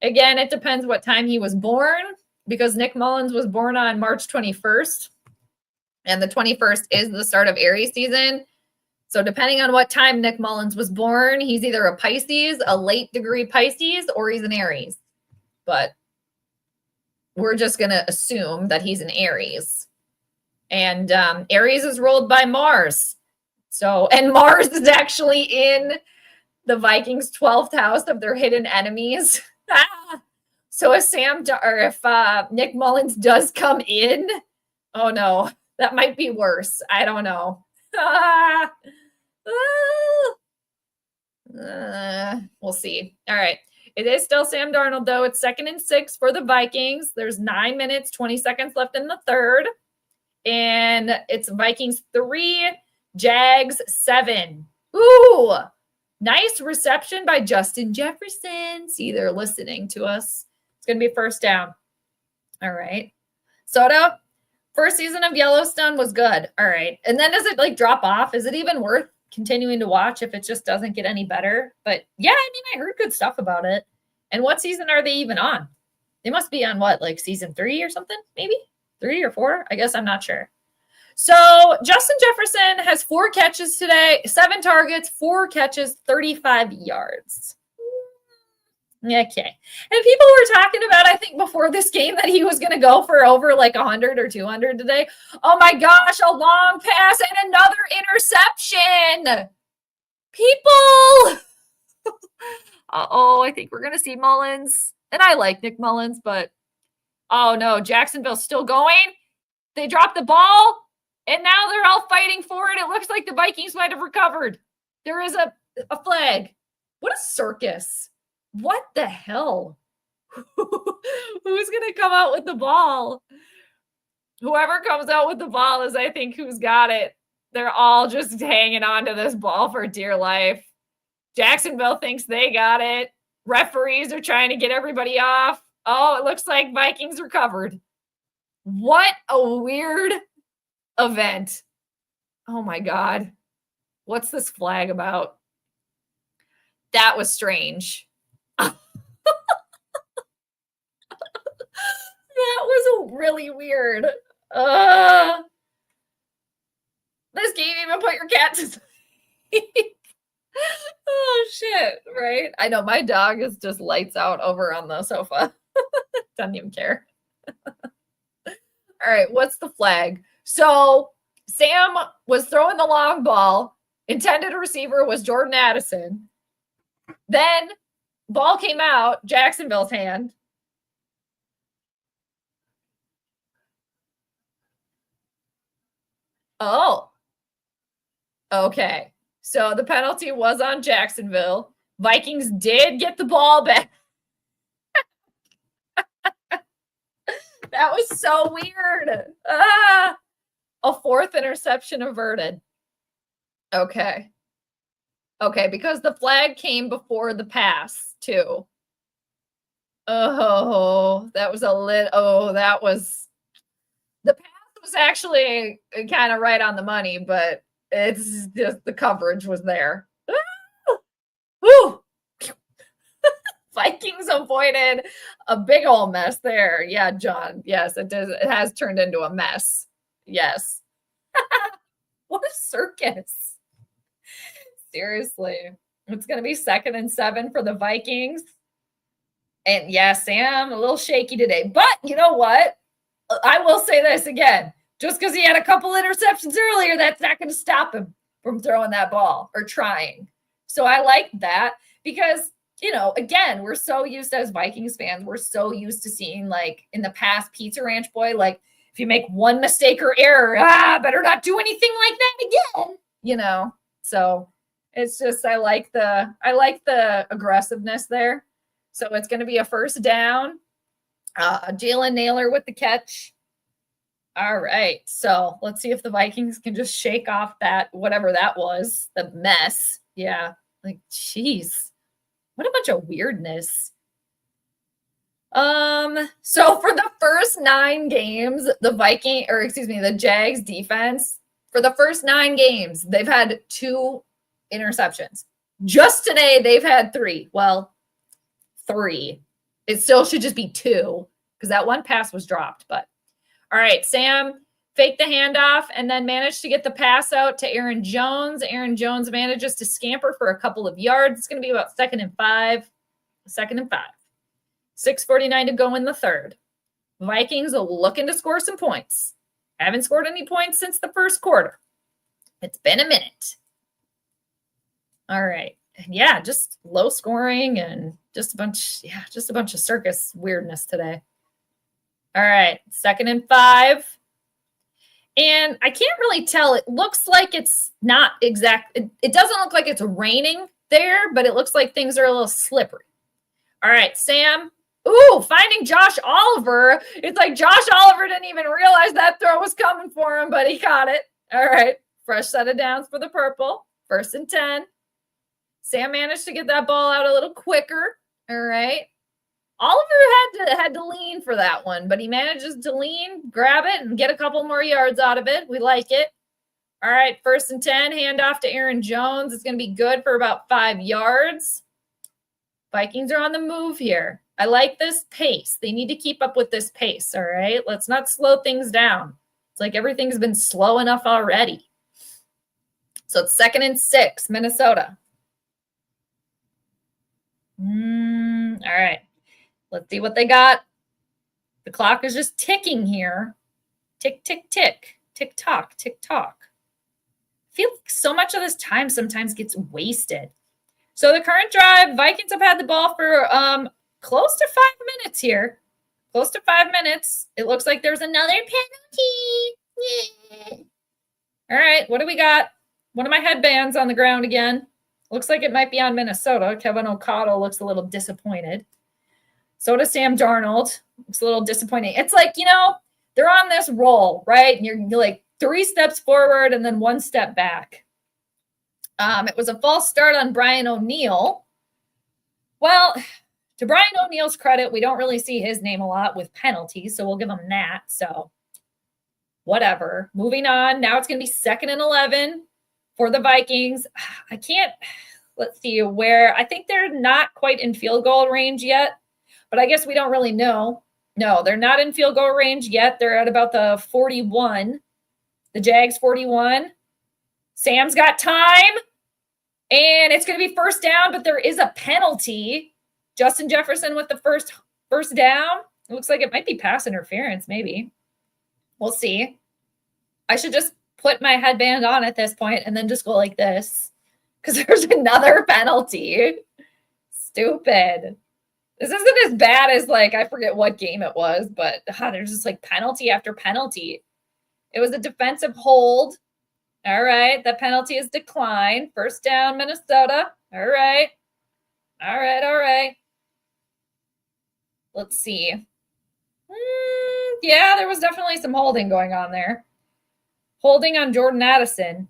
Again, it depends what time he was born, because Nick Mullins was born on March 21st. And the 21st is the start of Aries season. So depending on what time Nick Mullins was born, he's either a Pisces, a late degree Pisces, or he's an Aries. But we're just going to assume that he's an Aries. And Aries is ruled by Mars. And Mars is actually in the Vikings' 12th house of their hidden enemies. So if Nick Mullins does come in, oh no. That might be worse. I don't know. We'll see. All right. It is still Sam Darnold, though. It's 2nd and 6 for the Vikings. There's 9 minutes, 20 seconds left in the third. And it's Vikings 3, Jags 7. Ooh, nice reception by Justin Jefferson. See, they're listening to us. It's going to be first down. All right. Soto. First season of Yellowstone was good. All right. And then does it like drop off? Is it even worth continuing to watch if it just doesn't get any better? But yeah, I mean, I heard good stuff about it. And what season are they even on? They must be on what, like season 3 or something? Maybe 3 or 4? I guess I'm not sure. So Justin Jefferson has 4 catches today, 7 targets, 4 catches, 35 yards. Okay. And people were talking about, I think, before this game that he was going to go for over like 100 or 200 today. Oh my gosh, a long pass and another interception. People. I think we're going to see Mullins. And I like Nick Mullins, but oh no, Jacksonville's still going. They dropped the ball, and now they're all fighting for it. It looks like the Vikings might have recovered. There is a flag. What a circus. What the hell? Who's going to come out with the ball? Whoever comes out with the ball is, I think, who's got it. They're all just hanging on to this ball for dear life. Jacksonville thinks they got it. Referees are trying to get everybody off. Oh, it looks like Vikings recovered. What a weird event. Oh, my God. What's this flag about? That was strange. That was really weird. This can't even put your cat to sleep. Oh, shit, right? I know, my dog is just lights out over on the sofa. Doesn't even care. All right, what's the flag? So Sam was throwing the long ball. Intended receiver was Jordan Addison. Then ball came out, Jacksonville's hand. Oh, okay. So the penalty was on Jacksonville. Vikings did get the ball back. That was so weird. A 4th interception averted. Okay. Okay, because the flag came before the pass, too. Oh, that was the pass was actually kind of right on the money, but it's just the coverage was there. Whew. Vikings avoided a big old mess there. Yeah, John. Yes, it does. It has turned into a mess. Yes. What a circus. Seriously. It's going to be 2nd and 7 for the Vikings. And yeah, Sam, a little shaky today. But you know what? I will say this again. Just because he had a couple interceptions earlier, that's not going to stop him from throwing that ball or trying. So I like that because, you know, again, we're so used as Vikings fans, we're so used to seeing, like, in the past, Pizza Ranch Boy, like, if you make one mistake or error, better not do anything like that again, you know? So it's just, I like the aggressiveness there. So it's going to be a first down. Jalen Naylor with the catch. All right. So let's see if the Vikings can just shake off that, whatever that was, the mess. Yeah. Like, geez, what a bunch of weirdness. So for the first 9 games, the Jags defense, for the first 9 games, they've had 2 interceptions. Just today, they've had 3. Well, 3. It still should just be 2 because that one pass was dropped. But all right, Sam faked the handoff and then managed to get the pass out to Aaron Jones. Aaron Jones manages to scamper for a couple of yards. It's going to be about 2nd and 5. 2nd and 5. 6:49 to go in the third. Vikings are looking to score some points. Haven't scored any points since the first quarter. It's been a minute. All right. Yeah, just low scoring and just a bunch of circus weirdness today. All right, 2nd and 5. And I can't really tell. It looks like it's not exact. It doesn't look like it's raining there, but it looks like things are a little slippery. All right, Sam. Ooh, finding Josh Oliver. It's like Josh Oliver didn't even realize that throw was coming for him, but he caught it. All right, fresh set of downs for the purple. 1st and 10. Sam managed to get that ball out a little quicker. All right. Oliver had to lean for that one, but he manages to lean, grab it, and get a couple more yards out of it. We like it. All right, 1st and 10, handoff to Aaron Jones. It's going to be good for about 5 yards. Vikings are on the move here. I like this pace. They need to keep up with this pace, all right? Let's not slow things down. It's like everything's been slow enough already. So it's 2nd and 6, Minnesota. All right. Let's see what they got. The clock is just ticking here. Tick, tick, tick. Tick, tock, tick, tock. I feel like so much of this time sometimes gets wasted. So the current drive, Vikings have had the ball for close to 5 minutes here. Close to 5 minutes. It looks like there's another penalty. Yeah. All right, what do we got? One of my headbands on the ground again. Looks like it might be on Minnesota. Kevin O'Connell looks a little disappointed. So does Sam Darnold. Looks a little disappointing. It's like, you know, they're on this roll, right? And you're like 3 steps forward and then 1 step back. It was a false start on Brian O'Neill. Well, to Brian O'Neill's credit, we don't really see his name a lot with penalties, so we'll give him that. So whatever. Moving on. Now it's going to be 2nd and 11 for the Vikings. Let's see where. I think they're not quite in field goal range yet, but I guess we don't really know. No, they're not in field goal range yet. They're at about the 41. The Jags 41. Sam's got time. And it's going to be 1st down, but there is a penalty. Justin Jefferson with the first down. It looks like it might be pass interference, maybe. We'll see. I should just put my headband on at this point and then just go like this because there's another penalty. Stupid. This isn't as bad as, like, I forget what game it was, but there's just like penalty after penalty. It was a defensive hold. All right, the penalty is declined. 1st down, Minnesota. All right. Let's see. Yeah, there was definitely some holding going on there. Holding on Jordan Addison.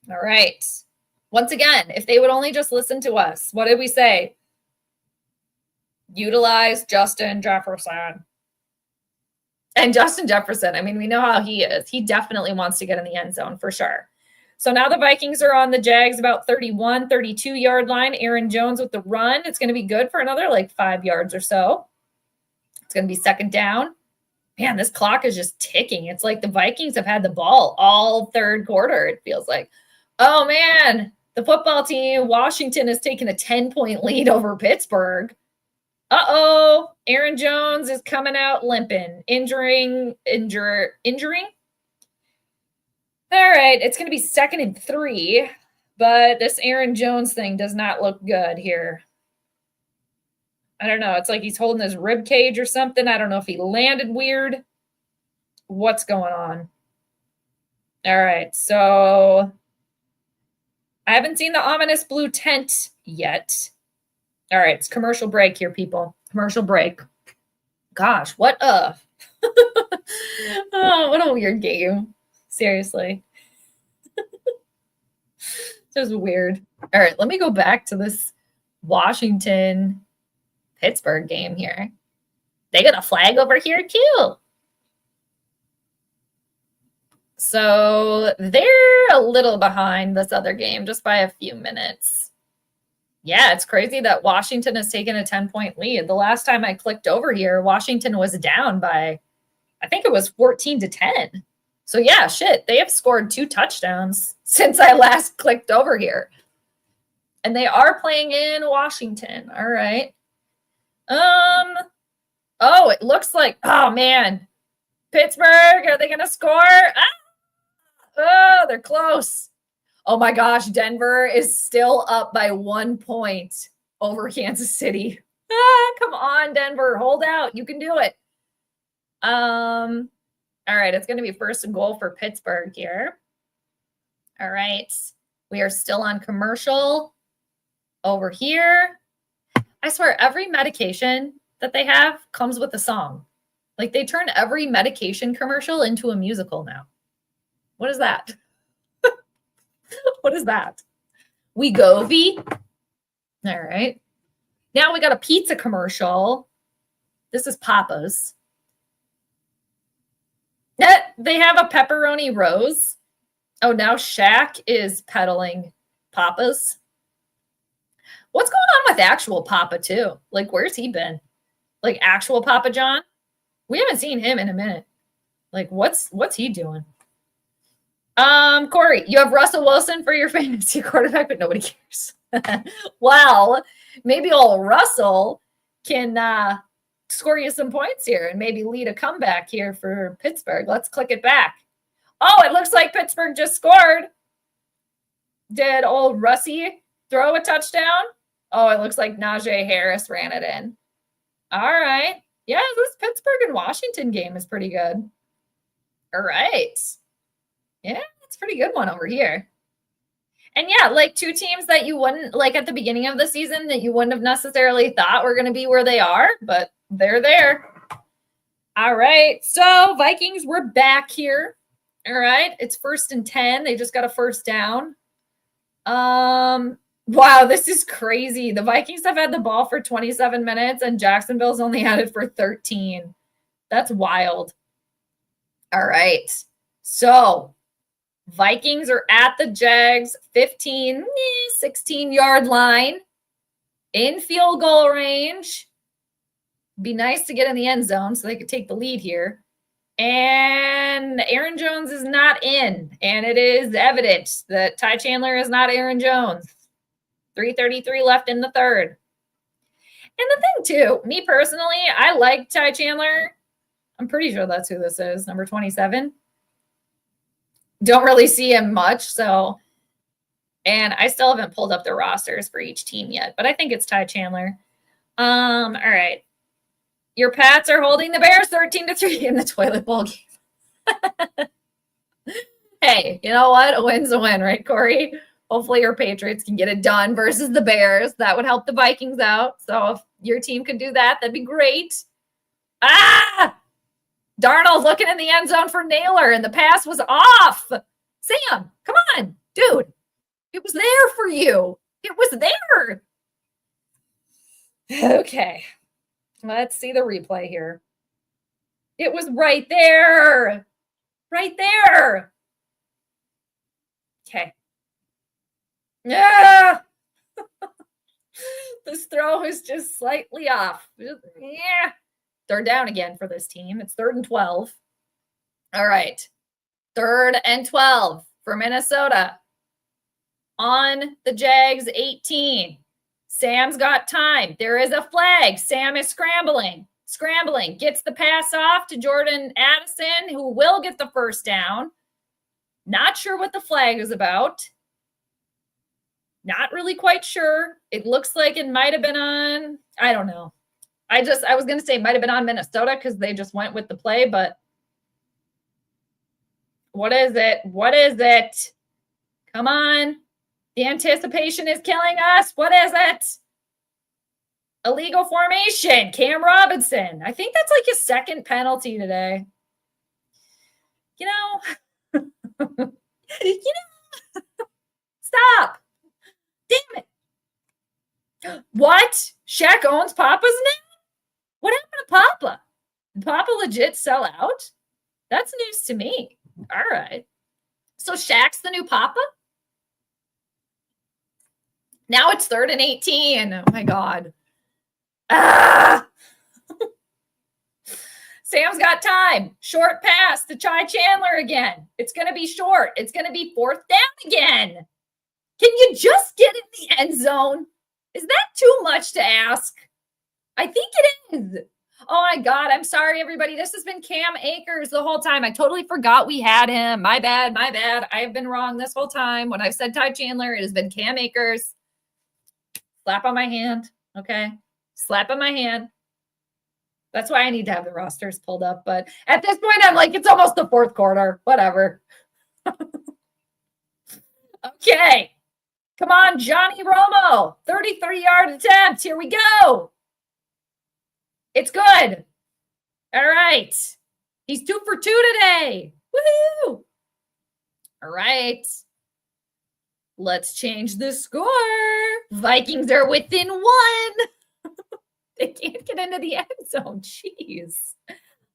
All right. Once again, if they would only just listen to us, what did we say? Utilize Justin Jefferson. And Justin Jefferson, I mean, we know how he is. He definitely wants to get in the end zone for sure. So now the Vikings are on the Jags about 31, 32-yard line. Aaron Jones with the run. It's going to be good for another like 5 yards or so. It's going to be second down. Man, this clock is just ticking. It's like the Vikings have had the ball all third quarter, it feels like. Oh, man, the football team, Washington, has taken a 10-point lead over Pittsburgh. Uh-oh, Aaron Jones is coming out limping, injuring. All right, it's going to be 2nd and 3, but this Aaron Jones thing does not look good here. I don't know. It's like he's holding his rib cage or something. I don't know if he landed weird. What's going on? All right, so I haven't seen the ominous blue tent yet. All right, it's commercial break here, people. Commercial break. Gosh, what a oh, what a weird game. Seriously. This is weird. All right, let me go back to this Washington Pittsburgh game here. They got a flag over here too. So they're a little behind this other game just by a few minutes. Yeah, it's crazy that Washington has taken a 10-point lead. The last time I clicked over here, Washington was down by, I think it was 14-10. So yeah, shit, they have scored 2 touchdowns since I last clicked over here. And they are playing in Washington. All right. Oh, it looks like, oh man, Pittsburgh, are they going to score? Oh, they're close. Oh my gosh, Denver is still up by 1 point over Kansas City. Come on, Denver, hold out. You can do it. All right, it's going to be 1st and goal for Pittsburgh here. All right, we are still on commercial over here. I swear, every medication that they have comes with a song. Like, they turn every medication commercial into a musical now. What is that? What is that? Wegovy. All right. Now we got a pizza commercial. This is Papa's. They have a pepperoni rose. Oh, now Shaq is peddling Papa's. What's going on with actual Papa too? Like, where's he been? Like, actual Papa John? We haven't seen him in a minute. Like, what's he doing? Corey, you have Russell Wilson for your fantasy quarterback, but nobody cares. Well, maybe old Russell can score you some points here and maybe lead a comeback here for Pittsburgh. Let's click it back. Oh, it looks like Pittsburgh just scored. Did old Russie throw a touchdown? Oh, it looks like Najee Harris ran it in. All right. Yeah, this Pittsburgh and Washington game is pretty good. All right. Yeah, it's a pretty good one over here. And yeah, like 2 teams that you wouldn't, like at the beginning of the season, that you wouldn't have necessarily thought were going to be where they are, but they're there. All right. So Vikings, we're back here. All right. It's 1st and 10. They just got a 1st down. Wow, this is crazy. The Vikings have had the ball for 27 minutes and Jacksonville's only had it for 13. That's wild. All right. So Vikings are at the Jags 15, 16-yard line in field goal range. Be nice to get in the end zone so they could take the lead here. And Aaron Jones is not in. And it is evident that Ty Chandler is not Aaron Jones. 3:33 left in the 3rd. And the thing, too, me personally, I like Ty Chandler. I'm pretty sure that's who this is, number 27. Don't really see him much, so. And I still haven't pulled up the rosters for each team yet, but I think it's Ty Chandler. All right. Your Pats are holding the Bears 13-3 in the toilet bowl game. Hey, you know what? A win's a win, right, Corey? Hopefully your Patriots can get it done versus the Bears. That would help the Vikings out. So if your team could do that, that'd be great. Darnold looking in the end zone for Naylor, and the pass was off. Sam, come on, dude. It was there for you. It was there. Okay. Let's see the replay here. It was right there. Right there. Okay. Yeah. This throw is just slightly off. Yeah. Third down again for this team. It's 3rd and 12. All right. 3rd and 12 for Minnesota. On the Jags 18. Sam's got time. There is a flag. Sam is scrambling. Gets the pass off to Jordan Addison, who will get the first down. Not sure what the flag is about. Not really quite sure. It looks like it might have been on, I don't know. I was going to say it might have been on Minnesota because they just went with the play, but what is it? What is it? Come on. The anticipation is killing us. What is it? Illegal formation. Cam Robinson. I think that's like his 2nd penalty today. You know, stop. Damn it. What? Shaq owns Papa's now? What happened to Papa? Did Papa legit sell out? That's news to me. All right. So Shaq's the new Papa? Now it's 3rd and 18. Oh my God. Ah! Sam's got time. Short pass to Chai Chandler again. It's going to be short. It's going to be 4th down again. Can you just get in the end zone? Is that too much to ask? I think it is. Oh my God. I'm sorry, everybody. This has been Cam Akers the whole time. I totally forgot we had him. My bad. I've been wrong this whole time. When I've said Ty Chandler, it has been Cam Akers. Slap on my hand. Okay. Slap on my hand. That's why I need to have the rosters pulled up. But at this point, I'm like, it's almost the 4th quarter. Whatever. Okay. Come on, Johnny Romo. 33-yard attempt. Here we go. It's good. All right. He's 2 for 2 today. Woohoo. All right. Let's change the score. Vikings are within 1. They can't get into the end zone. Jeez.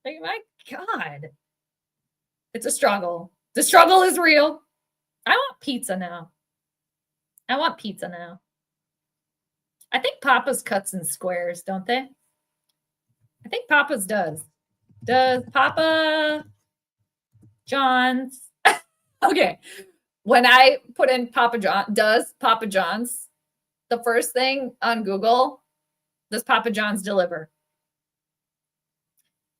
Like, my God. It's a struggle. The struggle is real. I want pizza now. I think Papa's cuts in squares, don't they? I think Papa's does. Does Papa John's? Okay. When I put in Papa John's, the first thing on Google, does Papa John's deliver?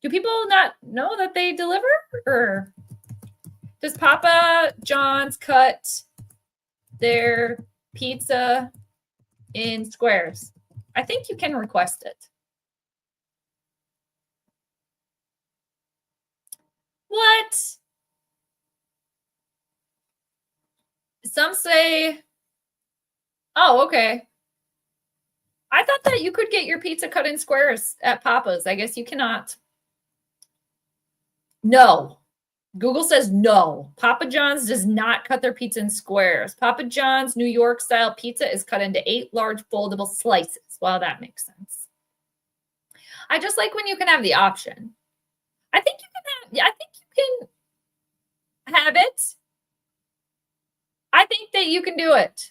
Do people not know that they deliver? Or does Papa John's cut their pizza in squares? I think you can request it. What? Some say, oh, okay. I thought that you could get your pizza cut in squares at Papa's. I guess you cannot. No. Google says no. Papa John's does not cut their pizza in squares. Papa John's New York style pizza is cut into 8 large foldable slices. Well, that makes sense. I just like when you can have the option. I think you can have it. I think that you can do it.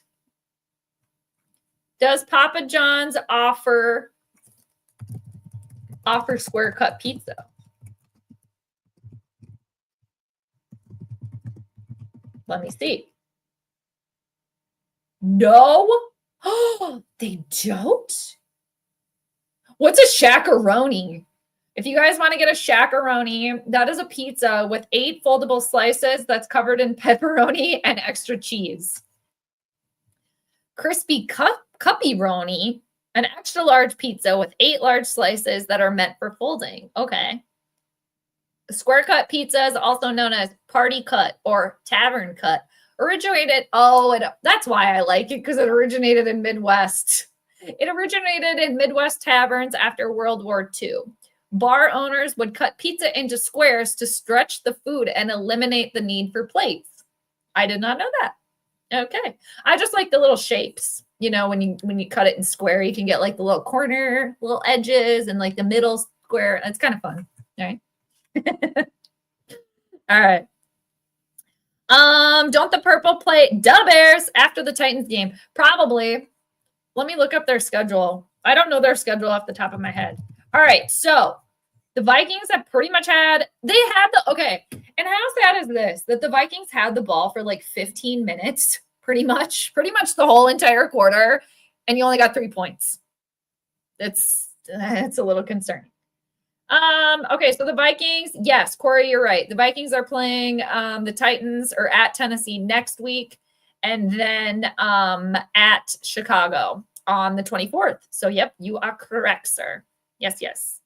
Does Papa John's offer square cut pizza? Let me see. No? Oh, they don't? What's a shakaroni? If you guys want to get a shakaroni, that is a pizza with 8 foldable slices that's covered in pepperoni and extra cheese. Crispy cuppy-roni, an extra large pizza with 8 large slices that are meant for folding. Okay. Square cut pizza is also known as party cut or tavern cut. That's why I like it, because it originated in Midwest. It originated in Midwest taverns after World War II. Bar owners would cut pizza into squares to stretch the food and eliminate the need for plates. I did not know that. Okay. I just like the little shapes. You know, when you cut it in square, you can get like the little corner, little edges, and like the middle square. It's kind of fun. All right. All right. Don't the purple play Duh Bears after the Titans game? Probably. Let me look up their schedule. I don't know their schedule off the top of my head. All right, so the Vikings have pretty much okay. And how sad is this? That the Vikings had the ball for like 15 minutes, pretty much the whole entire quarter, and you only got 3 points. It's a little concerning. Okay, so the Vikings, yes, Corey, you're right. The Vikings are playing the Titans or at Tennessee next week, and then at Chicago on the 24th. So, yep, you are correct, sir. Yes.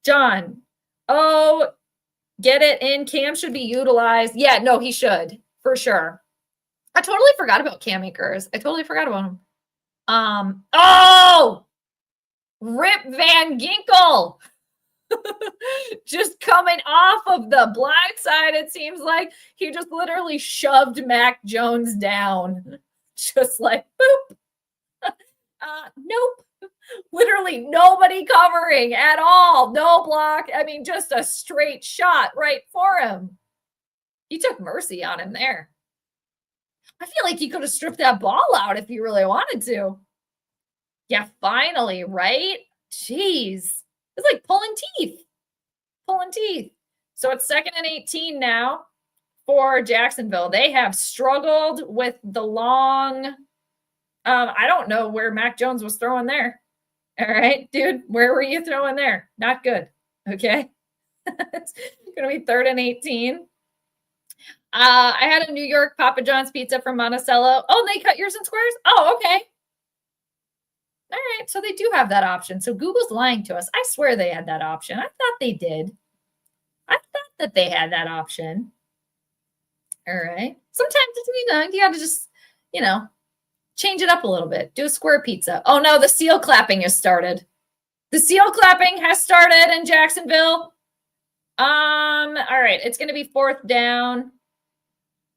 John, get it in. Cam should be utilized. Yeah, no, he should, for sure. I totally forgot about Cam Akers. I totally forgot about him. Rip Van Ginkel. Just coming off of the blind side, it seems like he just literally shoved Mac Jones down. Just like, boop. Nope. Literally nobody covering at all. No block. I mean, just a straight shot right for him. He took mercy on him there. I feel like he could have stripped that ball out if he really wanted to. Yeah, finally, right? Jeez. It's like pulling teeth. So it's 2nd and 18 now for Jacksonville. They have struggled with the long. I don't know where Mac Jones was throwing there. All right, dude, where were you throwing there? Not good. Okay. It's going to be 3rd and 18. I had a New York Papa John's pizza from Monticello. Oh, they cut yours in squares? Oh, okay. All right, so they do have that option. So Google's lying to us. I swear they had that option. I thought they did. I thought that they had that option. All right. Sometimes, you got to just, change it up a little bit. Do a square pizza. Oh, no, the seal clapping has started. The seal clapping has started in Jacksonville. All right, it's going to be 4th down.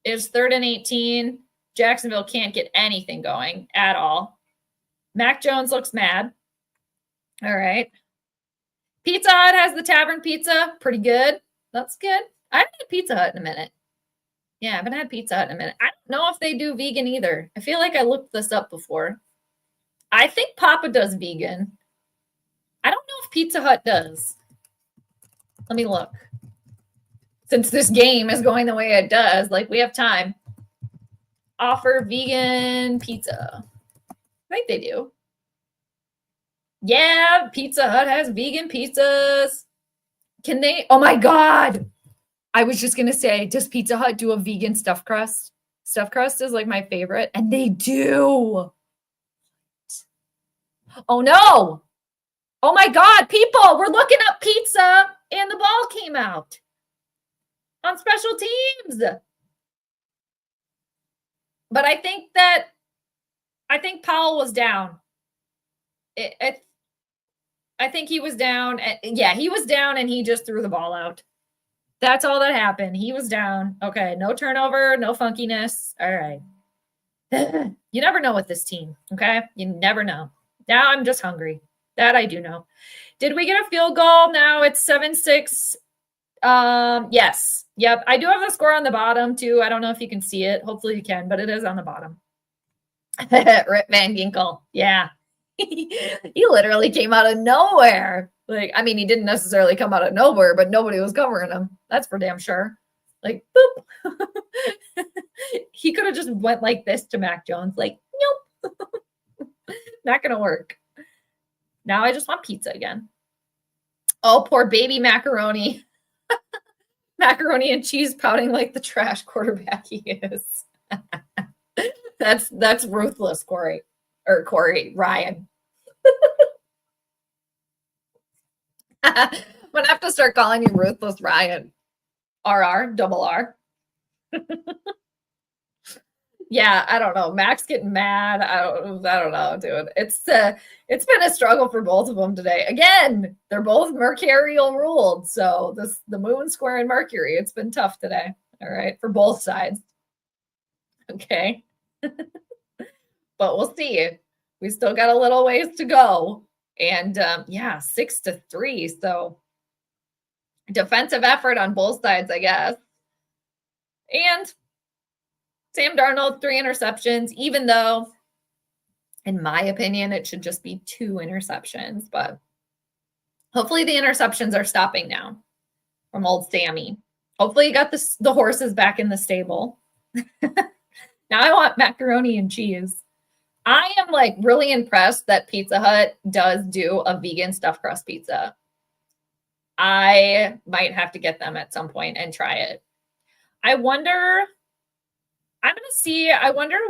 It's 3rd and 18. Jacksonville can't get anything going at all. Mac Jones looks mad. All right. Pizza Hut has the Tavern Pizza. Pretty good. That's good. I haven't had Pizza Hut in a minute. Yeah, I haven't had Pizza Hut in a minute. I don't know if they do vegan either. I feel like I looked this up before. I think Papa does vegan. I don't know if Pizza Hut does. Let me look. Since this game is going the way it does, we have time. Offer vegan pizza. I think they do. Yeah, Pizza Hut has vegan pizzas. Can they? Oh my God. I was just going to say, does Pizza Hut do a vegan stuffed crust? Stuffed crust is my favorite. And they do. Oh no. Oh my God, people, we're looking up pizza and the ball came out on special teams. But I think Powell was down. I think he was down. Yeah, he was down and he just threw the ball out. That's all that happened. He was down. Okay, no turnover, no funkiness. All right. You never know with this team, okay? You never know. Now I'm just hungry. That I do know. Did we get a field goal? Now it's 7-6. Yes. Yep. I do have the score on the bottom too. I don't know if you can see it. Hopefully you can, but it is on the bottom. Rip Van Ginkel. Yeah. He literally came out of nowhere. He didn't necessarily come out of nowhere, but nobody was covering him. That's for damn sure. Boop. He could have just went like this to Mac Jones. Nope. Not going to work. Now I just want pizza again. Oh, poor baby macaroni. Macaroni and cheese pouting like the trash quarterback he is. That's ruthless, Corey. Or Corey, Ryan. I'm going to have to start calling you Ruthless Ryan. RR, double R. Yeah, I don't know. Mac's getting mad. I don't know, dude. It's been a struggle for both of them today. Again, they're both mercurial ruled. So the moon square in Mercury. It's been tough today. All right, for both sides. Okay. But we'll see. We still got a little ways to go. And 6-3. So defensive effort on both sides, I guess. And Sam Darnold, 3 interceptions, even though, in my opinion, it should just be 2 interceptions. But hopefully the interceptions are stopping now from old Sammy. Hopefully you got the horses back in the stable. Now I want macaroni and cheese. I am like really impressed that Pizza Hut does do a vegan stuffed crust pizza. I might have to get them at some point and try it. I wonder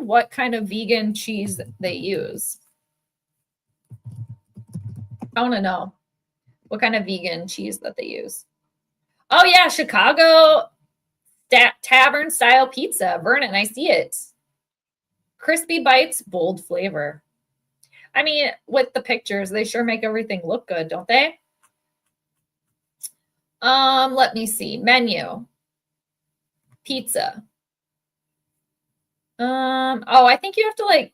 what kind of vegan cheese they use. I want to know what kind of vegan cheese that they use. Oh yeah, Chicago tavern style pizza. Vernon, I see it. Crispy bites, bold flavor. I mean, with the pictures, they sure make everything look good, don't they? Let me see. Menu. Pizza. Oh, I think you have to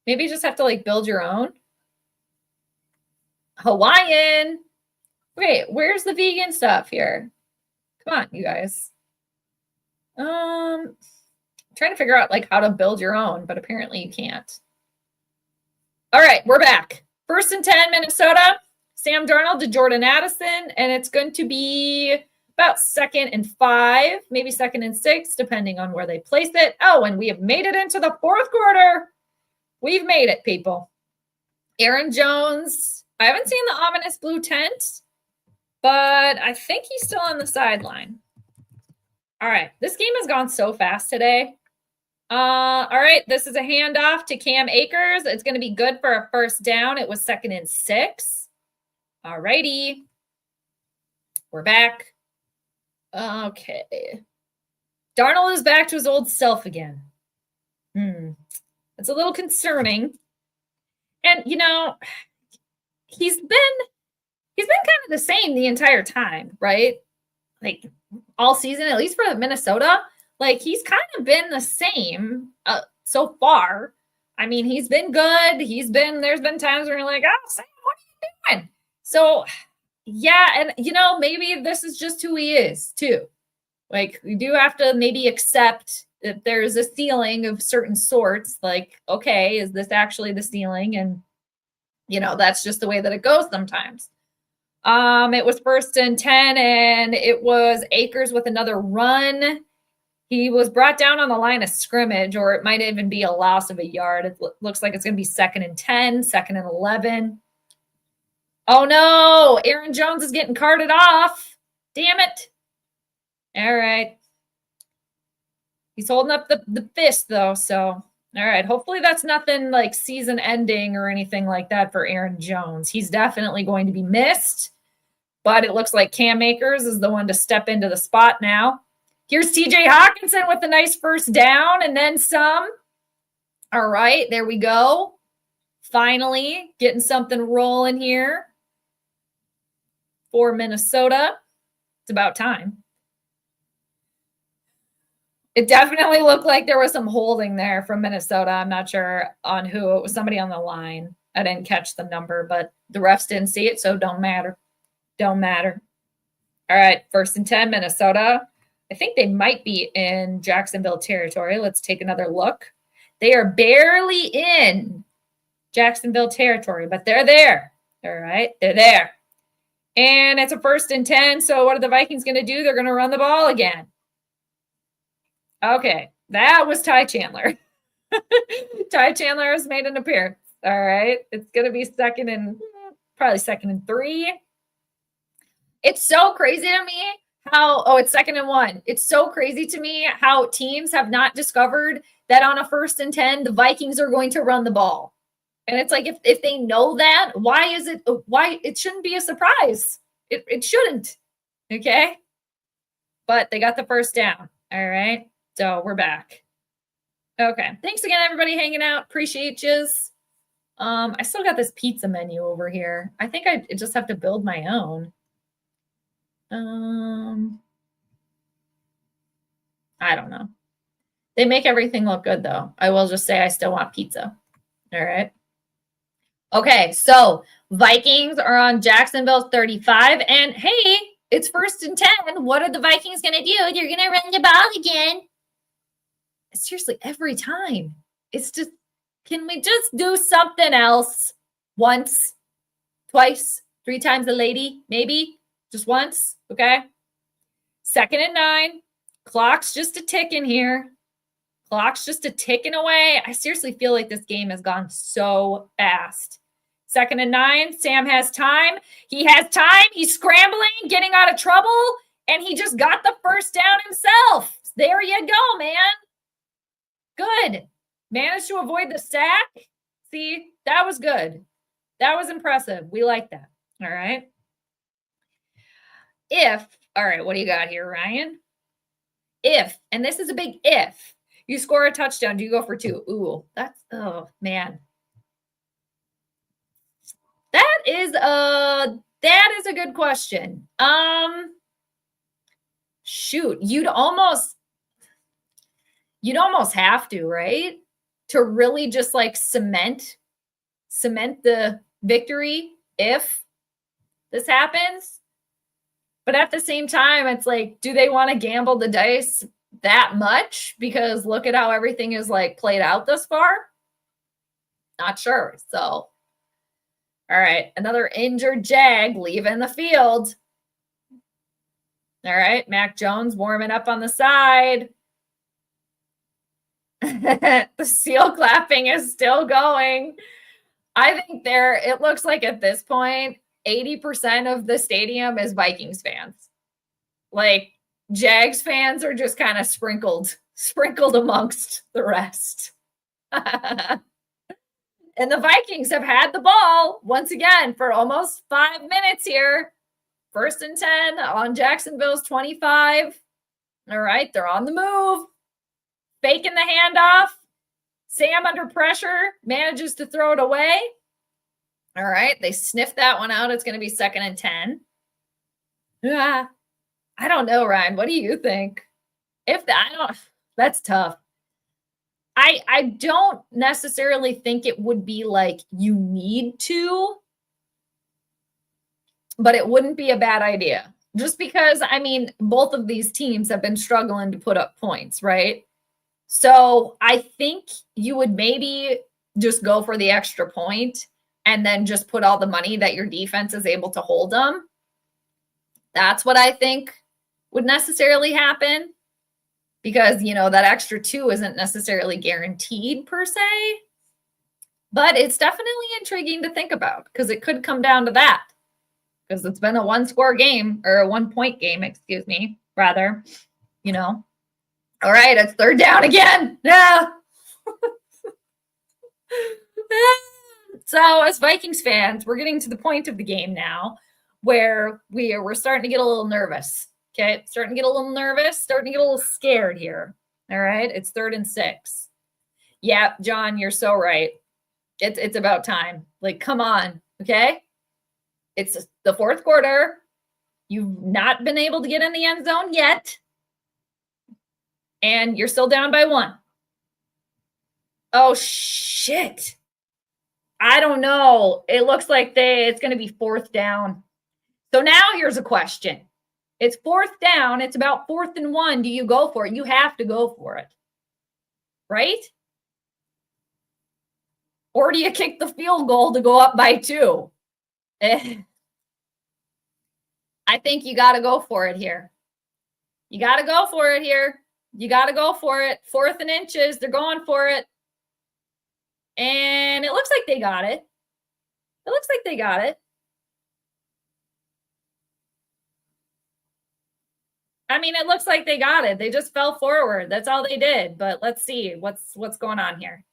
maybe just have to build your own. Hawaiian. Wait, where's the vegan stuff here? Come on, you guys. I'm trying to figure out how to build your own, but apparently you can't. All right, we're back. 1st and 10, Minnesota. Sam Darnold to Jordan Addison, and it's going to be about 2nd and 5, maybe 2nd and 6, depending on where they place it. Oh, and we have made it into the 4th quarter. We've made it, people. Aaron Jones. I haven't seen the ominous blue tent, but I think he's still on the sideline. All right, this game has gone so fast today. All right, this is a handoff to Cam Akers. It's going to be good for a 1st down. It was 2nd and 6. All righty. We're back. Okay. Darnold is back to his old self again. It's a little concerning. And, he's been kind of the same the entire time, right? All season, at least for Minnesota. He's kind of been the same so far. I mean, he's been good. There's been times where you're like, oh, Sam, what are you doing? So, yeah, and, maybe this is just who he is, too. We do have to maybe accept that there's a ceiling of certain sorts. Okay, is this actually the ceiling? And, that's just the way that it goes sometimes. It was 1st and 10, and it was Akers with another run. He was brought down on the line of scrimmage, or it might even be a loss of a yard. It looks like it's going to be 2nd and 10, 2nd and 11. Oh, no. Aaron Jones is getting carted off. Damn it. All right. He's holding up the fist, though. So, all right. Hopefully that's nothing season ending or anything like that for Aaron Jones. He's definitely going to be missed. But it looks like Cam Akers is the one to step into the spot now. Here's TJ Hawkinson with a nice 1st down and then some. All right, there we go. Finally getting something rolling here for Minnesota. It's about time. It definitely looked like there was some holding there from Minnesota. I'm not sure on who. It was somebody on the line. I didn't catch the number, but the refs didn't see it, so don't matter. Don't matter. All right, 1st and 10, Minnesota. I think they might be in Jacksonville territory. Let's take another look. They are barely in Jacksonville territory, but they're there. All right, they're there. And it's a 1st and 10, so what are the Vikings going to do? They're going to run the ball again. Okay, that was Ty Chandler. Ty Chandler has made an appearance. All right, it's going to be probably 2nd and 3. It's so crazy to me it's 2nd and 1. It's so crazy to me how teams have not discovered that on a 1st and 10, the Vikings are going to run the ball. And it's if they know that, why it shouldn't be a surprise. It shouldn't. Okay. But they got the 1st down. All right. So we're back. Okay. Thanks again, everybody hanging out. Appreciate yous. I still got this pizza menu over here. I think I just have to build my own. I don't know. They make everything look good, though. I will just say I still want pizza. All right. Okay, so Vikings are on Jacksonville 35. And, hey, it's 1st and 10. What are the Vikings going to do? They're going to run the ball again. Seriously, every time. It's just, can we just do something else? Once, twice, 3 times a lady, maybe? Just once, okay? 2nd and 9. Clock's just a ticking here. Clock's just a ticking away. I seriously feel like this game has gone so fast. 2nd and 9. Sam has time. He has time. He's scrambling, getting out of trouble, and he just got the first down himself. There you go, man. Good. Managed to avoid the sack. See, that was good. That was impressive. We like that. All right. All right, what do you got here, Ryan? If, and this is a big if, you score a touchdown, do you go for 2? Ooh, oh, man. That is a good question. Shoot, you'd almost have to, right? To really just like cement the victory if this happens. But at the same time, it's like, do they want to gamble the dice that much? Because look at how everything is like played out thus far. Not sure. So, all right, another injured Jag leaving the field. All right, Mac Jones warming up on the side. The seal clapping is still going. I think it looks like at this point, 80% of the stadium is Vikings fans. Like, Jags fans are just kind of sprinkled amongst the rest. And the Vikings have had the ball once again for almost 5 minutes here. 1st and 10 on Jacksonville's 25. All right, they're on the move. Faking the handoff. Sam under pressure manages to throw it away. All right, they sniffed that one out. It's going to be 2nd and 10. I don't know, Ryan. What do you think? That's tough. I don't necessarily think it would be like you need to, but it wouldn't be a bad idea. Just because, I mean, both of these teams have been struggling to put up points, right? So I think you would maybe just go for the extra point and then just put all the money that your defense is able to hold them. That's what I think would necessarily happen, because, that extra 2 isn't necessarily guaranteed per se, but it's definitely intriguing to think about because it could come down to that, because it's been a 1-score game, or a 1-point game, excuse me, rather, All right, it's 3rd down again. Yeah. So as Vikings fans, we're getting to the point of the game now where we're starting to get a little nervous. Okay, starting to get a little nervous, starting to get a little scared here. All right, it's 3rd and 6. Yeah, John, you're so right. It's about time. Like, come on, okay? It's the 4th quarter. You've not been able to get in the end zone yet, and you're still down by 1. Oh, shit. I don't know. It looks like it's going to be 4th down. So now here's a question. It's 4th down. It's about 4th and 1. Do you go for it? You have to go for it, right? Or do you kick the field goal to go up by 2? I think you got to go for it here. You got to go for it here. You got to go for it. 4th and inches. They're going for it. And it looks like they got it. It looks like they got it. I mean, it looks like they got it. They just fell forward. That's all they did. But let's see what's going on here.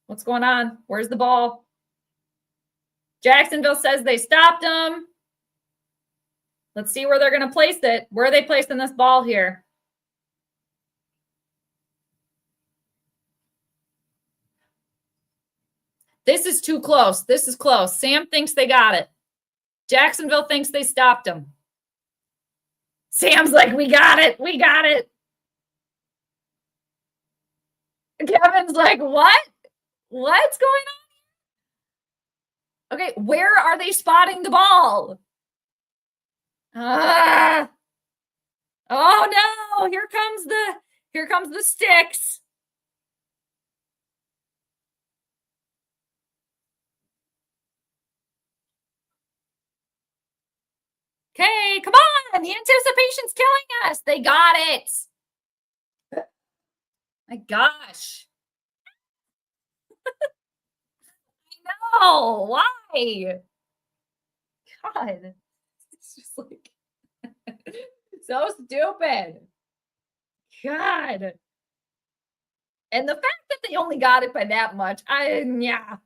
What's going on? Where's the ball? Jacksonville says they stopped them. Let's see where they're going to place it. Where are they placing this ball here? This is too close. This is close. Sam thinks they got it. Jacksonville thinks they stopped them. Sam's like, we got it. We got it. Kevin's like, what? What's going on? Okay, where are they spotting the ball? Oh no, here comes Here comes the sticks. Okay, come on. The anticipation's killing us. They got it. My gosh. I know. Why? God. It's just like so stupid. God. And the fact that they only got it by that much, yeah.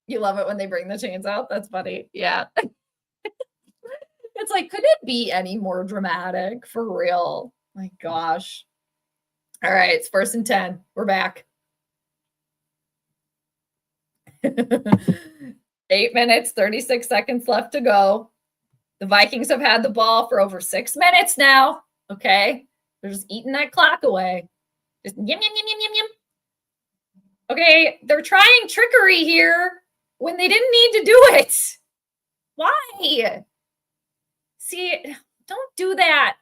You love it when they bring the chains out. That's funny. Yeah. It's like, could it be any more dramatic? For real. My gosh. All right, it's 1st and 10. We're back. 8 minutes, 36 seconds left to go. The Vikings have had the ball for over 6 minutes now. Okay. They're just eating that clock away. Just yum, yum, yum, yum, yum, yum. Okay. They're trying trickery here when they didn't need to do it. Why? See, don't do that.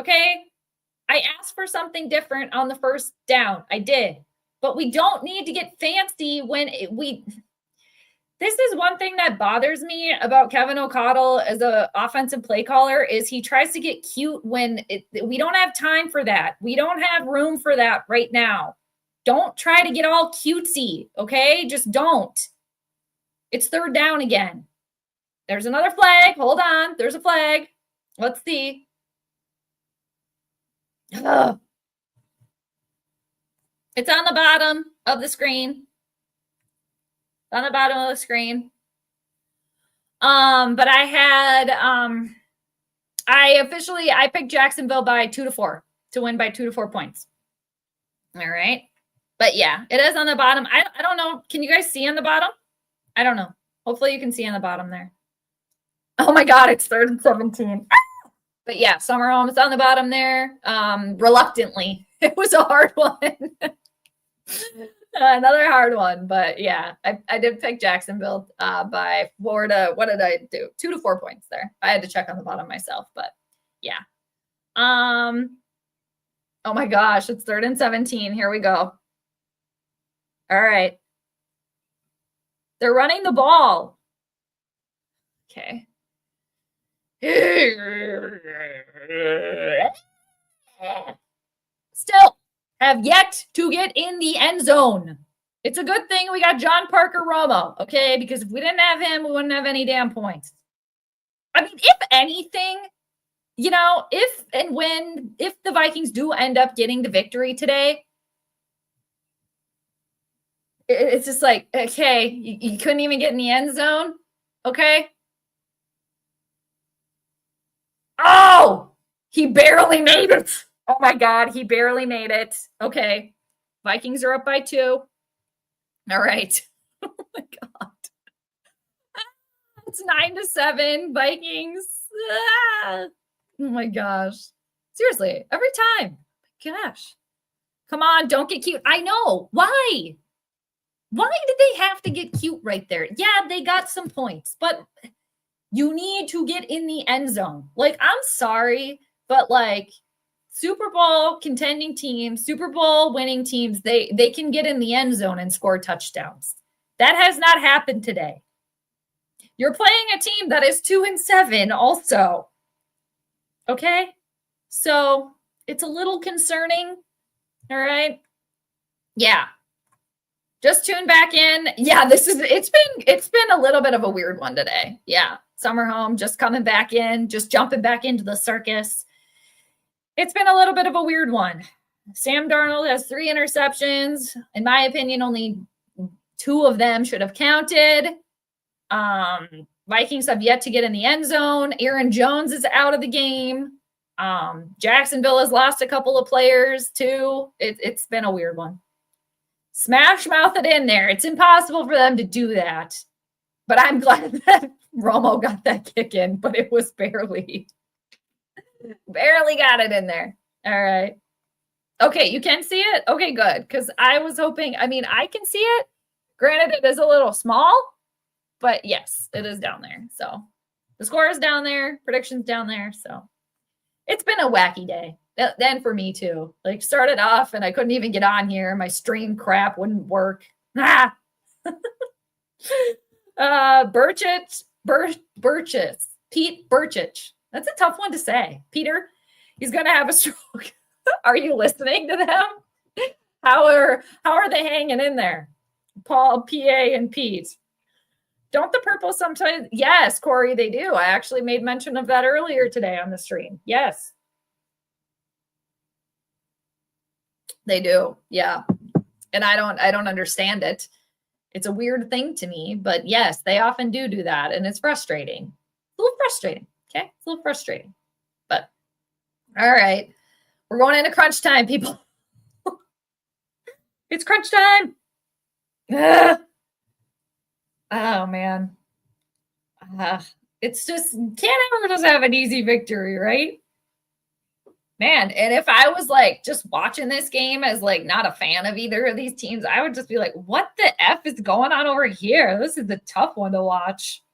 Okay. I asked for something different on the 1st down. I did. But we don't need to get fancy when this is one thing that bothers me about Kevin O'Connell as an offensive play caller is he tries to get cute when we don't have time for that. We don't have room for that right now. Don't try to get all cutesy, okay? Just don't. It's 3rd down again. There's another flag. Hold on. There's a flag. Let's see. Ugh. It's on the bottom of the screen. On the bottom of the screen. But I had I picked Jacksonville by 2-4 to win by 2-4 points. All right. But yeah, it is on the bottom. I don't know. Can you guys see on the bottom? I don't know. Hopefully you can see on the bottom there. Oh my God, it's 3rd and 17. But yeah, Summer Home is on the bottom there. Reluctantly. It was a hard one. Another hard one, but yeah, I did pick Jacksonville by 4 to, what did I do? 2-4 points there. I had to check on the bottom myself, but yeah. Oh my gosh, it's 3rd and 17. Here we go. All right. They're running the ball. Okay. Still have yet to get in the end zone. It's a good thing we got John Parker Romo, okay? Because if we didn't have him, we wouldn't have any damn points. I mean, if anything, you know, if the Vikings do end up getting the victory today, it's just like, okay, you couldn't even get in the end zone, okay? Oh, he barely made it. Oh my God, he barely made it. Okay. Vikings are up by 2. All right. Oh my God. It's 9-7. Vikings. Ah. Oh my gosh. Seriously, every time. Gosh. Come on, don't get cute. I know. Why? Why did they have to get cute right there? Yeah, they got some points, but you need to get in the end zone. Like, I'm sorry, but like Super Bowl contending teams, Super Bowl winning teams, they can get in the end zone and score touchdowns. That has not happened today. You're playing a team that is 2-7 also. Okay? So it's a little concerning. All right. Yeah. Just tune back in. Yeah, it's been a little bit of a weird one today. Yeah. Summer Home just coming back in, just jumping back into the circus. It's been a little bit of a weird one. Sam Darnold has 3 interceptions. In my opinion, only 2 of them should have counted. Vikings have yet to get in the end zone. Aaron Jones is out of the game. Jacksonville has lost a couple of players too. It's been a weird one. Smash mouth it in there. It's impossible for them to do that. But I'm glad that Romo got that kick in, but it was barely got it in there. All right. Okay, you can see it? Okay, good. Because I was hoping, I can see it. Granted, it is a little small, but yes, it is down there. So the score is down there, predictions down there. So it's been a wacky day. Then for me too. Like started off and I couldn't even get on here. My stream crap wouldn't work. Ah. Burchich. Pete Burchich. That's a tough one to say. Peter, he's gonna have a stroke. Are you listening to them? How are they hanging in there? Paul, PA, and Pete. Don't the purple sometimes? Yes, Corey, they do. I actually made mention of that earlier today on the stream. Yes. They do. Yeah. And I don't understand it. It's a weird thing to me, but yes, they often do that. And it's frustrating. It's a little frustrating. Okay. It's a little frustrating, but all right. We're going into crunch time, people. It's crunch time. Ugh. Oh man. It's just can't ever just have an easy victory, right? Man, and if I was like just watching this game as like not a fan of either of these teams, I would just be like, what the F is going on over here? This is the tough one to watch.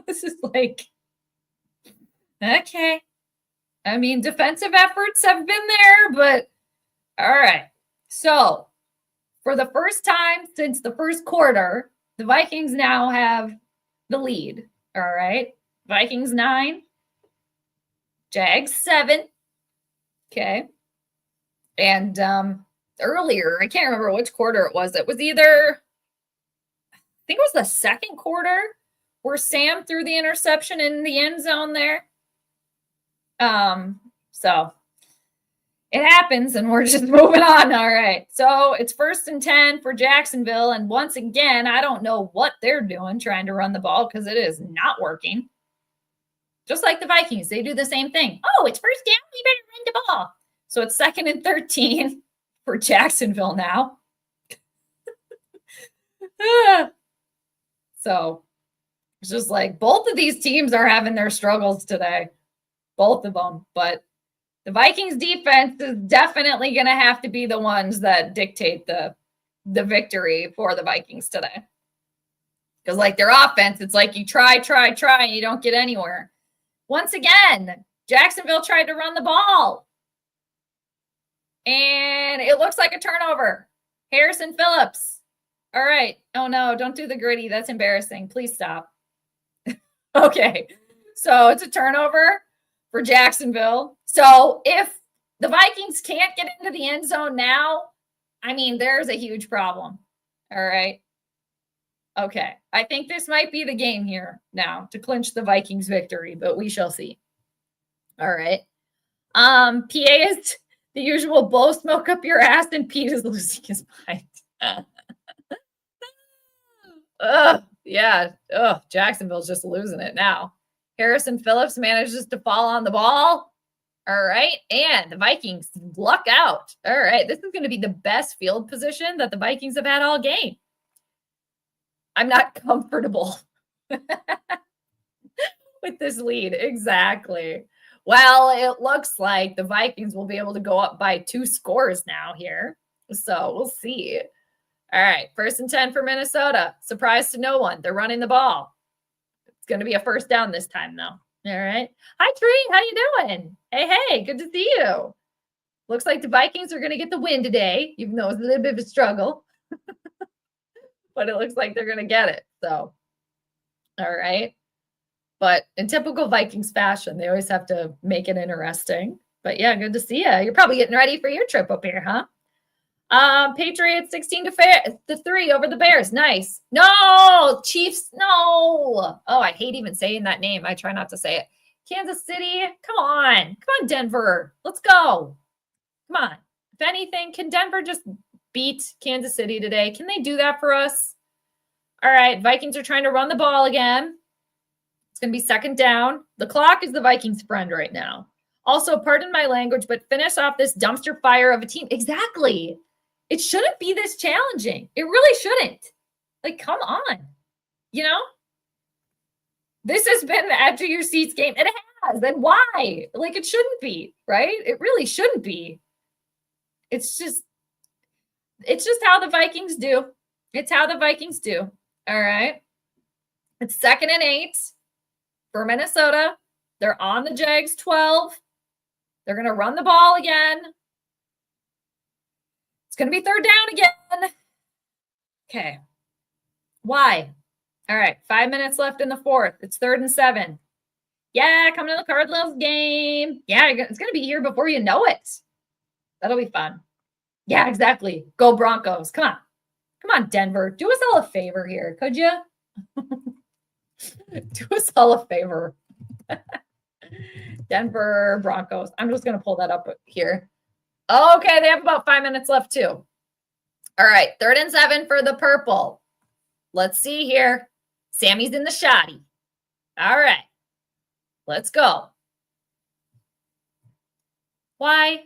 This is like, okay. I mean, defensive efforts have been there, but all right. So for the first time since the first quarter, the Vikings now have the lead. All right. Vikings 9, Jags 7. Okay. And earlier, I can't remember which quarter it was. It was either, I think it was the second quarter where Sam threw the interception in the end zone there. So it happens and we're just moving on. All right. So it's 1st and 10 for Jacksonville. And once again, I don't know what they're doing trying to run the ball because it is not working. Just like the Vikings, they do the same thing. Oh, it's 1st down. We better run the ball. So it's 2nd and 13 for Jacksonville now. So it's just like both of these teams are having their struggles today. Both of them. But the Vikings defense is definitely going to have to be the ones that dictate the victory for the Vikings today. Because like their offense, it's like you try, and you don't get anywhere. Once again, Jacksonville tried to run the ball. And it looks like a turnover. Harrison Phillips. All right. Oh, no, don't do the gritty. That's embarrassing. Please stop. Okay. So it's a turnover for Jacksonville. So if the Vikings can't get into the end zone now, I mean, there's a huge problem. All right. Okay. I think this might be the game here now to clinch the Vikings victory, but we shall see. All right. PA is the usual blow smoke up your ass, and Pete is losing his mind. Yeah. Jacksonville's just losing it now. Harrison Phillips manages to fall on the ball. All right. And the Vikings luck out. All right. This is going to be the best field position that the Vikings have had all game. I'm not comfortable with this lead. Exactly. Well, it looks like the Vikings will be able to go up by 2 scores now here. So we'll see. All right. 1st and 10 for Minnesota. Surprise to no one. They're running the ball. It's going to be a 1st down this time, though. All right. Hi, Tree. How you doing? Hey. Good to see you. Looks like the Vikings are going to get the win today, even though it's a little bit of a struggle. But it looks like they're going to get it. So, all right. But in typical Vikings fashion, they always have to make it interesting. But yeah, good to see you. You're probably getting ready for your trip up here, huh? Patriots 16-3 over the Bears. Nice. No, Chiefs. No. Oh, I hate even saying that name. I try not to say it. Kansas City. Come on, Denver. Let's go. Come on. If anything, can Denver just beat Kansas City today? Can they do that for us? All right. Vikings are trying to run the ball again. It's going to be 2nd down. The clock is the Vikings' friend right now. Also, pardon my language, but finish off this dumpster fire of a team. Exactly. It shouldn't be this challenging. It really shouldn't. Like, come on. You know? This has been the edge of your seats game. It has. Then why? Like, it shouldn't be, right? It really shouldn't be. It's just how the Vikings do. It's how the Vikings do. All right. It's 2nd and 8 for Minnesota. They're on the Jags 12. They're going to run the ball again. It's going to be third down again. Okay. Why? All right. 5 minutes left in the fourth. It's 3rd and 7. Yeah, coming to the Cardinals game. Yeah, it's going to be here before you know it. That'll be fun. Yeah, exactly. Go Broncos. Come on. Come on, Denver. Do us all a favor here, could you? Do us all a favor. Denver Broncos. I'm just going to pull that up here. Okay, they have about 5 minutes left too. All right, 3rd and 7 for the purple. Let's see here. Sammy's in the shoddy. All right, let's go. Why?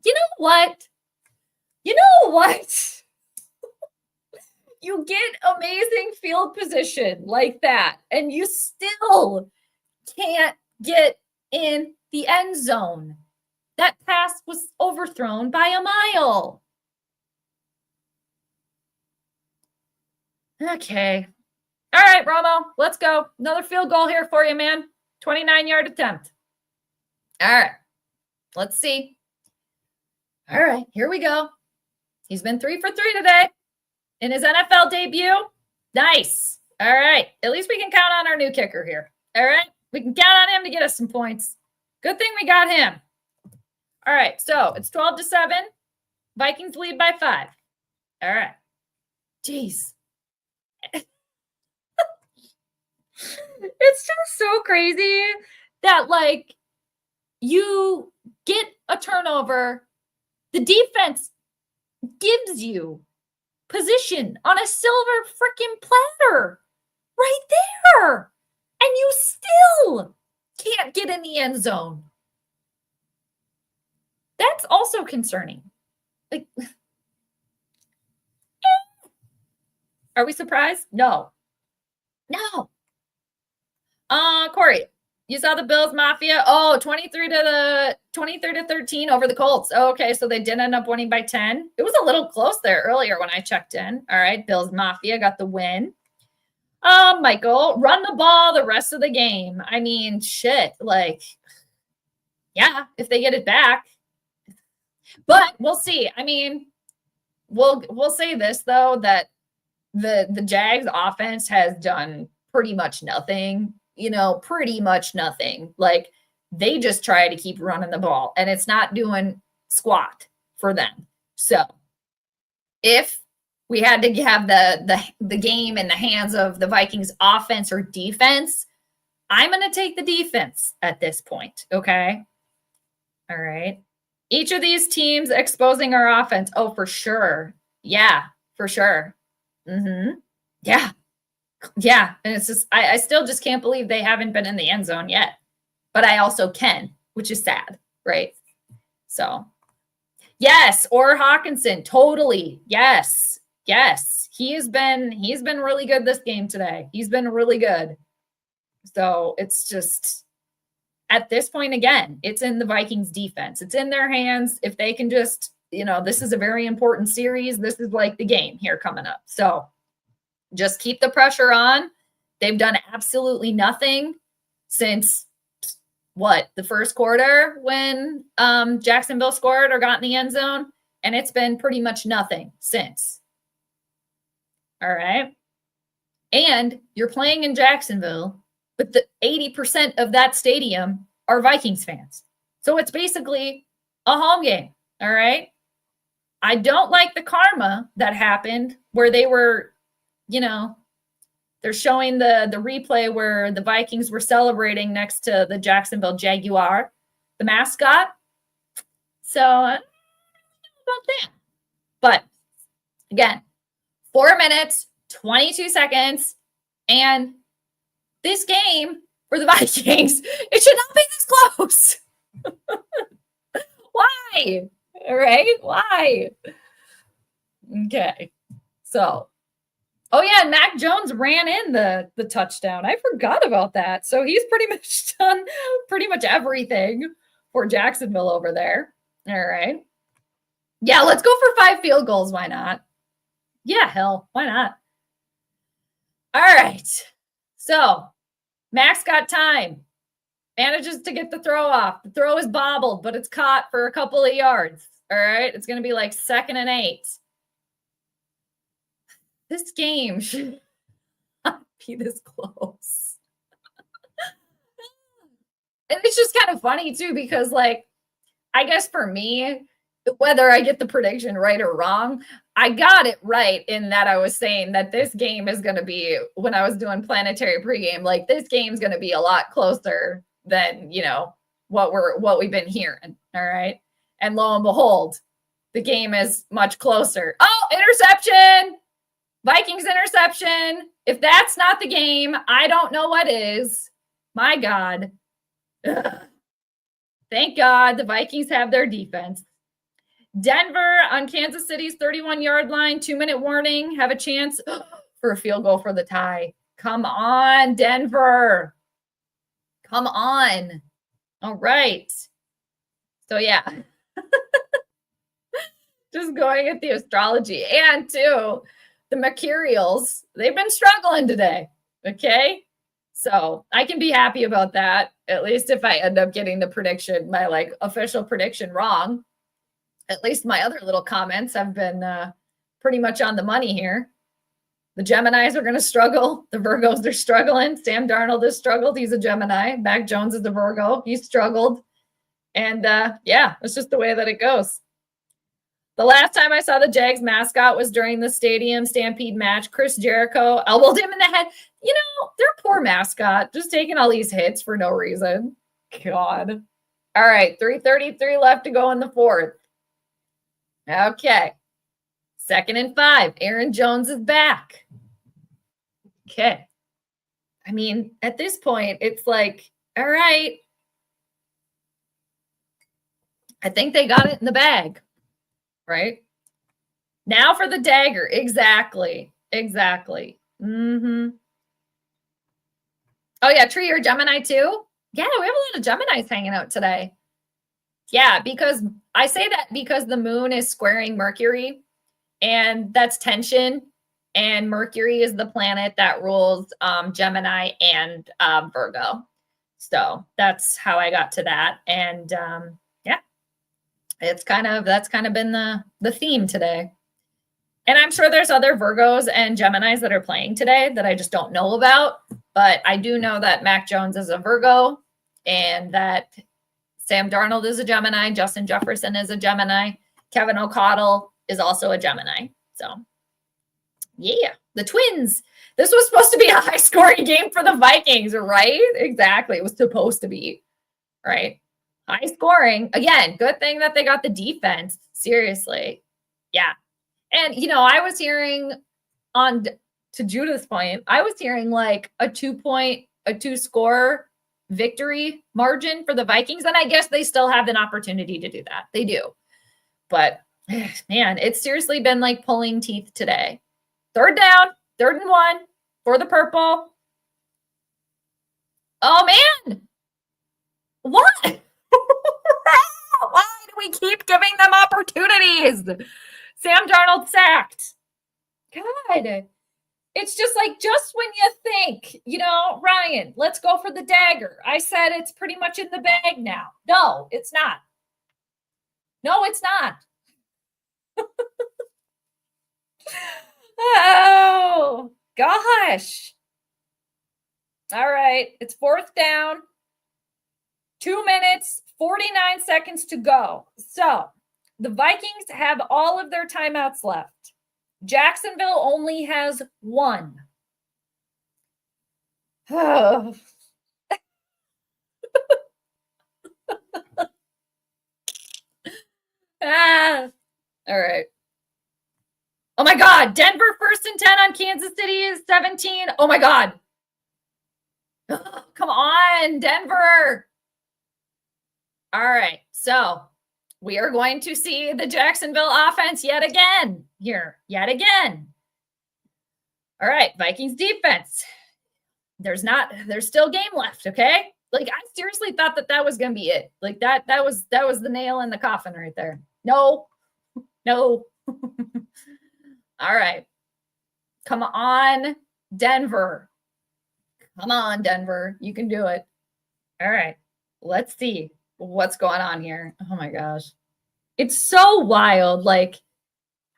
You know what? You know what? You get amazing field position like that, and you still can't get in the end zone. That pass was overthrown by a mile. Okay. All right, Romo, let's go. Another field goal here for you, man. 29-yard attempt. All right. Let's see. All right, here we go. He's been 3 for 3 today in his NFL debut. Nice. All right. At least we can count on our new kicker here. All right. We can count on him to get us some points. Good thing we got him. All right. So it's 12-7. Vikings lead by 5. All right. Jeez. It's just so crazy that, like, you get a turnover. The defense gives you position on a silver freaking platter right there. And you still can't get in the end zone. That's also concerning. Like, are we surprised? No. No. Corey, you saw the Bills Mafia? Oh, 23-13 over the Colts. Oh, okay, so they did end up winning by 10. It was a little close there earlier when I checked in. All right, Bills Mafia got the win. Michael, run the ball the rest of the game. I mean, shit, like, yeah, if they get it back. But we'll see. I mean, we'll say this, though, that the Jags offense has done pretty much nothing. Pretty much nothing. Like, they just try to keep running the ball, and it's not doing squat for them. So if we had to have the game in the hands of the Vikings offense or defense, I'm going to take the defense at this point. Okay. All right. Each of these teams exposing our offense. Oh, for sure. Yeah, for sure. Mm-hmm. Yeah. Yeah. And it's just, I still just can't believe they haven't been in the end zone yet, but I also can, which is sad. Right. So yes. Or Hawkinson. Totally. Yes. Yes. He's been really good this game today. He's been really good. So it's just, at this point, again, it's in the Vikings defense. It's in their hands. If they can just, this is a very important series. This is like the game here coming up. So just keep the pressure on. They've done absolutely nothing since the first quarter when Jacksonville scored or got in the end zone. And it's been pretty much nothing since. All right. And you're playing in Jacksonville, but the 80% of that stadium are Vikings fans. So it's basically a home game. All right. I don't like the karma that happened where they were, they're showing the replay where the Vikings were celebrating next to the Jacksonville Jaguar, the mascot. So I don't know about that. But again, 4 minutes, 22 seconds, and this game for the Vikings, it should not be this close. Why? All right? Why? Okay. So, oh yeah, and Mac Jones ran in the touchdown. I forgot about that. So he's pretty much done pretty much everything for Jacksonville over there. All right. Yeah, let's go for 5 field goals. Why not? Yeah, hell, why not? All right. So Max got time. Manages to get the throw off. The throw is bobbled, but it's caught for a couple of yards. All right. It's going to be like 2nd and 8. This game should not be this close. And it's just kind of funny too, because like, I guess for me, whether I get the prediction right or wrong, I got it right in that I was saying that this game is going to be, when I was doing Planetary pregame, like this game's going to be a lot closer than, you know, what we've been hearing. All right. And lo and behold, the game is much closer. Oh, interception. Vikings interception. If that's not the game, I don't know what is. My God. Ugh. Thank God the Vikings have their defense. Denver on Kansas City's 31-yard line, 2-minute warning, have a chance for a field goal for the tie. Come on, Denver. Come on. All right. So, yeah. Just going at the astrology. And, too, the Mercurials, they've been struggling today. Okay? So, I can be happy about that, at least if I end up getting the prediction, my, like, official prediction wrong. At least my other little comments have been pretty much on the money here. The Geminis are going to struggle. The Virgos are struggling. Sam Darnold has struggled. He's a Gemini. Mac Jones is a Virgo. He's struggled. And yeah, it's just the way that it goes. The last time I saw the Jags mascot was during the Stadium Stampede match. Chris Jericho elbowed him in the head. You know, their poor mascot, just taking all these hits for no reason. God. All right, 3:33 left to go in the fourth. Okay. 2nd and 5. Aaron Jones is back. Okay. I mean, at this point, it's like, all right. I think they got it in the bag, right? Now for the dagger. Exactly. Exactly. Mm-hmm. Oh, yeah. Tree, you're Gemini too? Yeah, we have a lot of Geminis hanging out today. Yeah, because I say that because the moon is squaring Mercury, and that's tension. And Mercury is the planet that rules Gemini and Virgo. So that's how I got to that. And yeah, that's kind of been the theme today. And I'm sure there's other Virgos and Geminis that are playing today that I just don't know about. But I do know that Mac Jones is a Virgo, and that Sam Darnold is a Gemini. Justin Jefferson is a Gemini. Kevin O'Connell is also a Gemini. So, yeah, the Twins. This was supposed to be a high-scoring game for the Vikings, right? Exactly. It was supposed to be, right? High-scoring. Again, good thing that they got the defense. Seriously. Yeah. And, you know, I was hearing to Judith's point, I was hearing like a 2-score victory margin for the Vikings. And I guess they still have an opportunity to do that. They do. But man, it's seriously been like pulling teeth today. 3rd down, 3rd and 1 for the purple. Oh man. What? Why do we keep giving them opportunities? Sam Darnold sacked. God. It's just like, just when you think, you know, Ryan, let's go for the dagger. I said it's pretty much in the bag now. No, it's not. No, it's not. Oh, gosh. All right. It's 4th down. 2 minutes, 49 seconds to go. So the Vikings have all of their timeouts left. Jacksonville only has 1. Oh. All right. Oh my God. Denver 1st and 10 on Kansas City is 17. Oh my God. Oh, come on, Denver. All right. So we are going to see the Jacksonville offense yet again here. Yet again. All right. Vikings defense. There's still game left. Okay. Like, I seriously thought that was going to be it. Like that was the nail in the coffin right there. No. All right. Come on, Denver. Come on, Denver. You can do it. All right. let's see what's going on here. Oh my gosh. It's so wild, like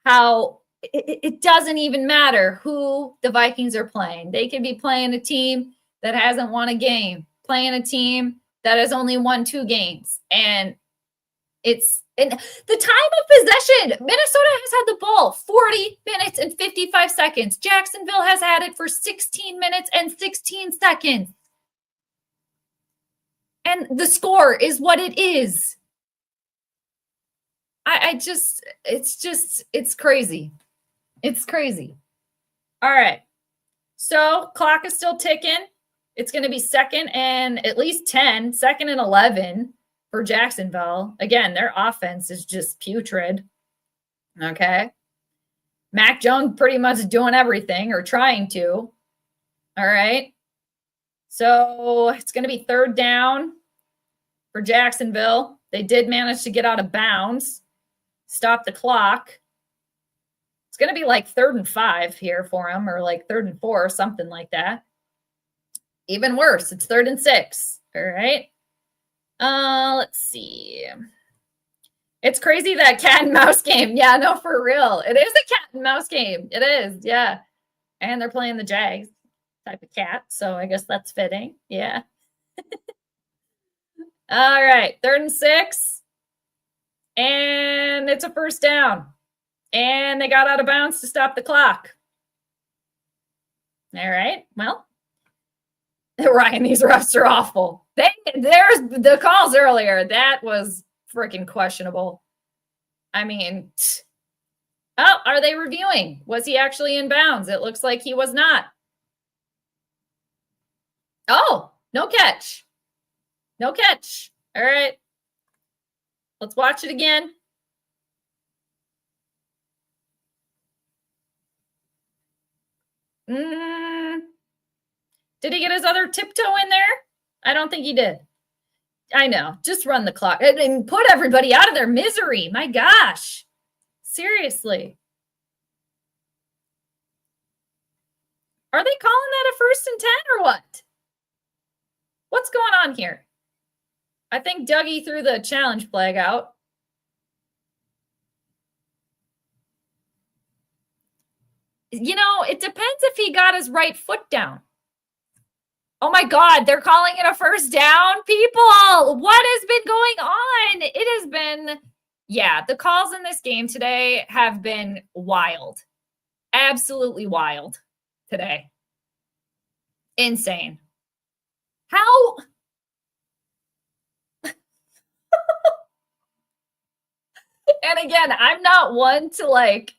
how it doesn't even matter who the Vikings are playing. They could be playing a team that hasn't won a game, playing a team that has only won 2 games. And it's in the time of possession. Minnesota has had the ball 40 minutes and 55 seconds. Jacksonville has had it for 16 minutes and 16 seconds. And the score is what it is. It's crazy. It's crazy. All right. So clock is still ticking. It's going to be second and at least 10, second and 11 for Jacksonville. Again, their offense is just putrid. Okay. Mac Jones pretty much doing everything or trying to. All right. So it's going to be third down for Jacksonville. They did manage to get out of bounds, stop the clock. It's going to be like 3rd and 5 here for them, or like 3rd and 4, something like that. Even worse, it's 3rd and 6. All right. Let's see. It's crazy, that cat and mouse game. Yeah, no, for real. It is a cat and mouse game. It is, yeah. And they're playing the Jags type of cat, so I guess that's fitting. Yeah. All right, 3rd and 6. And it's a first down. And they got out of bounds to stop the clock. All right, well, Ryan, these refs are awful. There's the calls earlier. That was freaking questionable. I mean, oh, are they reviewing? Was he actually in bounds? It looks like he was not. Oh, no catch. No catch. All right. Let's watch it again. Did he get his other tiptoe in there? I don't think he did. I know. Just run the clock and put everybody out of their misery. My gosh. Seriously. Are they calling that a 1st and 10 or what? What's going on here? I think Dougie threw the challenge flag out. You know, it depends if he got his right foot down. Oh my God, they're calling it a first down, people. What has been going on? It has been, yeah, the calls in this game today have been wild. Absolutely wild today. Insane. How? And again, I'm not one to like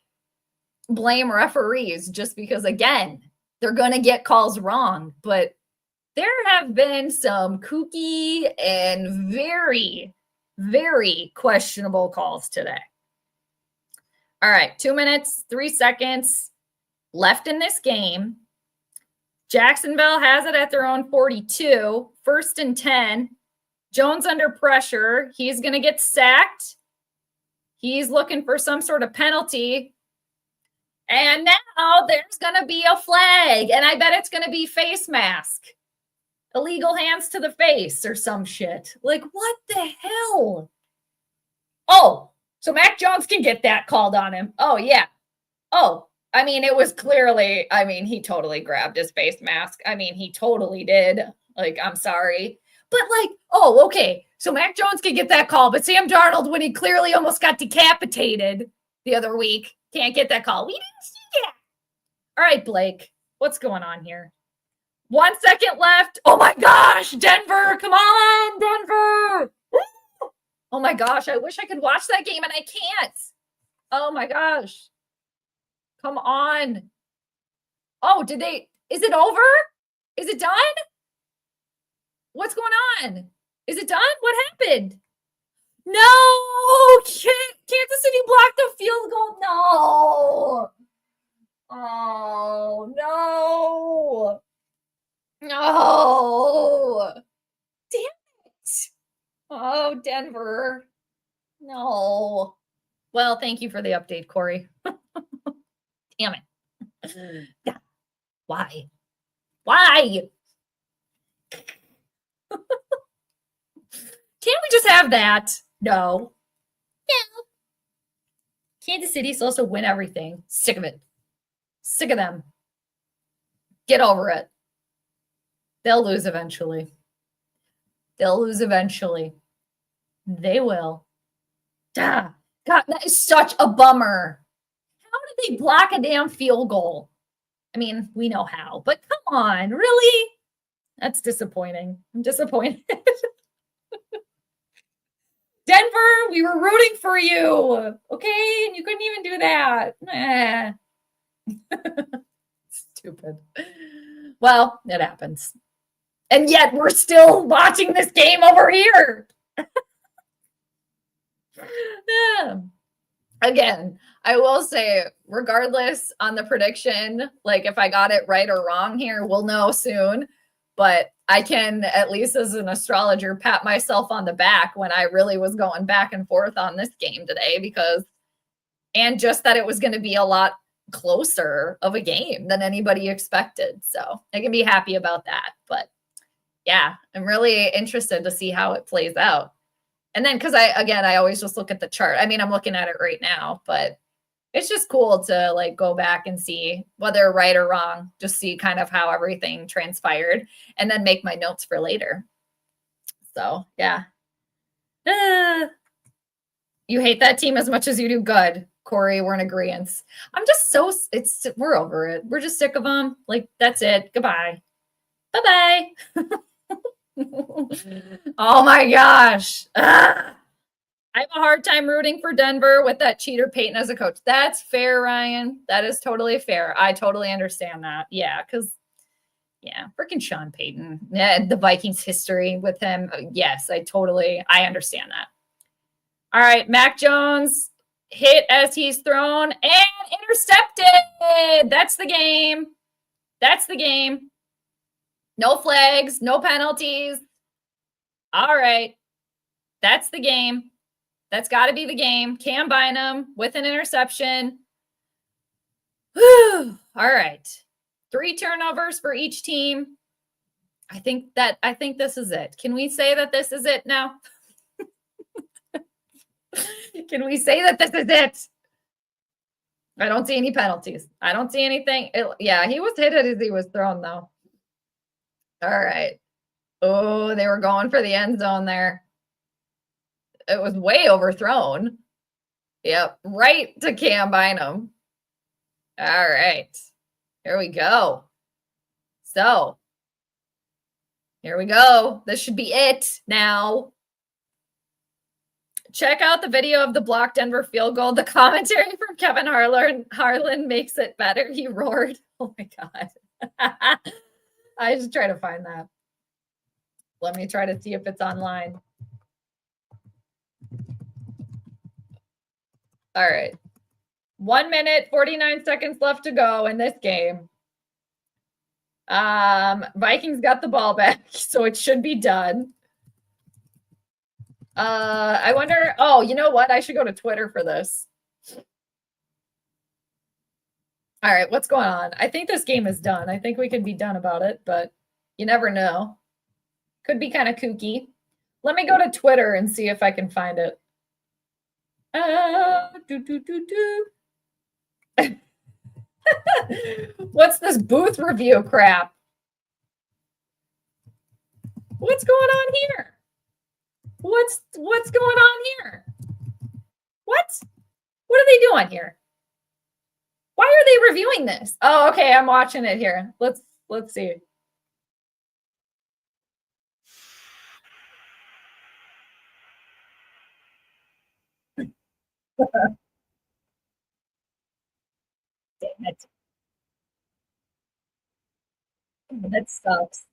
blame referees just because, again, they're going to get calls wrong, but there have been some kooky and very, very questionable calls today. All right, 2 minutes, 3 seconds left in this game. Jacksonville has it at their own 42, 1st and 10. Jones under pressure. He's going to get sacked. He's looking for some sort of penalty. And now there's going to be a flag, and I bet it's going to be face mask. Illegal hands to the face or some shit. Like, what the hell? Oh, so Mac Jones can get that called on him. Oh, yeah. Oh, I mean, it was clearly, I mean, he totally grabbed his face mask. I mean, he totally did. Like, I'm sorry. But like, oh, okay. So Mac Jones can get that call, but Sam Darnold, when he clearly almost got decapitated the other week, can't get that call. We didn't see that. All right, Blake, what's going on here? 1 second left. Oh my gosh, Denver, come on, Denver. Oh my gosh, I wish I could watch that game and I can't. Oh my gosh. Come on. Oh, is it over? Is it done? What's going on? Is it done? What happened? No, Kansas City blocked the field goal. No. Oh, no. No. Damn it. Oh, Denver. No. Well, thank you for the update, Corey. Damn it. Yeah. Why? Why? Can't we just have that? No. No. Kansas City's supposed to win everything. Sick of it. Sick of them. Get over it. They'll lose eventually. They'll lose eventually. They will. God, that is such a bummer. How did they block a damn field goal? I mean, we know how, but come on, really? That's disappointing. I'm disappointed. Denver, we were rooting for you. Okay, and you couldn't even do that. Stupid. Well, it happens. And yet we're still watching this game over here. Yeah. Again, I will say, regardless on the prediction, like if I got it right or wrong here, we'll know soon. But I can, at least as an astrologer, pat myself on the back when I really was going back and forth on this game today, because, and just that it was going to be a lot closer of a game than anybody expected. So I can be happy about that. But yeah, I'm really interested to see how it plays out. And then, because I always just look at the chart. I mean, I'm looking at it right now, but it's just cool to like go back and see whether right or wrong, just see kind of how everything transpired and then make my notes for later. So yeah. You hate that team as much as you do good. Corey, we're in agreement. I'm just we're over it. We're just sick of them. Like, that's it. Goodbye. Bye-bye. Oh my gosh. I have a hard time rooting for Denver with that cheater Peyton as a coach. That's fair, Ryan. That is totally fair. I totally understand that. Yeah, because, yeah, freaking Sean Payton. Yeah, the Vikings history with him. Yes, I understand that. All right, Mac Jones hit as he's thrown and intercepted. That's the game. That's the game. No flags, no penalties. All right. That's the game. That's got to be the game. Cam Bynum with an interception. Whew. All right. 3 turnovers for each team. I think this is it. Can we say that this is it now? Can we say that this is it? I don't see any penalties. I don't see anything. Yeah, he was hit as he was thrown, though. All right. Oh, they were going for the end zone there. It was way overthrown. Yep, right to Cam Bynum. All right. Here we go. So, here we go. This should be it now. Check out the video of the blocked Denver field goal. The commentary from Kevin Harlan makes it better. He roared. Oh my God. I just try to find that. Let me try to see if it's online. All right. 1 minute, 49 seconds left to go in this game. Vikings got the ball back, so it should be done. I wonder, oh, you know what? I should go to Twitter for this. All right, what's going on? I think this game is done. I think we can be done about it, but you never know. Could be kind of kooky. Let me go to Twitter and see if I can find it. What's this booth review crap? What's going on here? What's going on here? What are they doing here? Why are they reviewing this? Oh, okay, I'm watching it here. Let's see. Damn it. That sucks.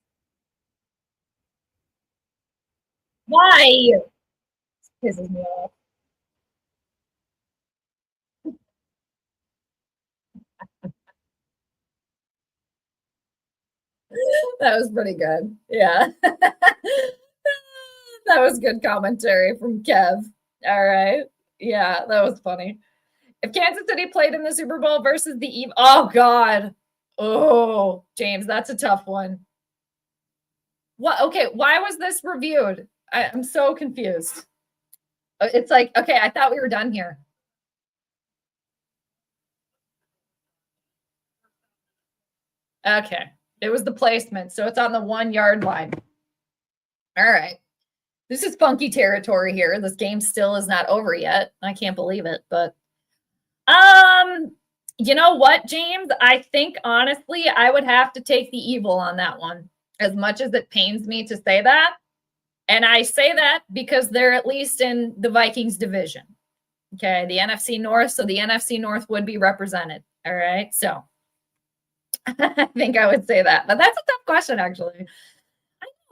Why? This pisses me off. That was pretty good. Yeah. That was good commentary from Kev. All right. Yeah, that was funny. If Kansas City played in the Super Bowl versus the Eve, oh God. Oh, James, that's a tough one. What? Okay, why was this reviewed? I'm so confused. It's like, okay, I thought we were done here. Okay. It was the placement. So it's on the 1 yard line. All right. This is funky territory here. This game still is not over yet. I can't believe it, but you know what, James? I think honestly, I would have to take the evil on that one. As much as it pains me to say that. And I say that because they're at least in the Vikings division. Okay, the NFC North, so the NFC North would be represented. All right. So I think I would say that. But that's a tough question, actually.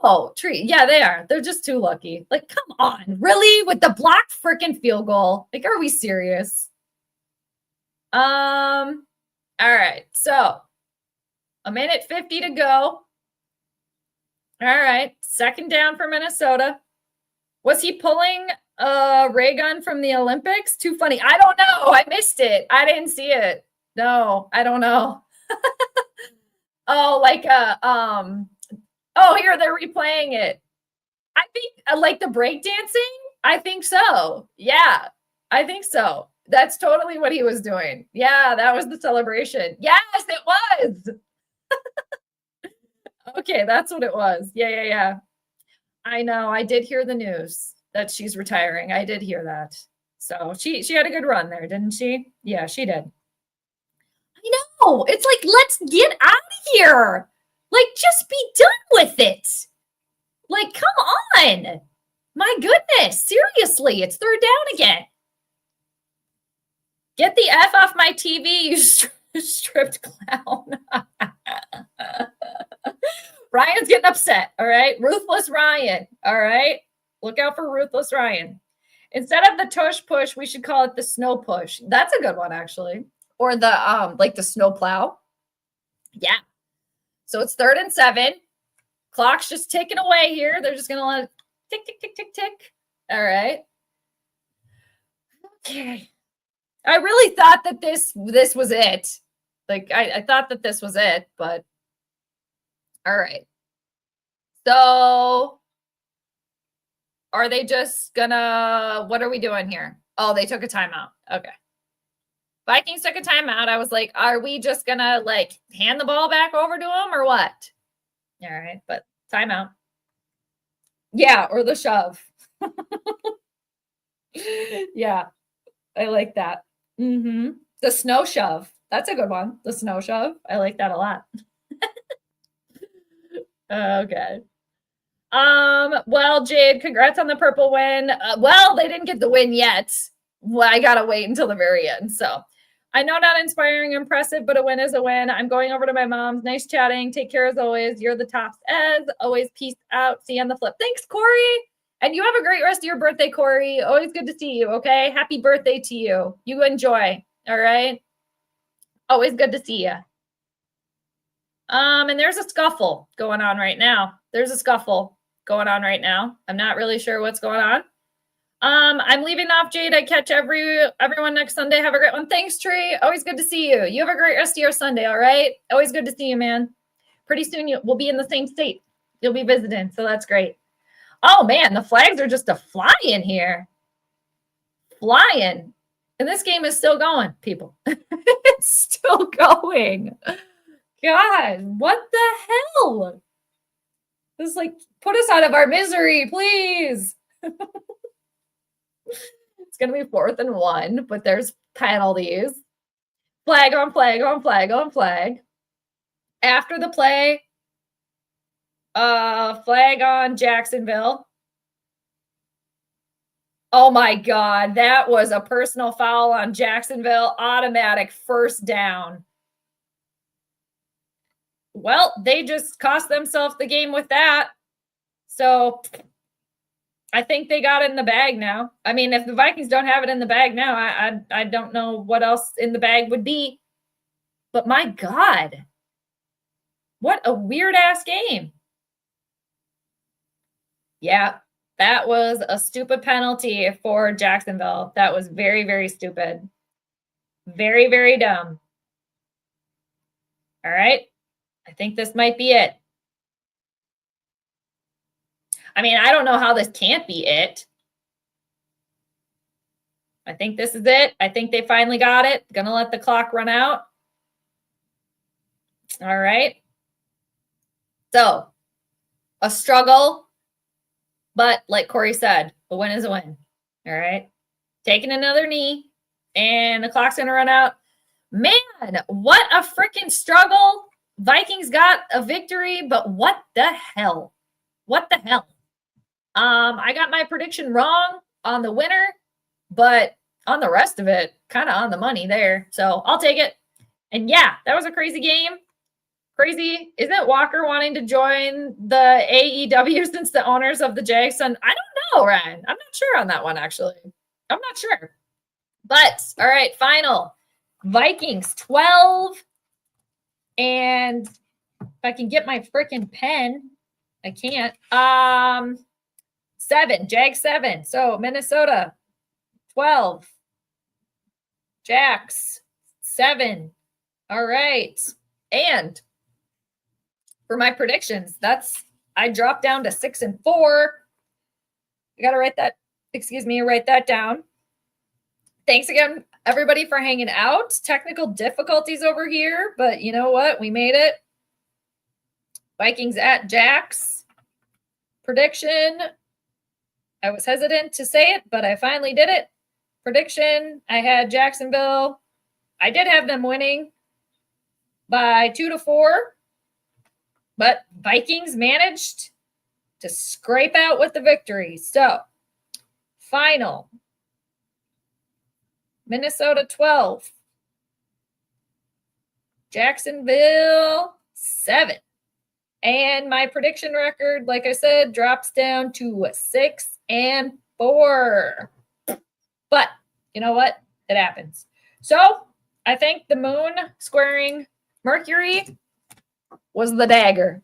Oh, tree. Yeah, they are. They're just too lucky. Like, come on. Really? With the blocked freaking field goal? Like, are we serious? All right. So 1:50 to go. All right. Second down for Minnesota. Was he pulling a ray gun from the Olympics? Too funny. I don't know. I missed it. I didn't see it. No, I don't know. Oh, like oh, here they're replaying it. I think like the breakdancing. I think so. Yeah, I think so. That's totally what he was doing. Yeah, that was the celebration. Yes, it was. Okay, that's what it was. Yeah. I know. I did hear the news that she's retiring. I did hear that. So she had a good run there, didn't she? Yeah, she did. I know. It's like, let's get out of here. Like, just be done with it. Like, come on. My goodness. Seriously, it's third down again. Get the F off my TV, you stripped clown. Ryan's getting upset, all right? Ruthless Ryan, all right? Look out for Ruthless Ryan. Instead of the tush push, we should call it the snow push. That's a good one, actually. Or the like the snow plow. Yeah. So it's 3rd and 7. Clock's just ticking away here. They're just gonna let it tick, tick, tick, tick, tick. All right. Okay. I really thought that this was it. Like I thought that this was it, but all right. So are they just gonna, what are we doing here? Oh, they took a timeout. Okay. Vikings took a timeout. I was like, are we just gonna like hand the ball back over to them or what? All right, but timeout. Yeah, or the shove. Yeah, I like that. The snow shove. That's a good one. The snow shove. I like that a lot. Okay. Well, Jade, congrats on the purple win. Well, they didn't get the win yet. Well, I gotta wait until the very end. So I know not inspiring, impressive, but a win is a win. I'm going over to my mom's. Nice chatting. Take care as always. You're the tops as always. Peace out. See you on the flip. Thanks, Corey. And you have a great rest of your birthday, Corey. Always good to see you. Okay. Happy birthday to you. You enjoy. All right. Always good to see you. And there's a scuffle going on right now. There's a scuffle going on right now. I'm not really sure what's going on. I'm leaving off, Jade. I catch everyone next Sunday. Have a great one. Thanks, Tree. Always good to see you. You have a great rest of your Sunday, all right? Always good to see you, man. Pretty soon we'll be in the same state. You'll be visiting, so that's great. Oh, man, the flags are just flying here. Flying. And this game is still going, people. It's still going. God, what the hell? This is like, put us out of our misery, please. It's going to be 4th and 1, but there's penalties. Flag on flag on flag on flag. After the play, flag on Jacksonville. Oh my God, that was a personal foul on Jacksonville. Automatic first down. Well, they just cost themselves the game with that. So I think they got it in the bag now. I mean, if the Vikings don't have it in the bag now, I don't know what else in the bag would be. But my God, what a weird-ass game. Yeah, that was a stupid penalty for Jacksonville. That was very, very stupid. Very, very dumb. All right. I think this might be it. I mean, I don't know how this can't be it. I think this is it. I think they finally got it. Gonna let the clock run out. All right. So, a struggle, but like Corey said, a win is a win. All right. Taking another knee, and the clock's gonna run out. Man, what a freaking struggle. Vikings got a victory, but what the hell? What the hell? I got my prediction wrong on the winner, but on the rest of it, kind of on the money there. So I'll take it. And yeah, that was a crazy game. Crazy. Isn't Walker wanting to join the AEW since the owners of the Jags? I don't know, Ryan. I'm not sure on that one, actually. I'm not sure. But, all right, final. Vikings 12. And if I can get my freaking pen, I can't. 7. Jags 7. So Minnesota 12. Jags 7. All right. And for my predictions, I dropped down to 6 and 4. I got to write that down. Thanks again, everybody, for hanging out. Technical difficulties over here, but you know what? We made it. Vikings at Jags. Prediction. I was hesitant to say it, but I finally did it. Prediction. I had Jacksonville. I did have them winning by 2-4, but Vikings managed to scrape out with the victory. So, final. Minnesota 12. Jacksonville 7. And my prediction record, like I said, drops down to 6 and 4. But you know what? It happens. So I think the moon squaring Mercury was the dagger.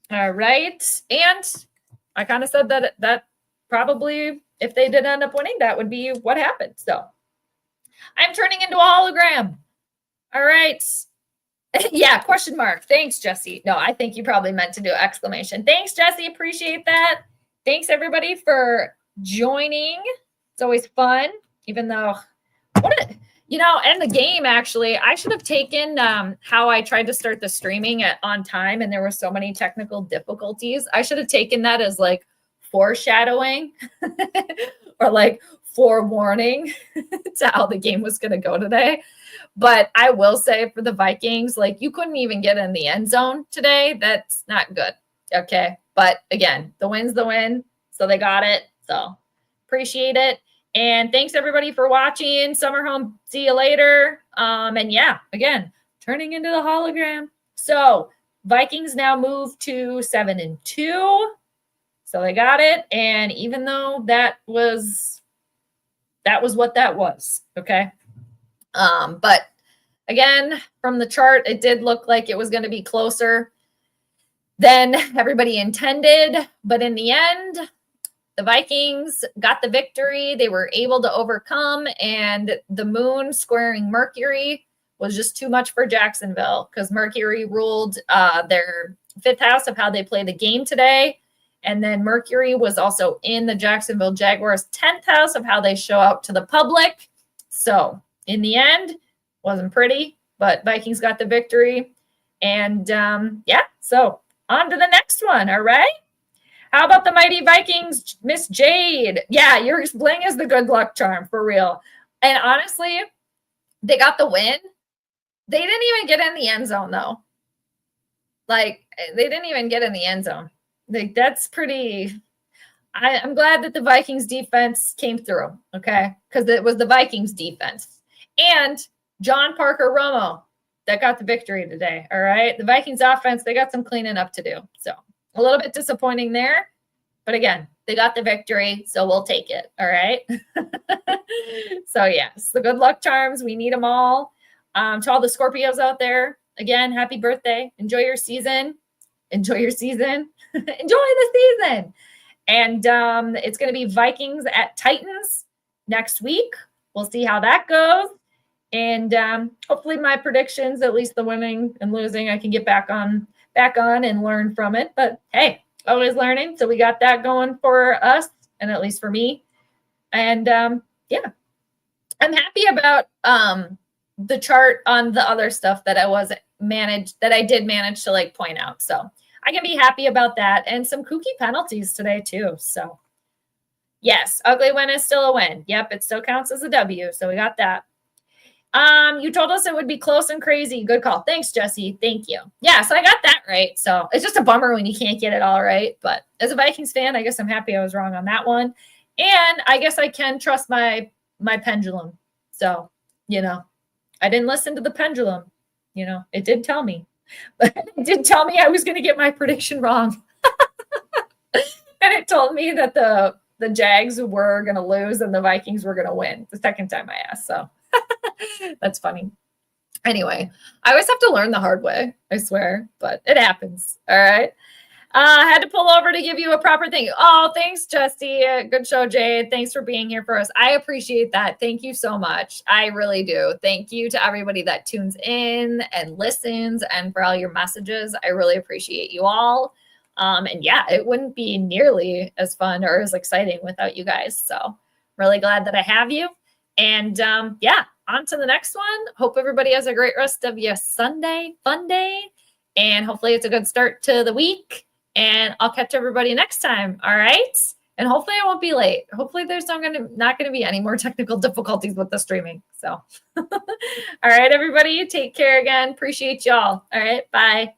All right. And I kind of said that probably, if they did end up winning, that would be what happened. So I'm turning into a hologram. All right. Yeah, question mark. Thanks, Jesse. No, I think you probably meant to do exclamation. Thanks, Jesse. Appreciate that. Thanks, everybody, for joining. It's always fun, even though and the game, actually, I should have taken how I tried to start the streaming on time and there were so many technical difficulties. I should have taken that as like foreshadowing or like forewarning to how the game was going to go today. But I will say for the Vikings, like you couldn't even get in the end zone today. That's not good. Okay. But again, the win's the win. So they got it. So appreciate it. And thanks everybody for watching. Summer home. See you later. And yeah, again, turning into the hologram. So Vikings now move to 7-2. So they got it. And even though that was what that was. Okay. But again, from the chart, it did look like it was going to be closer than everybody intended. But in the end, the Vikings got the victory. They were able to overcome, and the moon squaring Mercury was just too much for Jacksonville because Mercury ruled their 5th house of how they play the game today. And then Mercury was also in the Jacksonville Jaguars 10th house of how they show out to the public. So in the end, wasn't pretty, but Vikings got the victory. And so on to the next one. All right. How about the mighty Vikings, Miss Jade? Yeah, your bling is the good luck charm for real. And honestly, they got the win. They didn't even get in the end zone though. Like they didn't even get in the end zone. Like that's pretty. I'm glad that the Vikings defense came through. Okay, because it was the Vikings defense and John Parker Romo that got the victory today. All right, the Vikings offense, they got some cleaning up to do. So a little bit disappointing there, but again, they got the victory, so we'll take it. All right. So yes, the good luck charms, we need them all. To all the Scorpios out there, again, happy birthday. Enjoy your season. Enjoy your season. Enjoy the season. And it's going to be Vikings at Titans next week. We'll see how that goes. And hopefully my predictions, at least the winning and losing, I can get back on and learn from it. But hey, always learning. So we got that going for us, and at least for me. And yeah, I'm happy about the chart on the other stuff that I did manage to like point out. So I can be happy about that, and some kooky penalties today too. So yes, ugly win is still a win. Yep, it still counts as a W. So we got that. You told us it would be close and crazy. Good call. Thanks, Jesse. Thank you. Yeah, so I got that right. So it's just a bummer when you can't get it all right. But as a Vikings fan, I guess I'm happy I was wrong on that one. And I guess I can trust my pendulum. So, I didn't listen to the pendulum. It did tell me. But it did tell me I was going to get my prediction wrong. And it told me that the Jags were going to lose and the Vikings were going to win the second time I asked. So that's funny. Anyway, I always have to learn the hard way, I swear, but it happens. All right. I had to pull over to give you a proper thing. Oh, thanks, Jesse. Good show, Jade. Thanks for being here for us. I appreciate that. Thank you so much. I really do. Thank you to everybody that tunes in and listens and for all your messages. I really appreciate you all. And yeah, it wouldn't be nearly as fun or as exciting without you guys. So really glad that I have you. And yeah, on to the next one. Hope everybody has a great rest of your Sunday, fun day. And hopefully it's a good start to the week. And I'll catch everybody next time. All right. And hopefully I won't be late. Hopefully there's not going to be any more technical difficulties with the streaming. So, all right, everybody, take care again. Appreciate y'all. All right. Bye.